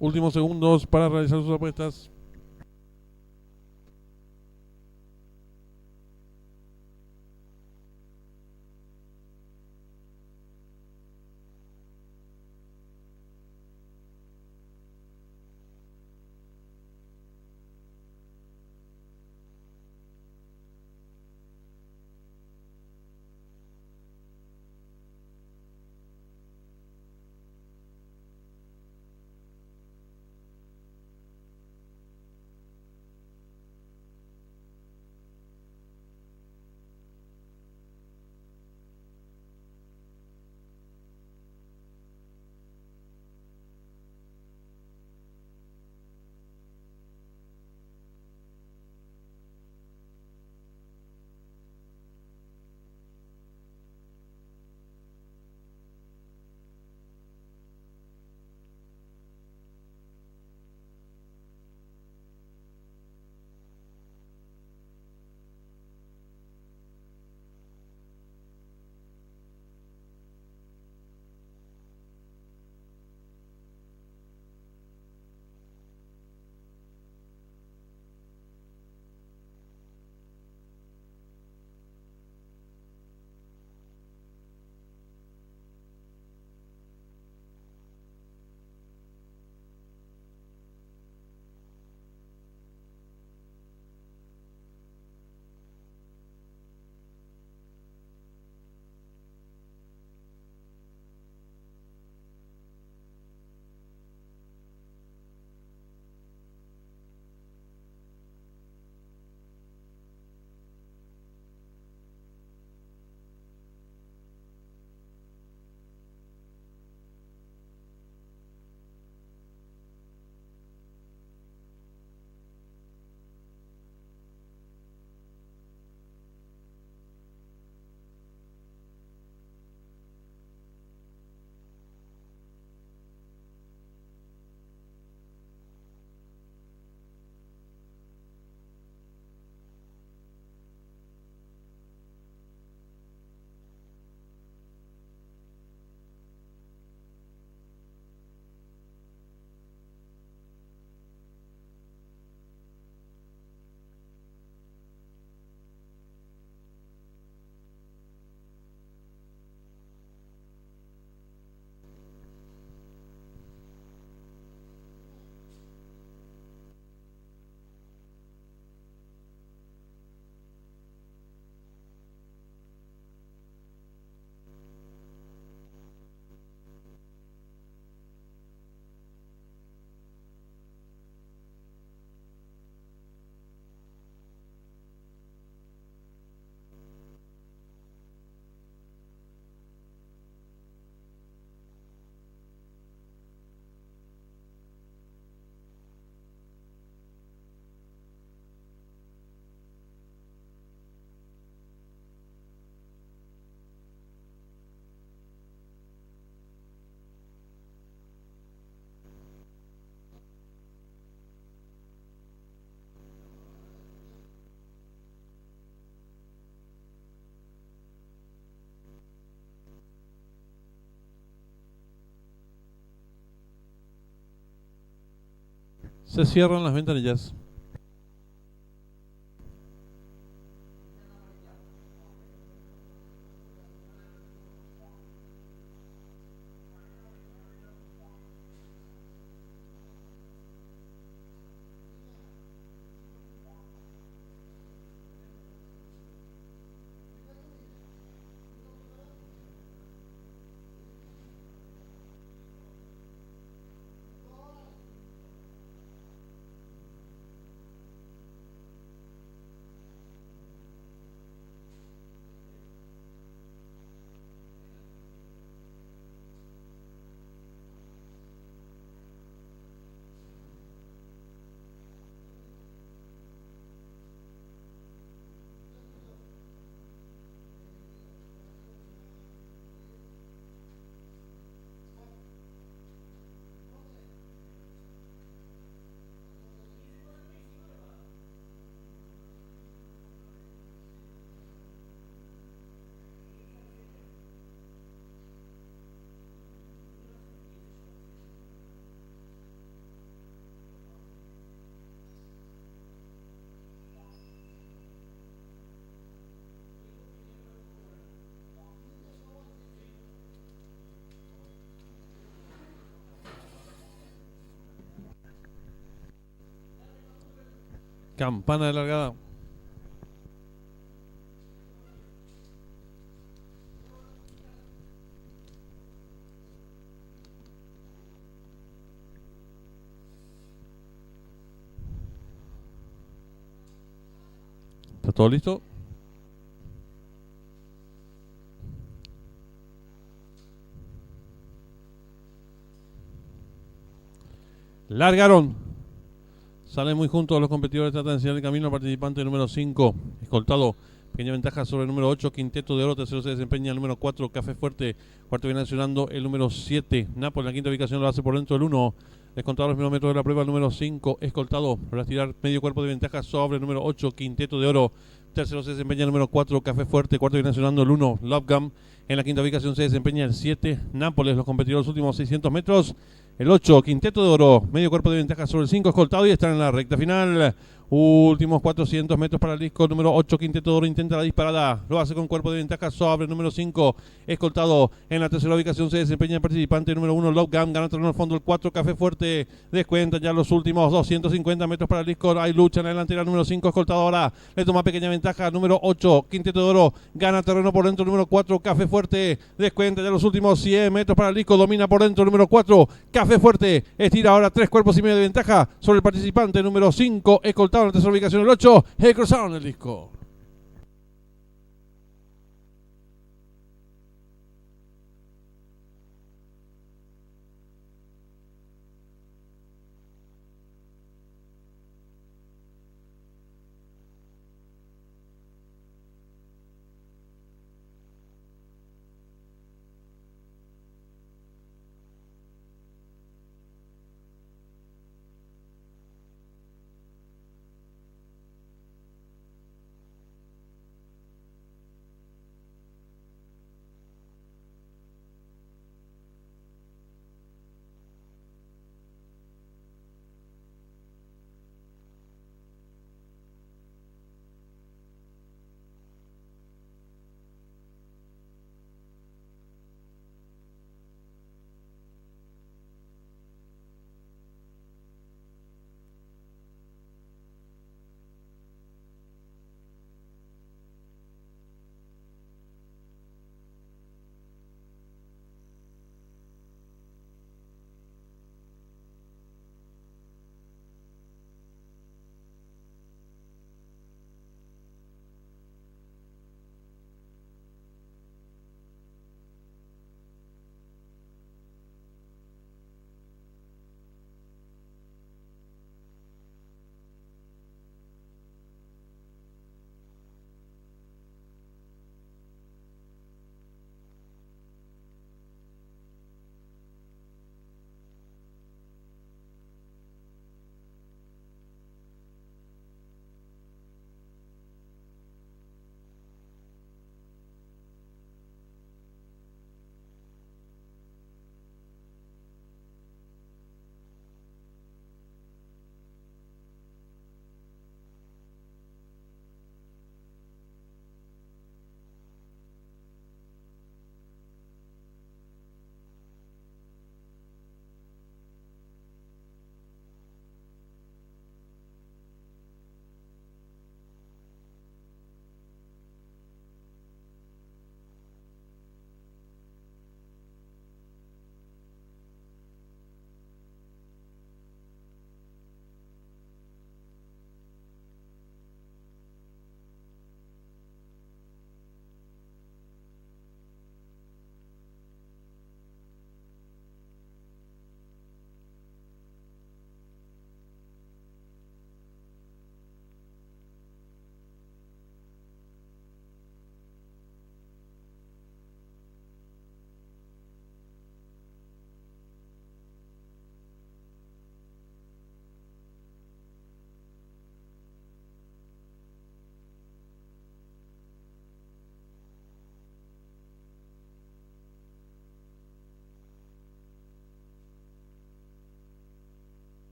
Últimos segundos para realizar sus apuestas. Se cierran las ventanillas. Campana de largada. ¿Está todo listo? Largaron. Salen muy juntos los competidores. Tratan de enseñar el camino al participante número 5. Escoltado. Pequeña ventaja sobre el número 8. Quinteto de Oro. Tercero se desempeña el número 4. Café Fuerte. Cuarto viene accionando el número 7. Nápoles en la quinta ubicación lo hace por dentro el 1. Descontado los primeros metros de la prueba el número 5. Escoltado. Para tirar medio cuerpo de ventaja sobre el número 8. Quinteto de Oro. Tercero se desempeña el número 4. Café Fuerte. Cuarto viene accionando el 1. Love Gun. En la quinta ubicación se desempeña el 7. Nápoles. Los competidores los últimos 600 metros. El 8, Quinteto de Oro, medio cuerpo de ventaja sobre el 5, escoltado y están en la recta final. Últimos 400 metros para el disco número 8, Quinteto de Oro intenta la disparada, lo hace con cuerpo de ventaja sobre el número 5, escoltado. En la tercera ubicación se desempeña el participante número 1, Love Gun, gana terreno al fondo el 4, Café Fuerte, descuenta ya los últimos 250 metros para el disco, hay lucha en la delantera número 5, escoltado ahora, le toma pequeña ventaja número 8, Quinteto de Oro, gana terreno por dentro número 4, Café Fuerte, descuenta ya los últimos 100 metros para el disco, domina por dentro número 4, Café Fuerte, estira ahora 3 cuerpos y medio de ventaja sobre el participante número 5, escoltado en la tercera ubicación el 8, cruzaron el disco.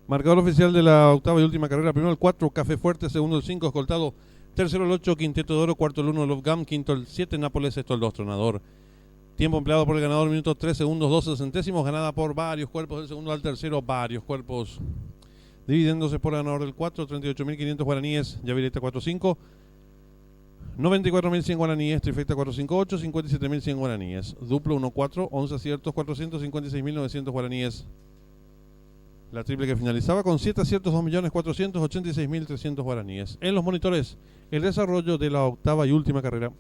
Marcador oficial de la octava y última carrera. Primero el 4, Café Fuerte. Segundo el 5, Escoltado. Tercero el 8, Quinteto de Oro. Cuarto el 1, Love Gum. Quinto el 7, Nápoles. Sexto el 2, Tronador. Tiempo empleado por el ganador, minutos 3 segundos 12 centésimos. Ganada por varios cuerpos del segundo al tercero. Varios cuerpos. Dividiéndose por el ganador del 4, 38.500 guaraníes. Yavireta 4.5. 94.100 guaraníes, trifecta 458, 57.100 guaraníes. Duplo 1-4, 11 aciertos, 456.900 guaraníes. La triple que finalizaba con 7 aciertos, 2.486.300 guaraníes. En los monitores, el desarrollo de la octava y última carrera.